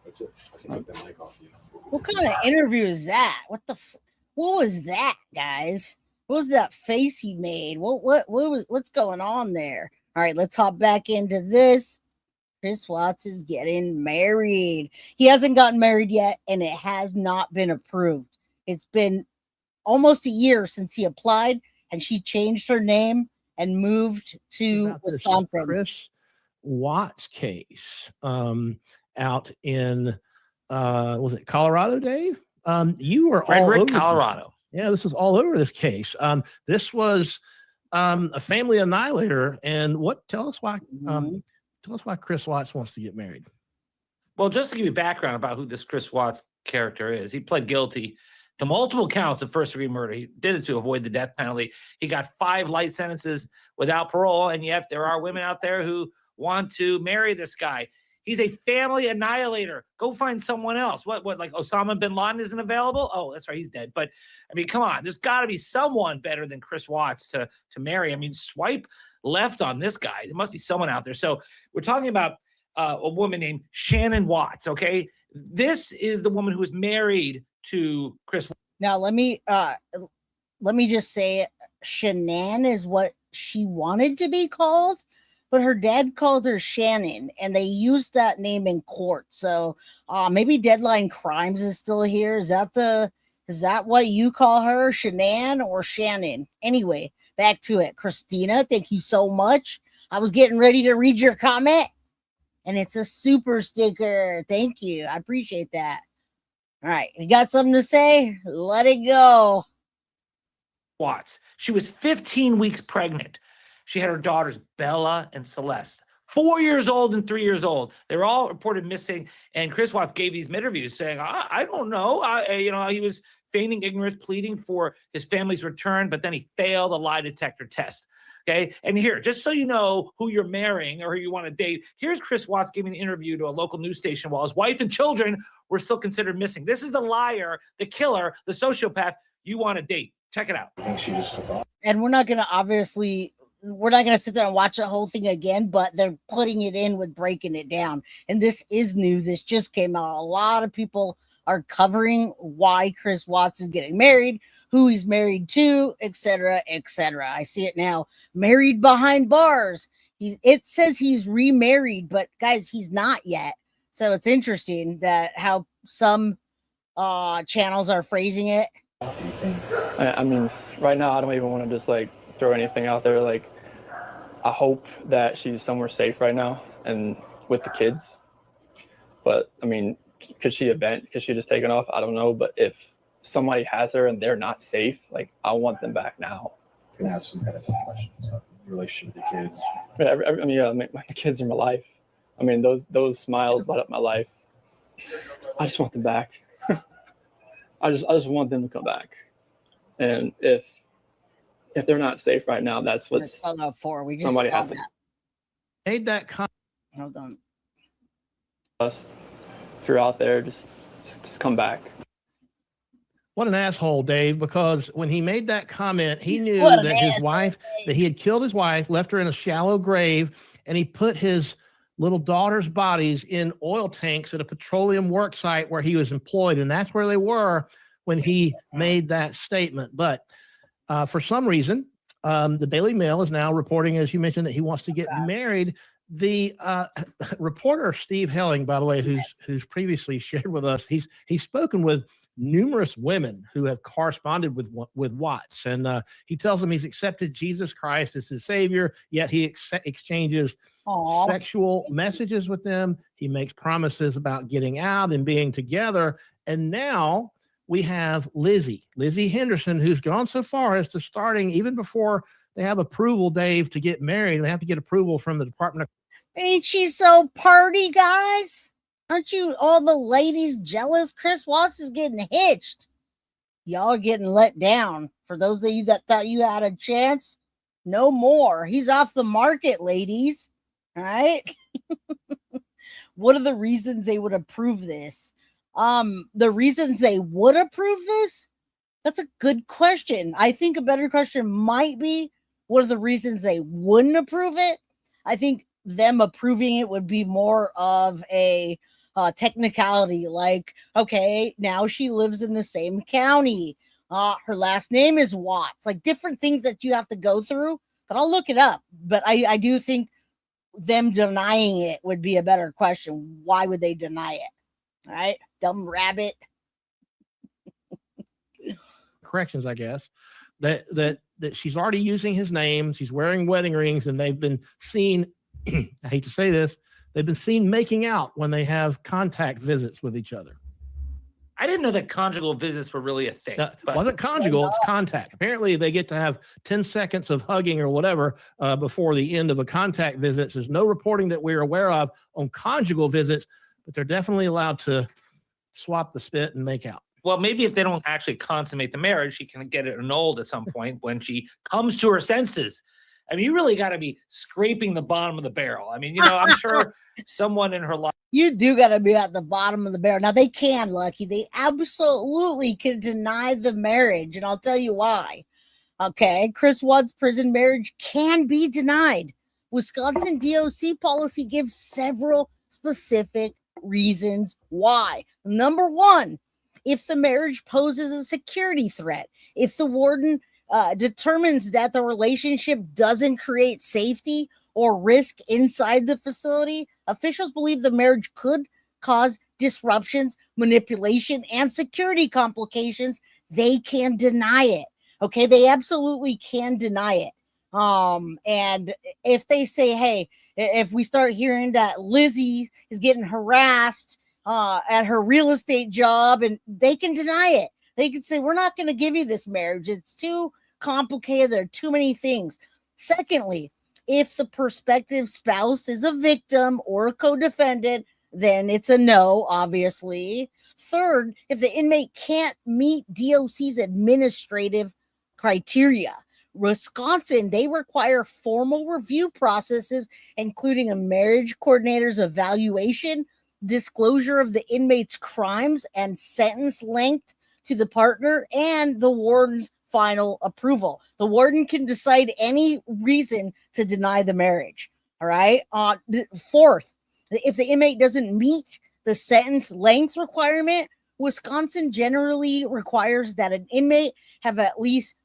that's it. I can take that mic off you. What kind of interview is that? What was that, guys? What was that face he made? What's going on there? All right, let's hop back into this. Chris Watts is getting married. He hasn't gotten married yet, and it has not been approved. It's been almost a year since he applied, and she changed her name and moved to Wisconsin. Chris Watts case out in was it Colorado, Dave? You were Frederick, all over Colorado. Yeah, this was all over this case. This was a family annihilator. And tell us why Chris Watts wants to get married. Well, just to give you background about who this Chris Watts character is, he pled guilty to multiple counts of first-degree murder. He did it to avoid the death penalty. He got 5 light sentences without parole, and yet there are women out there who want to marry this guy. He's a family annihilator. Go find someone else. What, like Osama bin Laden isn't available? Oh, that's right, he's dead. But, I mean, come on. There's got to be someone better than Chris Watts to marry. I mean, swipe left on this guy. There must be someone out there. So we're talking about a woman named Shanann Watts, okay? This is the woman who was married to Chris. Now, let me just say Shanann is what she wanted to be called, but her dad called her Shanann, and they used that name in court. So maybe Deadline Crimes is still here. Is that what you call her, Shanann or Shannon? Anyway, back to it. Christina, thank you so much. I was getting ready to read your comment, and it's a super sticker. Thank you. I appreciate that. All right. You got something to say? Let it go. Watts. She was 15 weeks pregnant. She had her daughters, Bella and Celeste, 4 years old and 3 years old. They were all reported missing. And Chris Watts gave these interviews saying, I don't know. He was feigning ignorance, pleading for his family's return, but then he failed a lie detector test. Okay. And here, just so you know who you're marrying or who you want to date, here's Chris Watts giving an interview to a local news station while his wife and children were still considered missing. This is the liar, the killer, the sociopath you want to date. Check it out. I think she just took off. And we're not going to sit there and watch the whole thing again, but they're putting it in with breaking it down. And this is new. This just came out. A lot of people are covering why Chris Watts is getting married, who he's married to, etc., etc. I see it now. Married behind bars. It says he's remarried, but guys, he's not yet. So it's interesting that how some channels are phrasing it. I mean, right now, I don't even want to just like throw anything out there. Like, I hope that she's somewhere safe right now and with the kids. But I mean, could she just taken off? I don't know. But if somebody has her and they're not safe, like, I want them back now. Can ask some kind of questions about the relationship with your kids. My kids are my life. I mean, those smiles light up my life. I just want them back. I just want them to come back. And if they're not safe right now, that's what's we just somebody has to made that comment. Hold on. If you're out there, just come back. What an asshole, Dave, because when he made that comment, he knew that he had killed his wife, left her in a shallow grave, and he put his little daughter's bodies in oil tanks at a petroleum work site where he was employed. And that's where they were when he made that statement. But for some reason, the Daily Mail is now reporting, as you mentioned, that he wants to get married. The reporter, Steve Helling, by the way, who's previously shared with us, he's spoken with numerous women who have corresponded with Watts. And he tells them he's accepted Jesus Christ as his savior, yet he exchanges sexual messages with them. He makes promises about getting out and being together. And now we have Lizzie Henderson, who's gone so far as to starting, even before they have approval, Dave, to get married, they have to get approval from the Department of... Ain't she so party, guys? Aren't you all the ladies jealous? Chris Watts is getting hitched. Y'all are getting let down. For those of you that thought you had a chance, no more. He's off the market, ladies. All right. What are the reasons they would approve this? The reasons they would approve this? That's a good question. I think a better question might be, what are the reasons they wouldn't approve it? I think them approving it would be more of a technicality, like, okay, now she lives in the same county. Her last name is Watts, like different things that you have to go through, but I'll look it up. But I do think them denying it would be a better question. Why would they deny it? All right, dumb rabbit. Corrections, I guess, that she's already using his name. She's wearing wedding rings, and they've been seen, I hate to say this, they've been seen making out when they have contact visits with each other. I didn't know that conjugal visits were really a thing. It wasn't conjugal, it's contact. Apparently they get to have 10 seconds of hugging or whatever before the end of a contact visit. There's no reporting that we're aware of on conjugal visits, but they're definitely allowed to swap the spit and make out. Well, maybe if they don't actually consummate the marriage, she can get it annulled at some point when she comes to her senses. I mean, you really got to be scraping the bottom of the barrel. I mean, I'm sure someone in her life. You do got to be at the bottom of the barrel. Now, they can, Lucky. They absolutely can deny the marriage, and I'll tell you why. Okay, Chris Watts' prison marriage can be denied. Wisconsin DOC policy gives several specific reasons why. Number one, if the marriage poses a security threat, if the warden determines that the relationship doesn't create safety or risk inside the facility, officials believe the marriage could cause disruptions, manipulation, and security complications. They can deny it. Okay, they absolutely can deny it. And if they say, hey, if we start hearing that Lizzie is getting harassed at her real estate job, and they can deny it. They can say, we're not going to give you this marriage. It's too complicated. There are too many things. Secondly, if the prospective spouse is a victim or a co-defendant, then it's a no, obviously. Third, if the inmate can't meet DOC's administrative criteria. Wisconsin, they require formal review processes, including a marriage coordinator's evaluation, disclosure of the inmate's crimes and sentence length to the partner, and the warden's final approval. The warden can decide any reason to deny the marriage. All right. Fourth, if the inmate doesn't meet the sentence length requirement, Wisconsin generally requires that an inmate have at least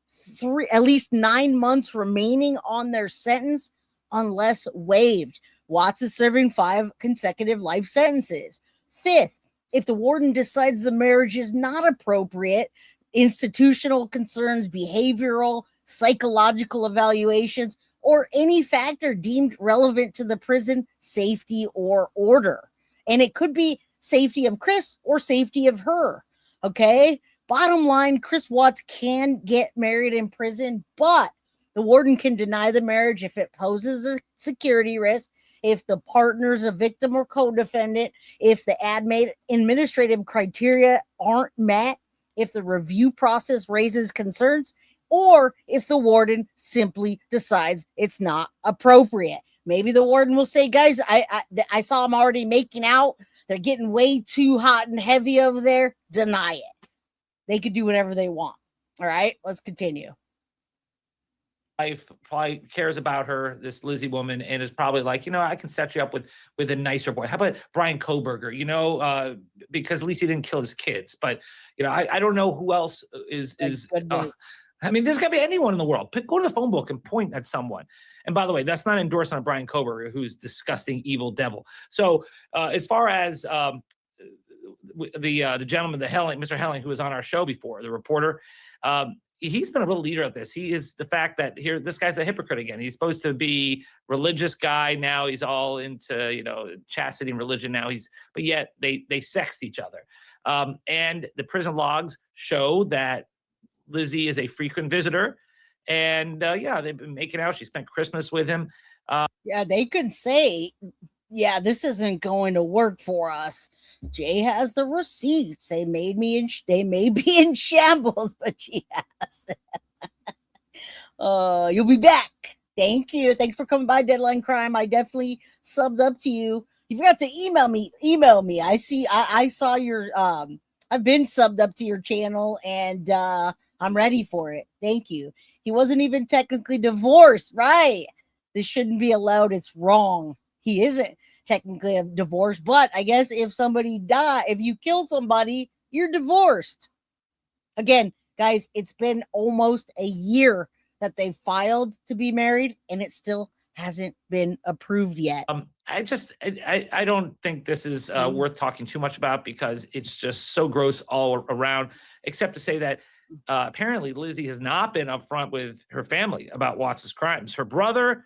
9 months remaining on their sentence unless waived. Watts is serving 5 consecutive life sentences. Fifth, if the warden decides the marriage is not appropriate, institutional concerns, behavioral, psychological evaluations, or any factor deemed relevant to the prison safety or order. And it could be safety of Chris or safety of her. Okay. Bottom line, Chris Watts can get married in prison, but the warden can deny the marriage if it poses a security risk, if the partner's a victim or co-defendant, if the administrative criteria aren't met, if the review process raises concerns, or if the warden simply decides it's not appropriate. Maybe the warden will say, guys, I saw them already making out. They're getting way too hot and heavy over there. Deny it. They could do whatever they want. All right, let's continue. Wife probably cares about her, this Lizzie woman, and is probably like, I can set you up with a nicer boy. How about Brian Koberger, because at least he didn't kill his kids. But, I don't know who else is there's got to be anyone in the world. Go to the phone book and point at someone. And by the way, that's not endorsed on Brian Koberger, who's disgusting, evil devil. So as far as the gentleman, Mr. Helling, who was on our show before, the reporter, he's been a real leader at this. He is the fact that this guy's a hypocrite again. He's supposed to be religious guy. Now he's all into, chastity and religion now. But yet they sexed each other. And the prison logs show that Lizzie is a frequent visitor. And they've been making out. She spent Christmas with him. They could say, this isn't going to work for us. Jay has the receipts. They may be in shambles, but she has. You'll be back. Thank you. Thanks for coming by, Deadline Crime. I definitely subbed up to you. You forgot to email me. I saw your I've been subbed up to your channel, and I'm ready for it. Thank you. He wasn't even technically divorced, right? This shouldn't be allowed. It's wrong. He isn't technically a divorce, but I guess if you kill somebody, you're divorced. Again, guys, it's been almost a year that they filed to be married, and it still hasn't been approved yet. I don't think this is worth talking too much about, because it's just so gross all around, except to say that apparently Lizzie has not been upfront with her family about Watts's crimes. Her brother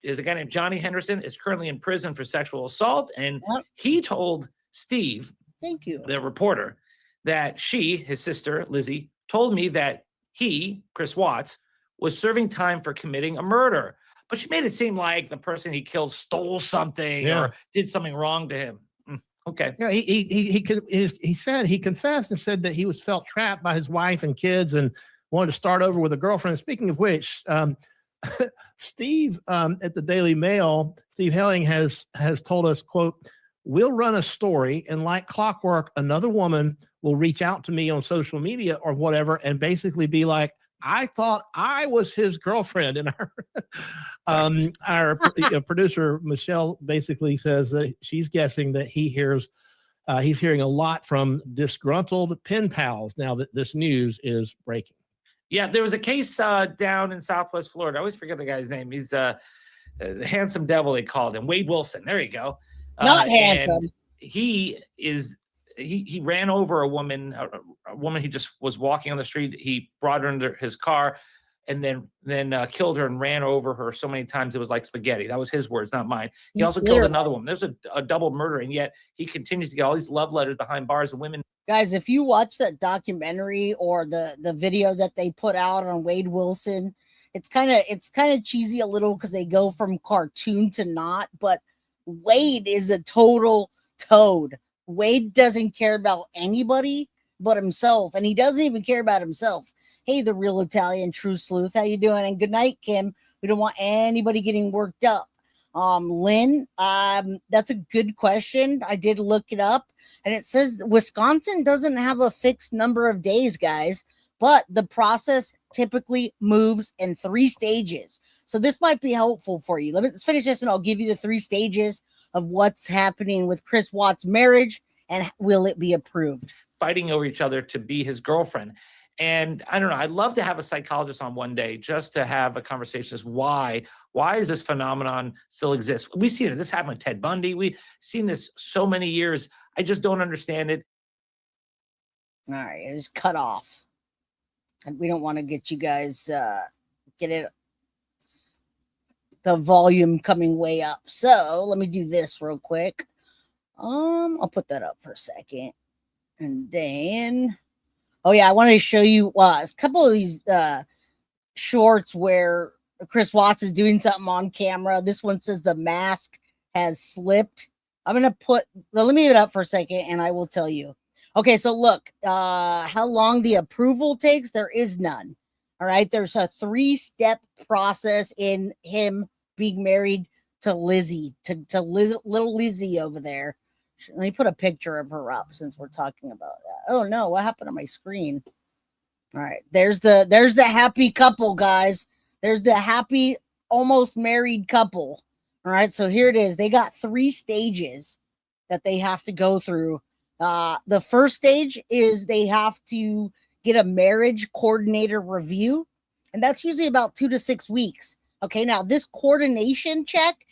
is a guy named Johnny Henderson, is currently in prison for sexual assault. And he told Steve, thank you, the reporter, that his sister, Lizzie, told me that he, Chris Watts, was serving time for committing a murder. But she made it seem like the person he killed stole something or did something wrong to him. Okay. Yeah, he said he confessed and said that he felt trapped by his wife and kids and wanted to start over with a girlfriend. Speaking of which, Steve at the Daily Mail, Steve Helling has told us, quote, "We'll run a story and like clockwork, another woman will reach out to me on social media or whatever and basically be like, I thought I was his girlfriend." And our producer, Michelle, basically says that she's guessing that he's hearing a lot from disgruntled pen pals now that this news is breaking. Yeah, there was a case down in Southwest Florida. I always forget the guy's name. He's the handsome devil, they called him. Wade Wilson. There you go. Not handsome. He ran over a woman he just was walking on the street. He brought her into his car and then killed her and ran over her so many times it was like spaghetti. That was his words, not mine. He also killed another woman. There's a double murder, and yet he continues to get all these love letters behind bars of women. Guys, if you watch that documentary or the video that they put out on Wade Wilson, it's kind of cheesy a little because they go from cartoon to not, but Wade is a total toad. Wade doesn't care about anybody but himself, and he doesn't even care about himself. Hey, the real Italian true sleuth, how you doing? And good night, Kim. We don't want anybody getting worked up. Lynn, that's a good question. I did look it up, and it says Wisconsin doesn't have a fixed number of days, guys, but the process typically moves in 3 stages. So this might be helpful for you. Let's finish this, and I'll give you the 3 stages of what's happening with Chris Watts' marriage, and will it be approved? Fighting over each other to be his girlfriend. And I don't know, I'd love to have a psychologist on one day just to have a conversation as why does this phenomenon still exist? We've seen it. This happened with Ted Bundy. We've seen this so many years. I just don't understand it. All right, it's cut off. And we don't want to get you guys, the volume coming way up. So let me do this real quick. I'll put that up for a second. And then, oh yeah, I wanted to show you a couple of these shorts where Chris Watts is doing something on camera. This one says the mask has slipped. I'm going to let me leave it up for a second and I will tell you. Okay, so look, how long the approval takes, there is none. All right, there's a 3-step process in him being married to Lizzie, to little Lizzie over there. Let me put a picture of her up since we're talking about that. Oh no, what happened to my screen? All right, there's the happy couple, guys. There's the happy, almost married couple. All right, so here it is. They got 3 stages that they have to go through. The first stage is they have to get a marriage coordinator review, and that's usually about 2 to 6 weeks. Okay, now this coordination check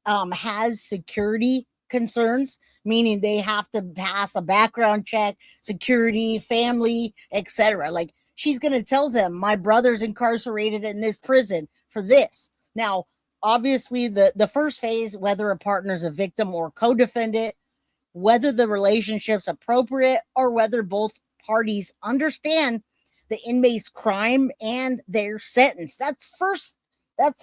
has security concerns, meaning they have to pass a background check, security, family, etc. Like she's going to tell them, my brother's incarcerated in this prison for this. Now, obviously, the first phase, whether a partner's a victim or co-defendant, whether the relationship's appropriate or whether both parties understand the inmate's crime and their sentence. That's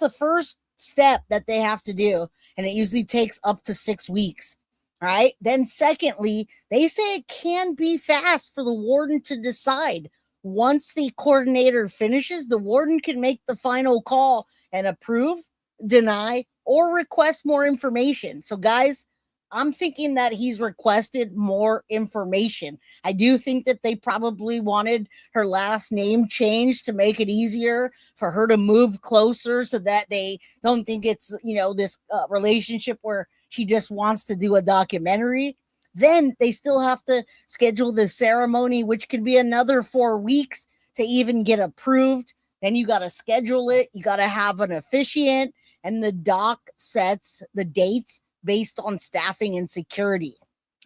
the first step that they have to do, and it usually takes up to 6 weeks. All right. Then secondly, they say it can be fast for the warden to decide. Once the coordinator finishes, the warden can make the final call and approve, deny, or request more information. So guys, I'm thinking that he's requested more information. I do think that they probably wanted her last name changed to make it easier for her to move closer so that they don't think it's, this relationship where she just wants to do a documentary. Then they still have to schedule the ceremony, which could be another 4 weeks to even get approved. Then you got to schedule it. You got to have an officiant, and the doc sets the dates based on staffing and security.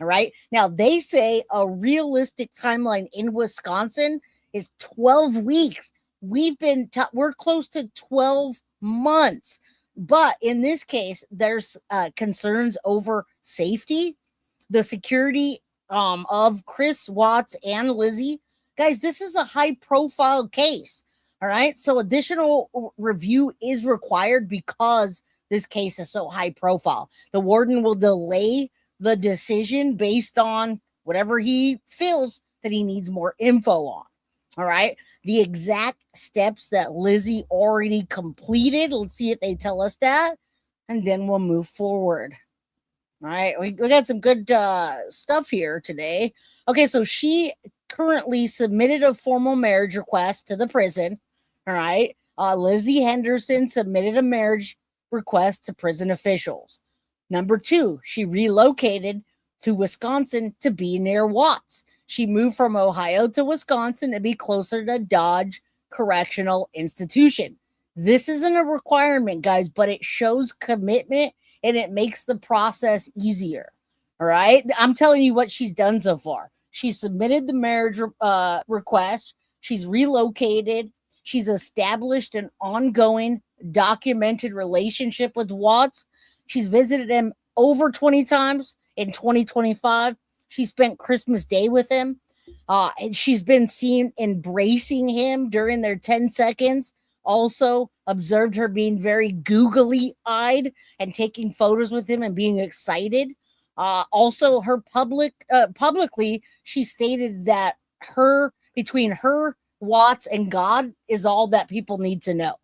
All right. Now they say a realistic timeline in Wisconsin is 12 weeks. We're close to 12 months. But in this case, there's concerns over safety, the security of Chris Watts and Lizzie. Guys, this is a high profile case. All right. So additional review is required because this case is so high profile. The warden will delay the decision based on whatever he feels that he needs more info on. All right. The exact steps that Lizzie already completed. Let's see if they tell us that. And then we'll move forward. All right. We got some good stuff here today. Okay. So she currently submitted a formal marriage request to the prison. All right. Lizzie Henderson submitted a marriage request to prison officials. Number 2, she relocated to Wisconsin to be near Watts. She moved from Ohio to Wisconsin to be closer to Dodge Correctional Institution. This isn't a requirement, guys, but it shows commitment and it makes the process easier. All right. I'm telling you what she's done so far. She submitted the marriage request. She's relocated. She's established an ongoing documented relationship with Watts. She's visited him over 20 times in 2025. She spent Christmas Day with him. And she's been seen embracing him during their 10 seconds. Also observed her being very googly-eyed and taking photos with him and being excited. Also, her publicly, she stated that between her, Watts, and God is all that people need to know.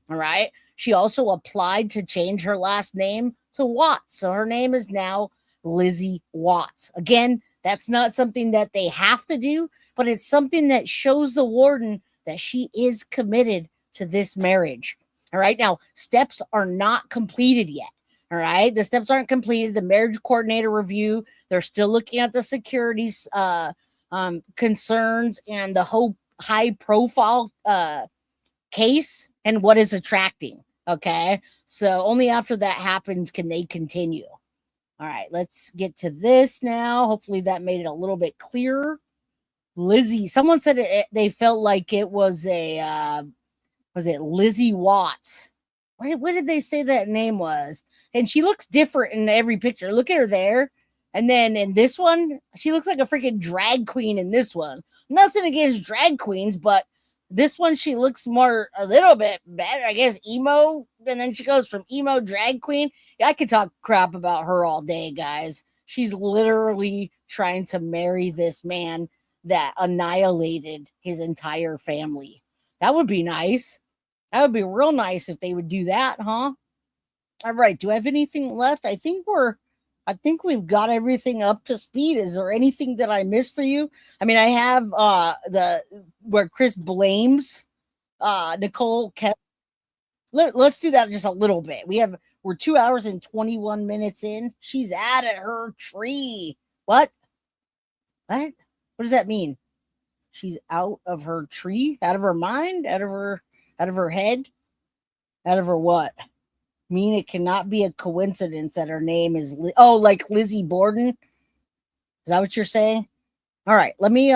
All right. She also applied to change her last name to Watts. So her name is now Lizzie Watts. Again, that's not something that they have to do, but it's something that shows the warden that she is committed to this marriage. All right. Now, steps are not completed yet. All right. The steps aren't completed. The marriage coordinator review, they're still looking at the securities concerns and the whole high profile case and what is attracting. Okay. So only after that happens can they continue. All right. Let's get to this now. Hopefully that made it a little bit clearer. Lizzie, someone said they felt like it was was it Lizzie Watts? What did they say that name was? And she looks different in every picture. Look at her there. And then in this one, she looks like a freaking drag queen in this one. Nothing against drag queens, but this one, she looks a little bit better, I guess, emo. And then she goes from emo drag queen. Yeah, I could talk crap about her all day, guys. She's literally trying to marry this man that annihilated his entire family. That would be nice. That would be real nice if they would do that, huh? All right. Do I have anything left? I think we've got everything up to speed. Is there anything that I missed for you? I mean, I have where Chris blames Nicole. Let's do that just a little bit. We're 2 hours and 21 minutes in. She's out of her tree. What? What does that mean? She's out of her tree? Out of her mind? Out of her head? Out of her what? Mean it cannot be a coincidence that her name is like Lizzie Borden. Is that what you're saying? All right, let me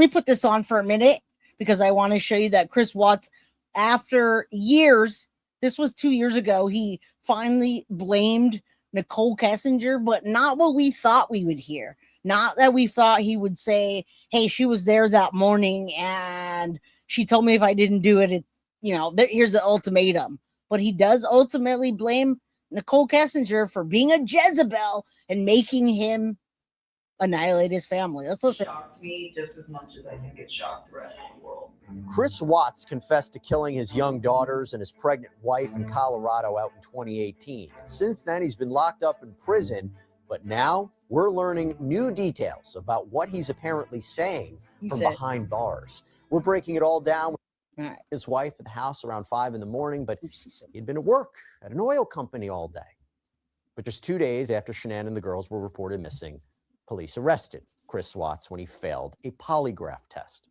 put this on for a minute because I want to show you that Chris Watts, after years, this was 2 years ago, he finally blamed Nicole Kessinger, but not what we thought we would hear. Not that we thought he would say, hey, she was there that morning and she told me if I didn't do it, here's the ultimatum. But he does ultimately blame Nicole Kessinger for being a Jezebel and making him annihilate his family. Let's listen. It shocked me just as much as I think it shocked the rest of the world. Chris Watts confessed to killing his young daughters and his pregnant wife in Colorado out in 2018. And since then, he's been locked up in prison. But now we're learning new details about what he's apparently saying from behind bars. We're breaking it all down. His wife at the house around 5 a.m, but he'd been at work at an oil company all day. But just 2 days after Shanann and the girls were reported missing, police arrested Chris Watts when he failed a polygraph test.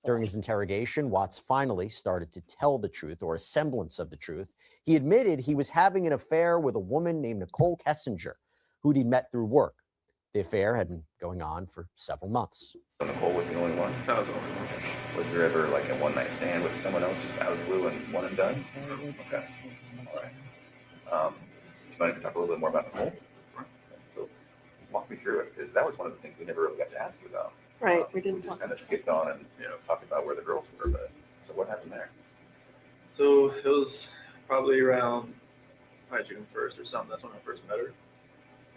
During his interrogation, Watts finally started to tell the truth, or a semblance of the truth. He admitted he was having an affair with a woman named Nicole Kessinger, who'd he met through work. The affair had been going on for several months. So Nicole was the only one? That was the only one. Was there ever like a one-night stand with someone else just out of the blue and one and done? Okay. All right. Do you mind if we talk a little bit more about Nicole? So walk me through it, because that was one of the things we never really got to ask you about. Right, we didn't We just kind of skipped on and talked about where the girls were, but so what happened there? So it was probably June 1st or something. That's when I first met her.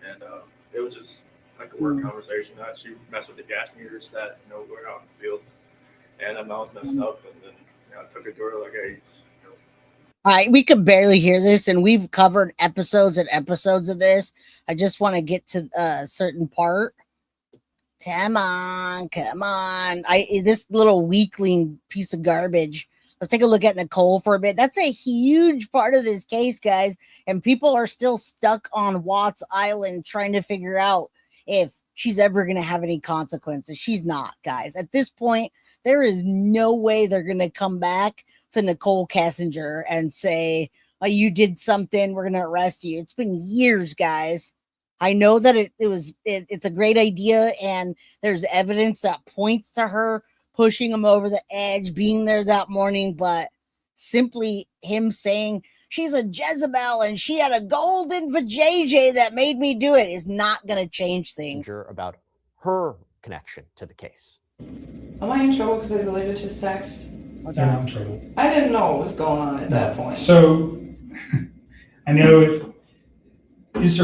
And it was just like a work conversation. She messed with the gas meters that were out in the field, and I was messing up, and then I took it to her like, hey. All right, we could barely hear this, and we've covered episodes and episodes of this. I just want to get to a certain part. Come on. This little weakling piece of garbage. Let's take a look at Nicole for a bit. That's a huge part of this case, guys. And people are still stuck on Watts Island trying to figure out if she's ever going to have any consequences. She's not, guys. At this point, there is no way they're going to come back to Nicole Kessinger and say, oh, you did something, we're going to arrest you. It's been years, guys. I know that it's a great idea, and there's evidence that points to her pushing him over the edge, being there that morning, but simply him saying she's a Jezebel and she had a golden vajayjay that made me do it is not going to change things. About her connection to the case. Am I in trouble because I related to sex? You're not in trouble. I didn't know what was going on at that point. So, I know does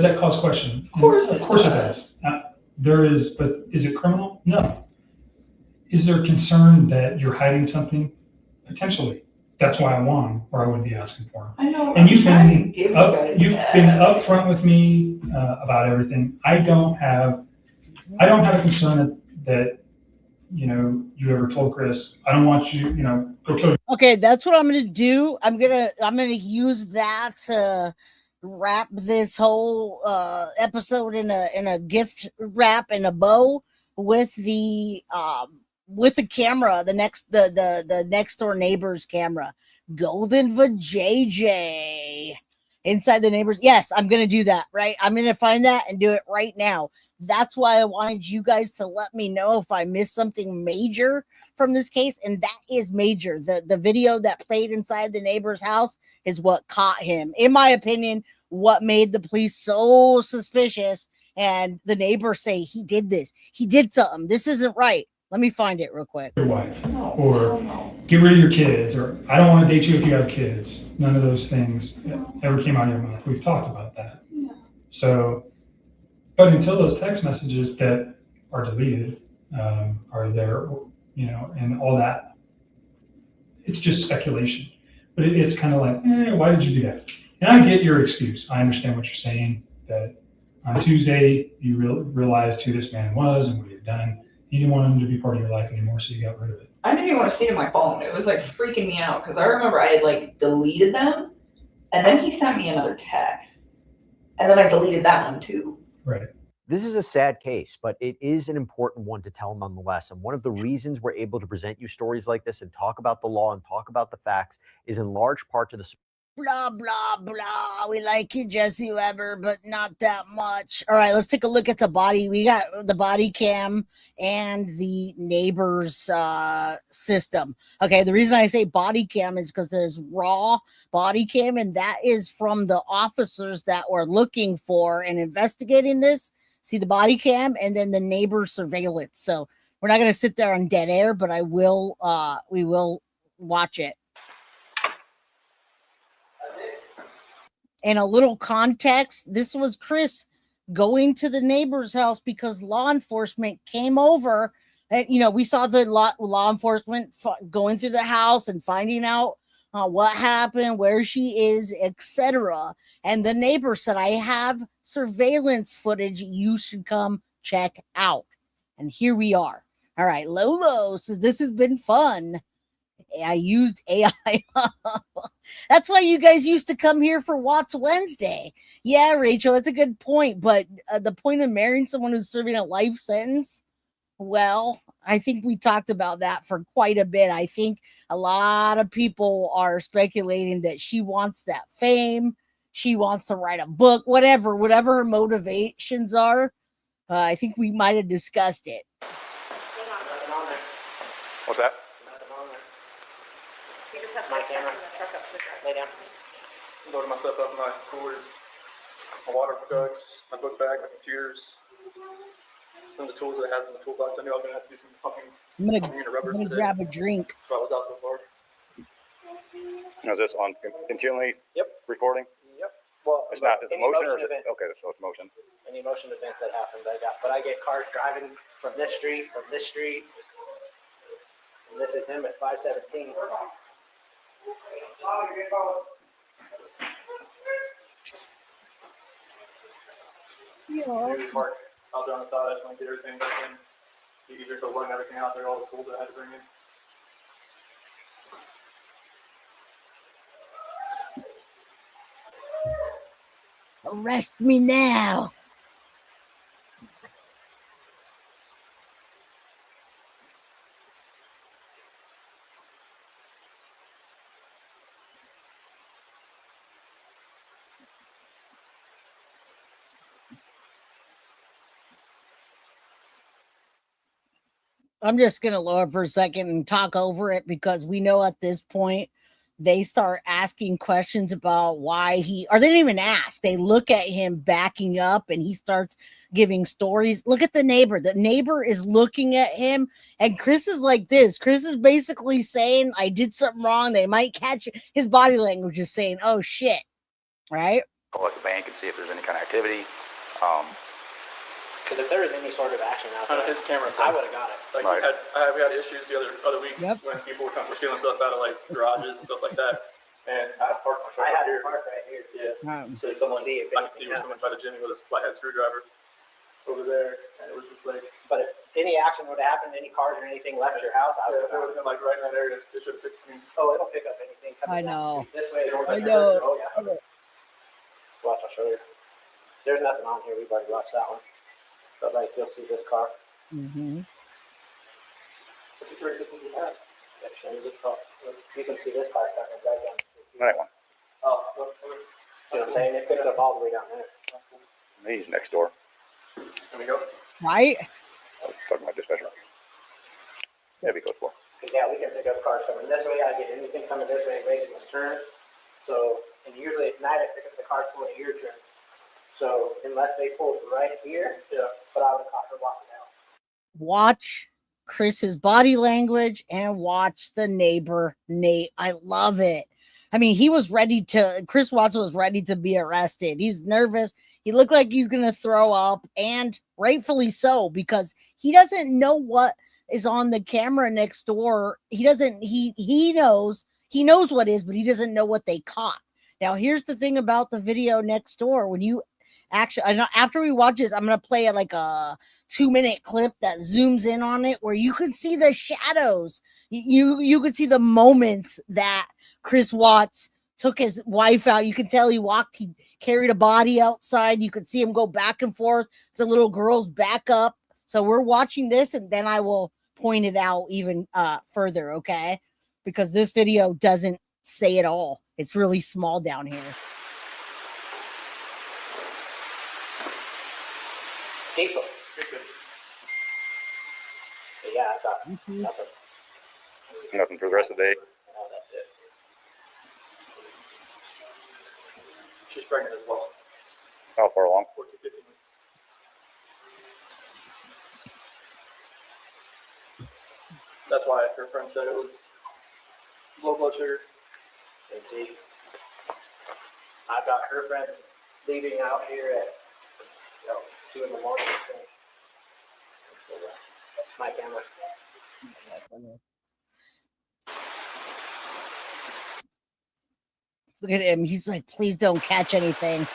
that cause question? Of course it does. But is it criminal? No. Is there concern that you're hiding something? Potentially. That's why I want him, or I wouldn't be asking for him. I know. And you've been upfront with me about everything. I don't have a concern that you ever told Chris, I don't want you, go kill. Okay, that's what I'm gonna do. I'm gonna use that to wrap this whole episode in a gift wrap and a bow with the camera, the next door neighbor's camera. Golden vajayjay inside the neighbors. Yes, I'm gonna do that, right? I'm gonna find that and do it right now. That's why I wanted you guys to let me know if I missed something major from this case, and that is major. The video that played inside the neighbor's house is what caught him. In my opinion, what made the police so suspicious, and the neighbors say he did this. He did something. This isn't right. Let me find it real quick. Your wife, or get rid of your kids, or I don't want to date you if you have kids. None of those things ever came out of your mouth. We've talked about that. So, but until those text messages that are deleted are there, and all that, it's just speculation. But it's kind of like, why did you do that? And I get your excuse. I understand what you're saying, that on Tuesday you realized who this man was and what he had done. You didn't want him to be part of your life anymore, so you got rid of it. I didn't even want to see my phone. It was like freaking me out because I remember I had deleted them, and then he sent me another text, and then I deleted that one too. Right. This is a sad case, but it is an important one to tell nonetheless. And one of the reasons we're able to present you stories like this and talk about the law and talk about the facts is in large part to the blah, blah, blah. We like you, Jesse Weber, but not that much. All right, let's take a look at the body. We got the body cam and the neighbor's system. Okay, the reason I say body cam is because there's raw body cam, and that is from the officers that were looking for and investigating this. See the body cam and then the neighbor surveillance. So we're not going to sit there on dead air, but we will watch it. And a little context, this was Chris going to the neighbor's house because law enforcement came over. And, we saw the law enforcement going through the house and finding out what happened, where she is, etc. And the neighbor said, I have surveillance footage you should come check out. And here we are. All right, Lolo says this has been fun. I used AI. That's why you guys used to come here for Watts Wednesday. Yeah, Rachel, that's a good point. But the point of marrying someone who's serving a life sentence, well, I think we talked about that for quite a bit. I think a lot of people are speculating that she wants that fame. She wants to write a book, whatever her motivations are. I think we might have discussed it. What's that? My camera. Lay down. Loading my stuff up in my coolers, my water jugs, my book bag, my computers, some of the tools that I have in the toolbox. I knew I was going to have to do some fucking I'm gonna grab a drink. That's why I was out so far. Is this on continually Yep. recording? Yep. Well, It's not. Is it motion or is it? Event. Okay, so it's motion. any motion events that happens. I get cars driving from this street, and this is him at 517. Usually park out there on the side. I just want to get everything back in. Be easier to run everything out there, all the tools that I had to bring in. Arrest me now. I'm just going to lower for a second and talk over it because we know at this point they start asking questions about why or they didn't even ask. They look at him backing up and he starts giving stories. Look at the neighbor. The neighbor is looking at him and Chris is like this. Chris is basically saying, I did something wrong. They might catch it. His body language is saying, oh shit. Right? Call like the bank and see if there's any kind of activity. Because if there was any sort of action out there, His camera, I would have got it. Like Right. we had issues the other week when people were stealing stuff out of like garages and stuff like that. And I parked my truck I had here. to park right here. Yeah. So someone, see if I could see where someone tried to jimmy with a flathead screwdriver over there, and it was just like. But if any action would have happened, any cars or anything left your house, I would Yeah, if it would have been like right in that area, it should have picked me. Oh, it'll pick up anything I coming know. this way. I know. Oh yeah. Watch, I'll show you. There's nothing on here. We've already watched that one. But like you'll see this car. Mm-hmm. What security system do you have? Actually, this car. You can see this car coming right down. Right one. Oh, See what I'm saying? It picks up all the way down there. He's next door. There we go. Right? I was talking about dispatcher. Heavy code 4. Yeah, we can pick up cars coming this way. I get anything coming this way, making this turn. So, and usually at night I pick up the cars pulling a U-turn. So unless they pulled right here, but I would have caught her walking out. Watch Chris's body language and watch the neighbor, Nate. I love it. I mean, Chris Watts was ready to be arrested. He's nervous. He looked like he's going to throw up, and rightfully so, because he doesn't know what is on the camera next door. He knows what is, but he doesn't know what they caught. Now, here's the thing about the video next door. When you actually, after we watch this, I'm going to play like a 2-minute clip that zooms in on it where you can see the shadows. You could see the moments that Chris Watts took his wife out. You can tell he carried a body outside. You could see him go back and forth. The little girl's back up. So we're watching this and then I will point it out even further, okay? Because this video doesn't say it all. It's really small down here. Diesel. Yeah, I thought nothing. Nothing for the rest of the day. No, that's it. She's pregnant as well. How far along? 14, 15 weeks. That's why her friend said it was low blood sugar. And see, I've got her friend leaving out here at 2 in the morning. My camera. Look at him. He's like, please don't catch anything.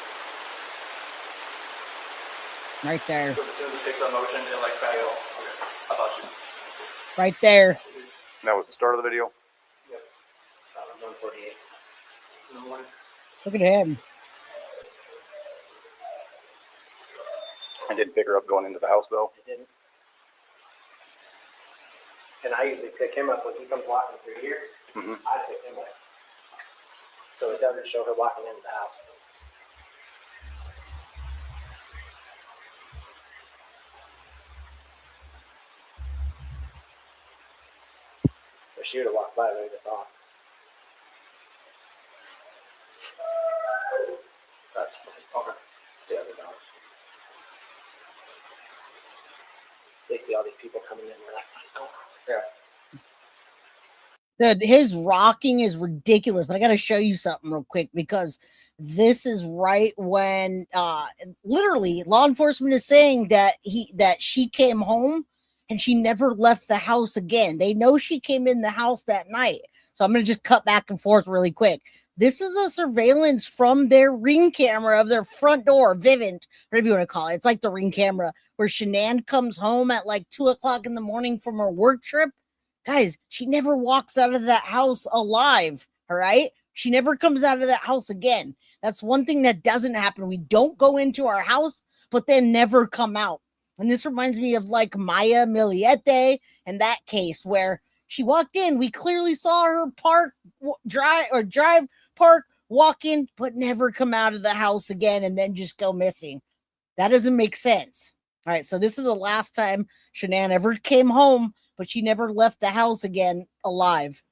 Right there. So as soon as it takes that motion, it like back off. Okay. I thought you. Right there. That was the start of the video. Yep. 148. In the morning. Look at him. I didn't pick her up going into the house though. It didn't. And I usually pick him up when he comes walking through here. Mm-hmm. I pick him up. So it doesn't show her walking into the house. If she would have walked by, we would have saw. That's okay. The other dogs. They see all these people coming in. We're like, let's go. Yeah. His rocking is ridiculous, but I got to show you something real quick because this is right when literally law enforcement is saying that she came home and she never left the house again. They know she came in the house that night. So I'm going to just cut back and forth really quick. This is a surveillance from their ring camera of their front door, Vivint, whatever you want to call it. It's like the ring camera where Shanann comes home at like 2:00 in the morning from her work trip. Guys, she never walks out of that house alive, all right? She never comes out of that house again. That's one thing that doesn't happen. We don't go into our house, but then never come out. And this reminds me of like Maya Miliete and that case where she walked in. We clearly saw her drive, park, walk in, but never come out of the house again and then just go missing. That doesn't make sense. All right, so this is the last time Shanann ever came home, but she never left the house again alive.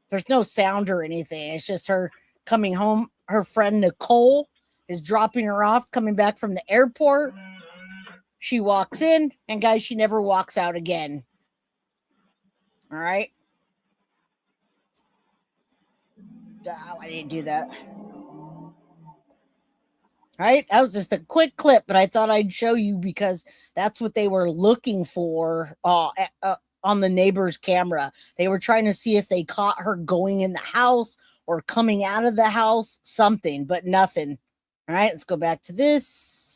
There's no sound or anything. It's just her coming home. Her friend Nicole is dropping her off, coming back from the airport. She walks in, and guys, she never walks out again. All right. Oh, I didn't do that. Right? That was just a quick clip, but I thought I'd show you because that's what they were looking for on the neighbor's camera. They were trying to see if they caught her going in the house or coming out of the house, something, but nothing. All right, let's go back to this.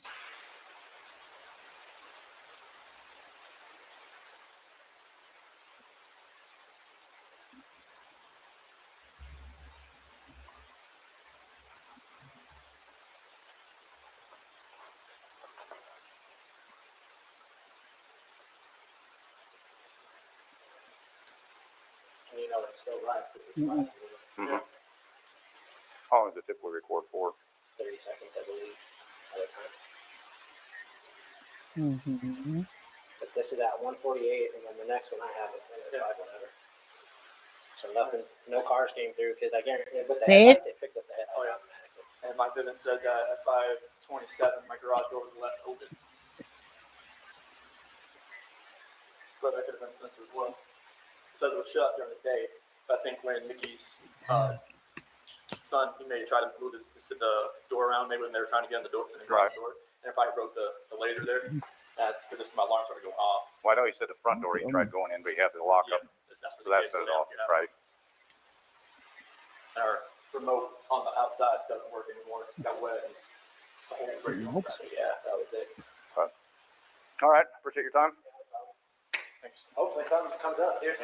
You know it's still live. Mm-hmm. How long does it typically record for? 30 seconds, I believe, at a time. Mm-hmm. But this is at 148, and then the next one I have is 5 whatever. So nothing, no cars came through because I guarantee with the headlight, they picked up the headlight. Oh, yeah. And my Vivint said that at 5:27, my garage door was left open. But that could have been sensor as well. It says it was shut during the day. But I think when Nikki's son, he may try to move the door around, maybe when they were trying to get in the door, and it probably broke the laser there. That's because my alarm started going off. Well, I know you said the front door you tried going in, but you had the lock up. So that set it off, right? Our remote on the outside doesn't work anymore. It got wet and the whole breaking. So yeah, that was it. All right, appreciate your time. Thanks. Hopefully something comes up here.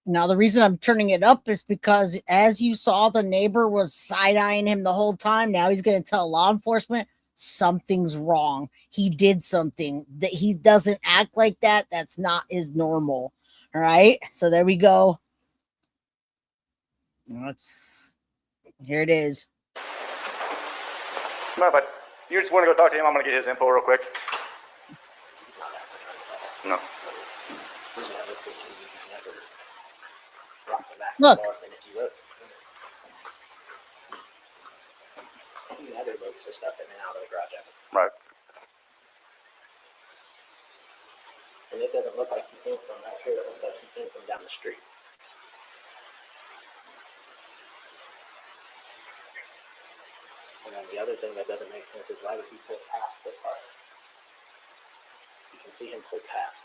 Now, the reason I'm turning it up is because as you saw, the neighbor was side-eyeing him the whole time. Now he's going to tell law enforcement something's wrong. He did something that he doesn't act like that. That's not his normal. All right. So there we go. Here it is. But you just want to go talk to him. I'm going to get his info real quick. No. Look. He never moves his stuff in and out of the garage ever. Right. And it doesn't look like he came from out here. It looks like he came from down the street. And then the other thing that doesn't make sense is why would he pull past the car? You can see him pull past.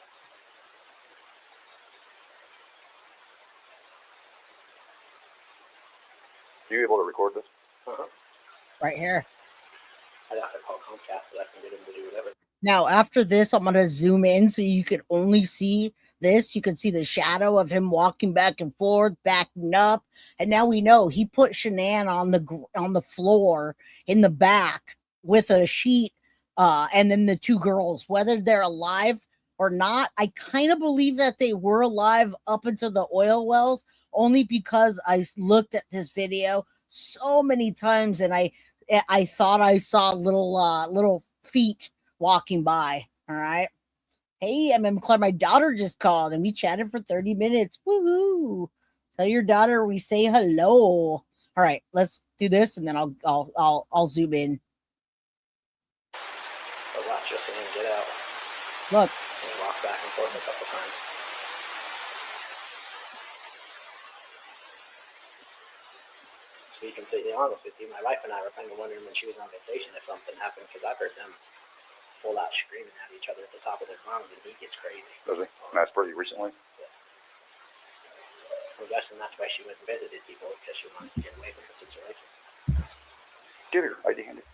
Are you able to record this? Right here. I have to call Comcast so I can get him to do whatever. Now, after this, I'm going to zoom in so you can only see this. You can see the shadow of him walking back and forth, backing up. And now we know he put Shanann on the floor in the back with a sheet. And then the two girls, whether they're alive or not, I kind of believe that they were alive up into the oil wells, only because I looked at this video so many times and I thought I saw little feet walking by. All right. Hey, Clark, my daughter just called and we chatted for 30 minutes. Woohoo. Tell your daughter we say hello. All right, let's do this and then I'll zoom in. Watch this and get out. Look. And we walked back and forth a couple times. To be completely honest with you, my wife and I were kind of wondering when she was on vacation if something happened, because I've heard them full out screaming at each other at the top of their lungs, and he gets crazy. Does he? And that's pretty recently? I'm guessing that's why she went and visited people, is because she wanted to get away from the situation. Give her ID handy.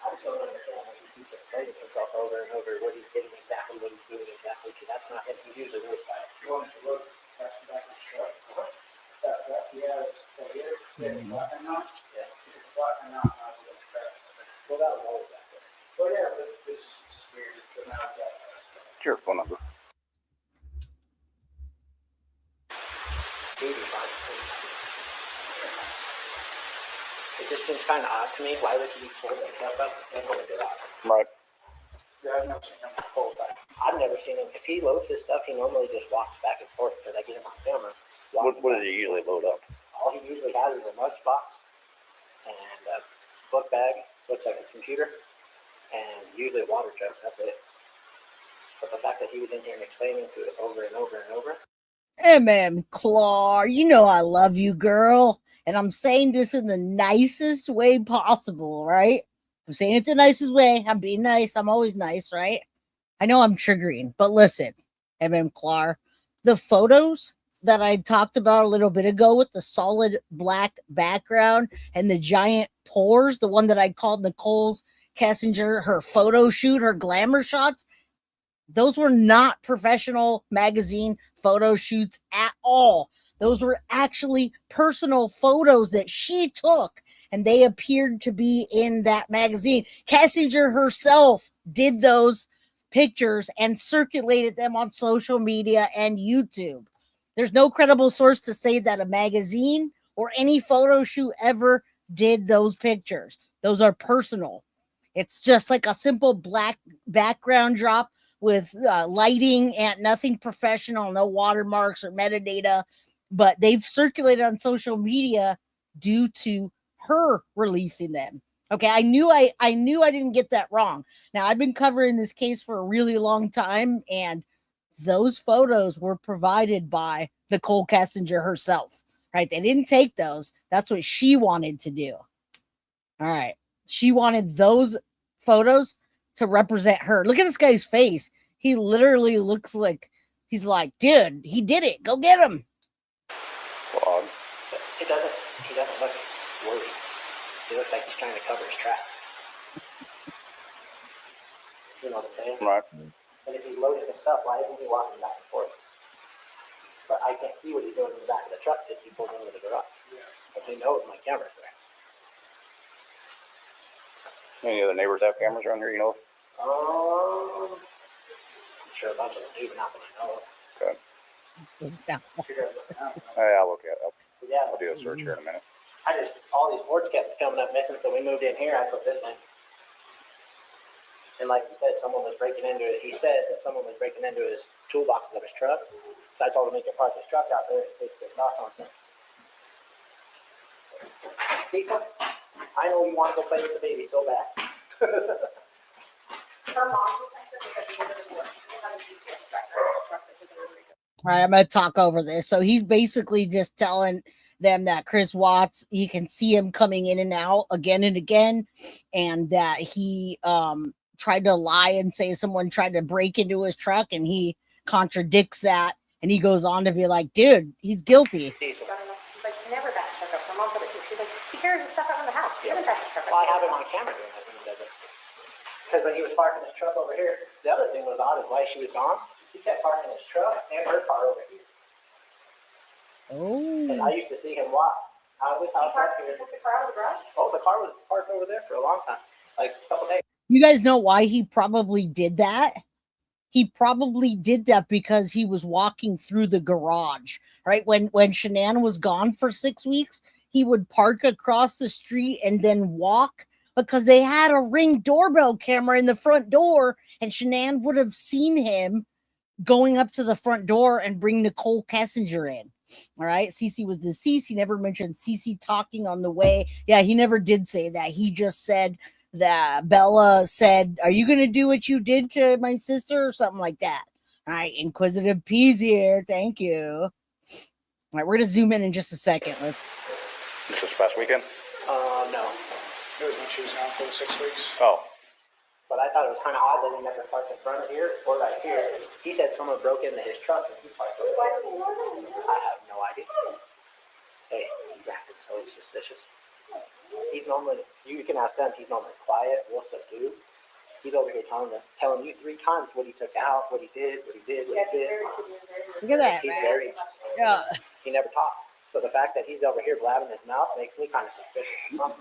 I just don't understand why he keeps explaining himself over and over what he's getting exactly, what he's doing exactly. See, that's not him. He usually knows that. You want to look? That's the back of the truck. That's that. He has a here. Yeah, black and not. Yeah, black and not. Well, that was always back there. Well, yeah, but this is weird. It's not that. What's your phone number? It just seems kind of odd to me. Why would he pull that stuff up and hold it out? Right. Yeah, I've never seen him pull back. I've never seen him. If he loads his stuff, he normally just walks back and forth because I get him on camera. What does he usually load up? All he usually has is a lunchbox and a book bag, looks like a computer, and usually a water jug. That's it. But the fact that he was in here and explaining to it over and over and over. Claw, you know I love you, girl. And I'm saying this in the nicest way possible, right? I'm saying it the nicest way. I'm being nice. I'm always nice, right? I know I'm triggering, but listen, Clark, the photos that I talked about a little bit ago with the solid black background and the giant pores, the one that I called Nicole's Kessinger, her photo shoot, her glamour shots, those were not professional magazine photo shoots at all. Those were actually personal photos that she took, and they appeared to be in that magazine. Kessinger herself did those pictures and circulated them on social media and YouTube. There's no credible source to say that a magazine or any photo shoot ever did those pictures. Those are personal. It's just like a simple black background drop with lighting and nothing professional, no watermarks or metadata. But they've circulated on social media due to her releasing them. Okay, I knew I didn't get that wrong. Now, I've been covering this case for a really long time, and those photos were provided by Nicole Kessinger herself, right? They didn't take those. That's what she wanted to do. All right. She wanted those photos to represent her. Look at this guy's face. He literally looks like, he's like, dude, he did it. Go get him. He doesn't look worried. He looks like he's trying to cover his tracks. You know what I'm saying? Right. And if he's loading his stuff, why isn't he walking back and forth? But I can't see what he's doing in the back of the truck because he pulled into the garage. Yeah. And he knows my camera's there. Any other neighbors have cameras around here, you know? I'm sure a bunch of them do, but not that I know of. Okay. Hey, I'll look at it. Yeah. I'll do a search here in a minute. All these boards kept coming up missing, so we moved in here. I put this in. And like you said, someone was breaking into it. He said that someone was breaking into his toolboxes of his truck. So I told him he could park his truck out there and fix his dots on him. Diesel, I know you want to go play with the baby so bad. Her mom was All right, I'm going to talk over this. So he's basically just telling them that Chris Watts, you can see him coming in and out again and again, and that he tried to lie and say someone tried to break into his truck, and he contradicts that, and he goes on to be like, dude, he's guilty. Like, he never backs truck up. Her mom said it too. She's like, he carries his stuff out of the house. He doesn't back his truck up. Well, I have him on camera doing that when he does it. Because when he was parking his truck over here, the other thing was odd is why she was gone. He kept parking his truck and her car over here. Oh. And I used to see him walk out of his house right here. Took the car out of the garage? Oh, the car was parked over there for a long time. Like a couple days. You guys know why he probably did that? he probably did that because he was walking through the garage, right? When Shanann was gone for 6 weeks, he would park across the street and then walk because they had a Ring doorbell camera in the front door, and Shanann would have seen him going up to the front door and bring Nicole Kessinger in. All right. Cece was deceased. He never mentioned Cece talking on the way. Yeah, he never did say that. He just said that Bella said, "Are you going to do what you did to my sister?" or something like that. All right. Inquisitive P's here. Thank you. All right. We're going to zoom in just a second. Let's. This is past weekend? No. It was when she was out for the 6 weeks. Oh. But I thought it was kind of odd that he never parked in front of here or right here. He said someone broke into his truck and he parked over there. I have no idea. Hey, he's acting so suspicious. He's normally, you can ask them, he's normally quiet, real subdued. He's over here telling you 3 times what he took out, what he did, what he did, what he did. Look at that, He's man. Yeah. He never talks. So the fact that he's over here blabbing his mouth makes me kind of suspicious.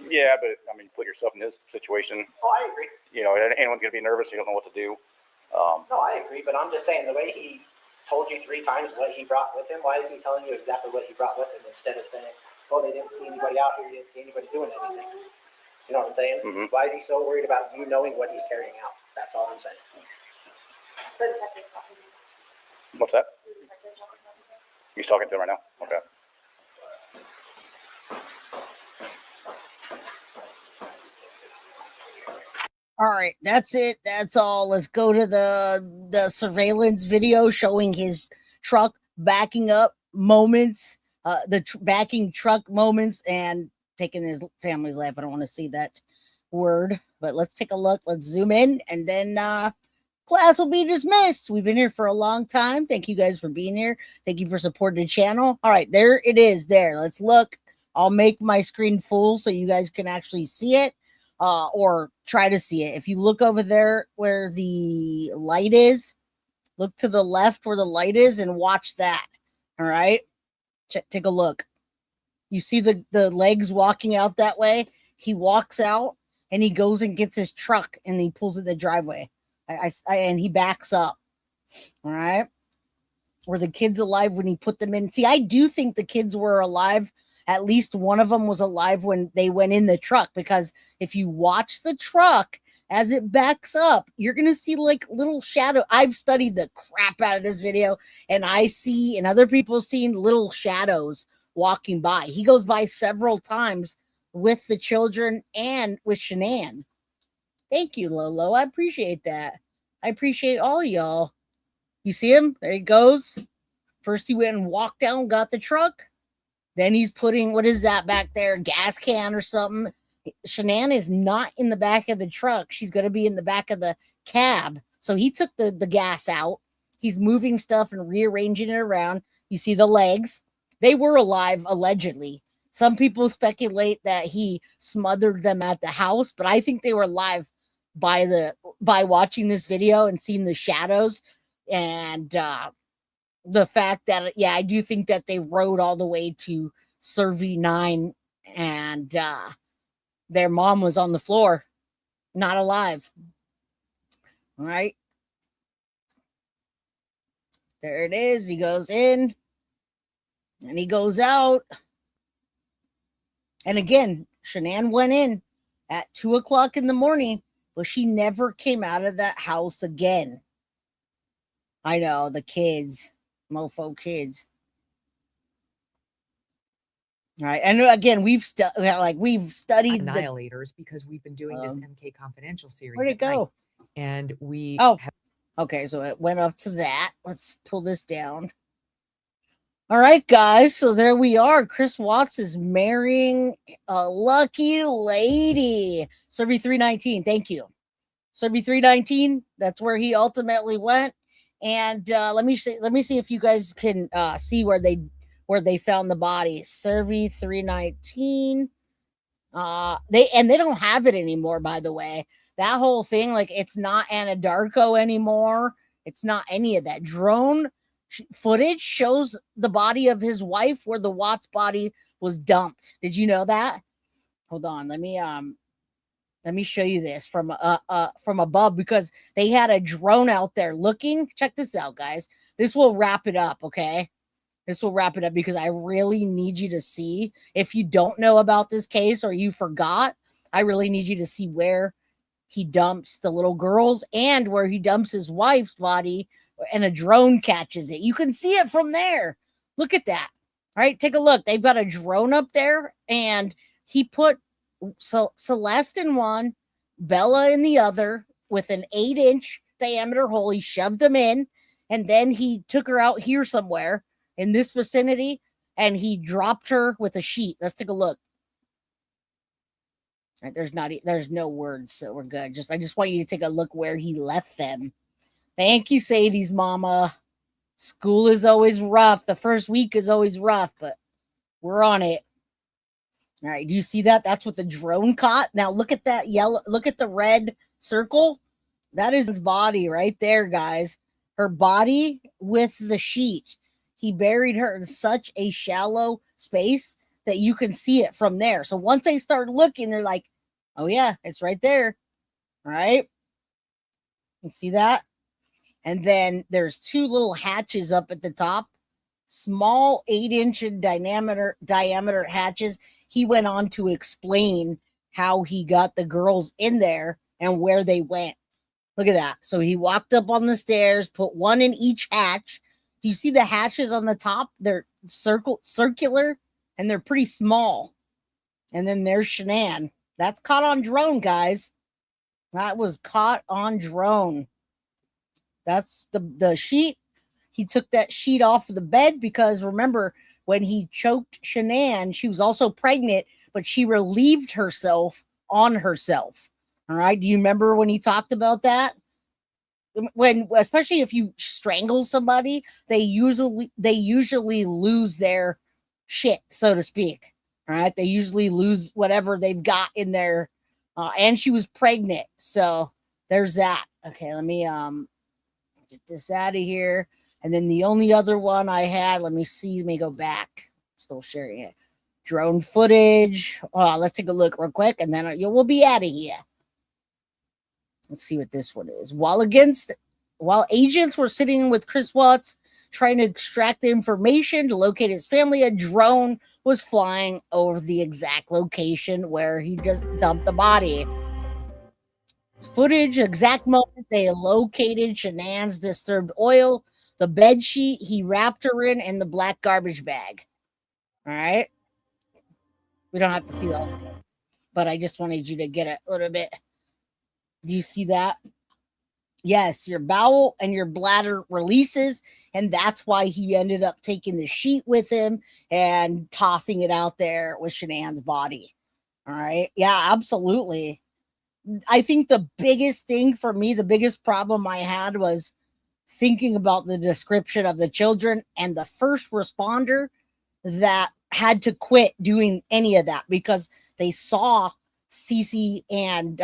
Yeah, but I mean, put yourself in his situation. Oh, I agree. You know, anyone's going to be nervous. You don't know what to do. No, I agree, but I'm just saying the way he told you 3 times what he brought with him, why is he telling you exactly what he brought with him instead of saying, oh, they didn't see anybody out here, didn't see anybody doing anything? You know what I'm saying? Mm-hmm. Why is he so worried about you knowing what he's carrying out? That's all I'm saying. What's that? He's talking to him right now? Okay. All right, that's it. That's all. Let's go to the surveillance video showing his truck backing up moments, backing truck moments, and taking his family's life. I don't want to see that word, but let's take a look. Let's zoom in, and then class will be dismissed. We've been here for a long time. Thank you guys for being here. Thank you for supporting the channel. All right, there it is. There. Let's look. I'll make my screen full so you guys can actually see it. Or try to see it. If you look over there where the light is, look to the left where the light is and watch that. All right. Take a look. You see the legs walking out that way. He walks out and he goes and gets his truck and he pulls in the driveway. And he backs up. All right. Were the kids alive when he put them in? See, I do think the kids were alive. At least one of them was alive when they went in the truck, because if you watch the truck as it backs up, you're going to see like little shadow. I've studied the crap out of this video, and I see, and other people seen little shadows walking by. He goes by several times with the children and with Shanann. Thank you, Lolo. I appreciate that. I appreciate all of y'all. You see him? There he goes. First he went and walked down, got the truck. Then he's putting, what is that back there? Gas can or something. Shanann is not in the back of the truck. She's going to be in the back of the cab. So he took the gas out. He's moving stuff and rearranging it around. You see the legs. They were alive, allegedly. Some people speculate that he smothered them at the house, but I think they were alive by watching this video and seeing the shadows. And, the fact that, yeah, I do think that they rode all the way to Survey 9 and their mom was on the floor, not alive. All right. There it is. He goes in and he goes out. And again, Shanann went in at 2:00 in the morning, but she never came out of that house again. I know, the kids. Mofo kids. All right, and again, we've studied Annihilators because we've been doing this MK Confidential series. Where'd it go? And we okay, so it went up to that. Let's pull this down. All right, guys, so there we are. Chris Watts is marrying a lucky lady. Survey 319, thank you. Survey 319, that's where he ultimately went. And let me see if you guys can see where they found the body. Survey 319. They don't have it anymore, by the way. That whole thing, like, it's not Anadarko anymore. It's not any of that. Drone footage shows the body of his wife where the Watts body was dumped. Did you know that? Hold on, let me Let me show you this from above, because they had a drone out there looking. Check this out, guys. This will wrap it up, okay? This will wrap it up because I really need you to see. If you don't know about this case or you forgot, I really need you to see where he dumps the little girls and where he dumps his wife's body, and a drone catches it. You can see it from there. Look at that. All right, take a look. They've got a drone up there, and he put Celeste in one, Bella in the other, with an 8-inch diameter hole. He shoved them in, and then he took her out here somewhere in this vicinity, and he dropped her with a sheet. Let's take a look. All right, there's no words, so we're good. I just want you to take a look where he left them. Thank you, Sadie's mama. School is always rough. The first week is always rough, but we're on it. All right, do you see that? That's what the drone caught. Now look at that yellow. Look at the red circle. That is his body right there, guys. Her body with the sheet. He buried her in such a shallow space that you can see it from there. So once they start looking, they're like, oh yeah, it's right there. All right. You see that? And then there's 2 little hatches up at the top. Small 8-inch diameter hatches. He went on to explain how he got the girls in there and where they went. Look at that. So he walked up on the stairs, put one in each hatch. Do you see the hatches on the top? They're circular, and they're pretty small. And then there's Shanann. That's caught on drone, guys. That was caught on drone. That's the sheet. He took that sheet off of the bed because, remember, when he choked Shanann, she was also pregnant, but she relieved herself on herself. All right. Do you remember when he talked about that? Especially if you strangle somebody, they usually lose their shit, so to speak. All right. They usually lose whatever they've got in there. And she was pregnant. So there's that. Okay. Let me get this out of here. And then the only other one I had, let me go back. Still sharing it. Drone footage. Let's take a look real quick, and then we'll be out of here. Let's see what this one is. While agents were sitting with Chris Watts trying to extract the information to locate his family, a drone was flying over the exact location where he just dumped the body. Footage, exact moment they located Shanann's disturbed oil, the bed sheet he wrapped her in the black garbage bag. All right. We don't have to see all of it, but I just wanted you to get a little bit. Do you see that? Yes, your bowel and your bladder releases, and that's why he ended up taking the sheet with him and tossing it out there with Shanann's body. All right. Yeah, absolutely. I think the biggest thing for me, the biggest problem I had was thinking about the description of the children and the first responder that had to quit doing any of that because they saw Cece and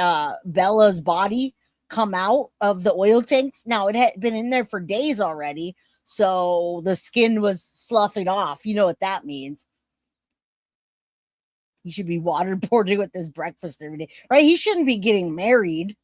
Bella's body come out of the oil tanks. Now, it had been in there for days already, so the skin was sloughing off. You know what that means. He should be waterboarding with this breakfast every day, right? He shouldn't be getting married.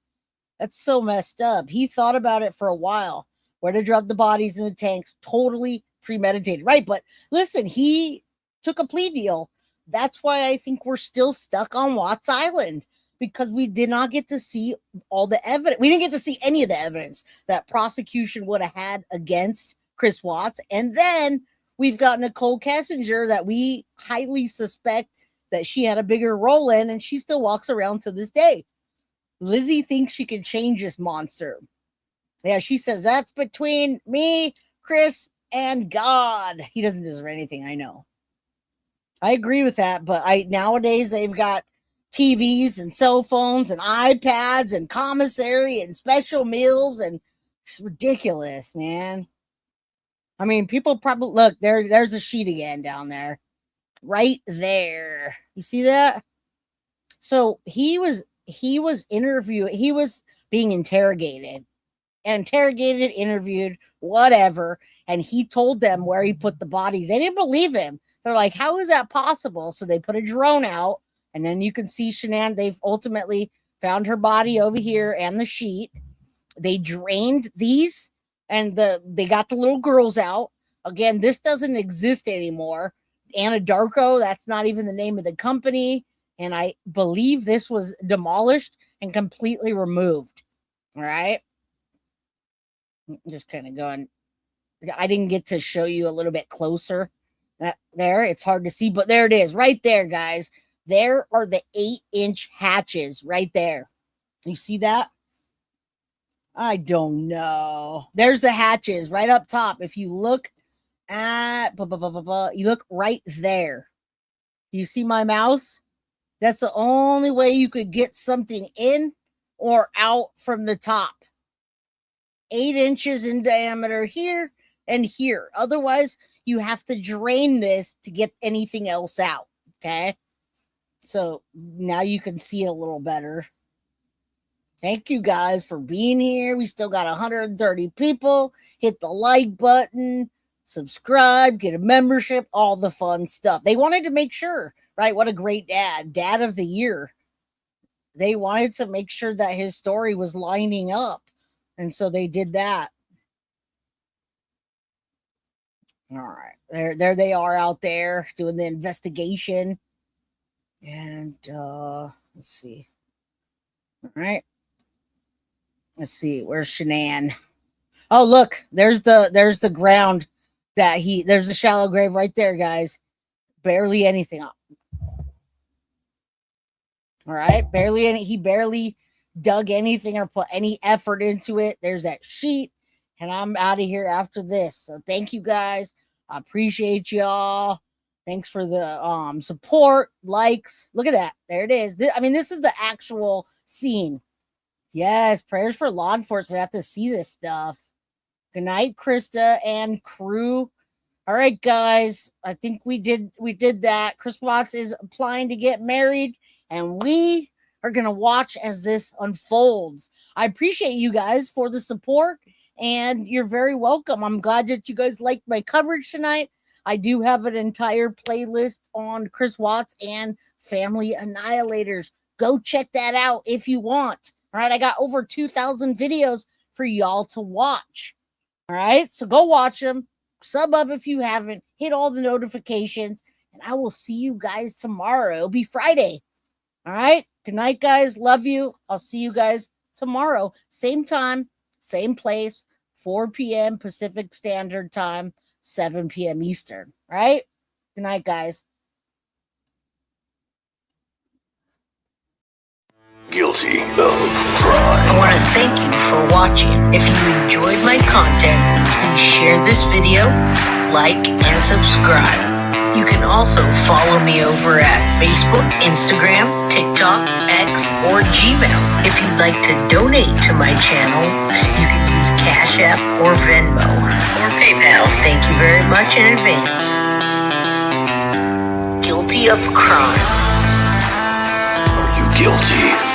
That's so messed up. He thought about it for a while, where to drop the bodies in the tanks, totally premeditated, right? But listen, he took a plea deal. That's why I think we're still stuck on Watts Island, because we did not get to see all the evidence. We didn't get to see any of the evidence that prosecution would have had against Chris Watts. And then we've got Nicole Kessinger that we highly suspect that she had a bigger role in, and she still walks around to this day. Lizzie thinks she can change this monster. Yeah, she says that's between me, Chris, and God. He doesn't deserve anything, I know. I agree with that, but nowadays they've got TVs and cell phones and iPads and commissary and special meals, and it's ridiculous, man. I mean, people probably look there's a sheet again down there. Right there. You see that? So he was being interrogated, interviewed, whatever. And he told them where he put the bodies. They didn't believe him. They're like, how is that possible? So they put a drone out, and then you can see Shanann. They've ultimately Found her body over here and the sheet. They drained these, and they got the little girls out. Again, this doesn't exist anymore. Anadarko, that's not even the name of the company. And I believe this was demolished and completely removed. All right. Just kind of going. I didn't get to show you a little bit closer. There, it's hard to see, but there it is right there, guys. There are the 8-inch hatches right there. You see that? I don't know. There's the hatches right up top. If you look at, you look right there. You see my mouse? That's the only way you could get something in or out from the top. 8 inches in diameter here and here. Otherwise, you have to drain this to get anything else out. Okay. So now you can see it a little better. Thank you guys for being here. We still got 130 people. Hit the like button, subscribe, get a membership, all the fun stuff. They wanted to make sure, right? What a great dad of the year. They wanted to make sure that his story was lining up. And so they did that. All right. There they are out there doing the investigation. And let's see. All right. Let's see. Where's Shanann? Oh, look, there's the ground that there's a shallow grave right there, guys. Barely anything up. All right. He barely dug anything or put any effort into it. There's that sheet. And I'm out of here after this. So thank you guys. I appreciate y'all. Thanks for the support, likes. Look at that. There it is. This is the actual scene. Yes, prayers for law enforcement. We have to see this stuff. Good night, Krista and crew. All right, guys. I think we did that. Chris Watts is applying to get married, and we are going to watch as this unfolds. I appreciate you guys for the support, and you're very welcome. I'm glad that you guys liked my coverage tonight. I do have an entire playlist on Chris Watts and Family Annihilators. Go check that out if you want. All right, I got over 2,000 videos for y'all to watch. All right, so go watch them. Sub up if you haven't. Hit all the notifications, and I will see you guys tomorrow. It'll be Friday. All right, good night, guys. Love you. I'll see you guys tomorrow. Same time, same place, 4 p.m. Pacific Standard Time, 7 p.m. Eastern. All right, good night, guys. Guilty of crime. I want to thank you for watching. If you enjoyed my content, please share this video, like, and subscribe. You can also follow me over at Facebook, Instagram, TikTok, X, or Gmail. If you'd like to donate to my channel, you can use Cash App or Venmo or PayPal. Thank you very much in advance. Guilty of crime. Are you guilty?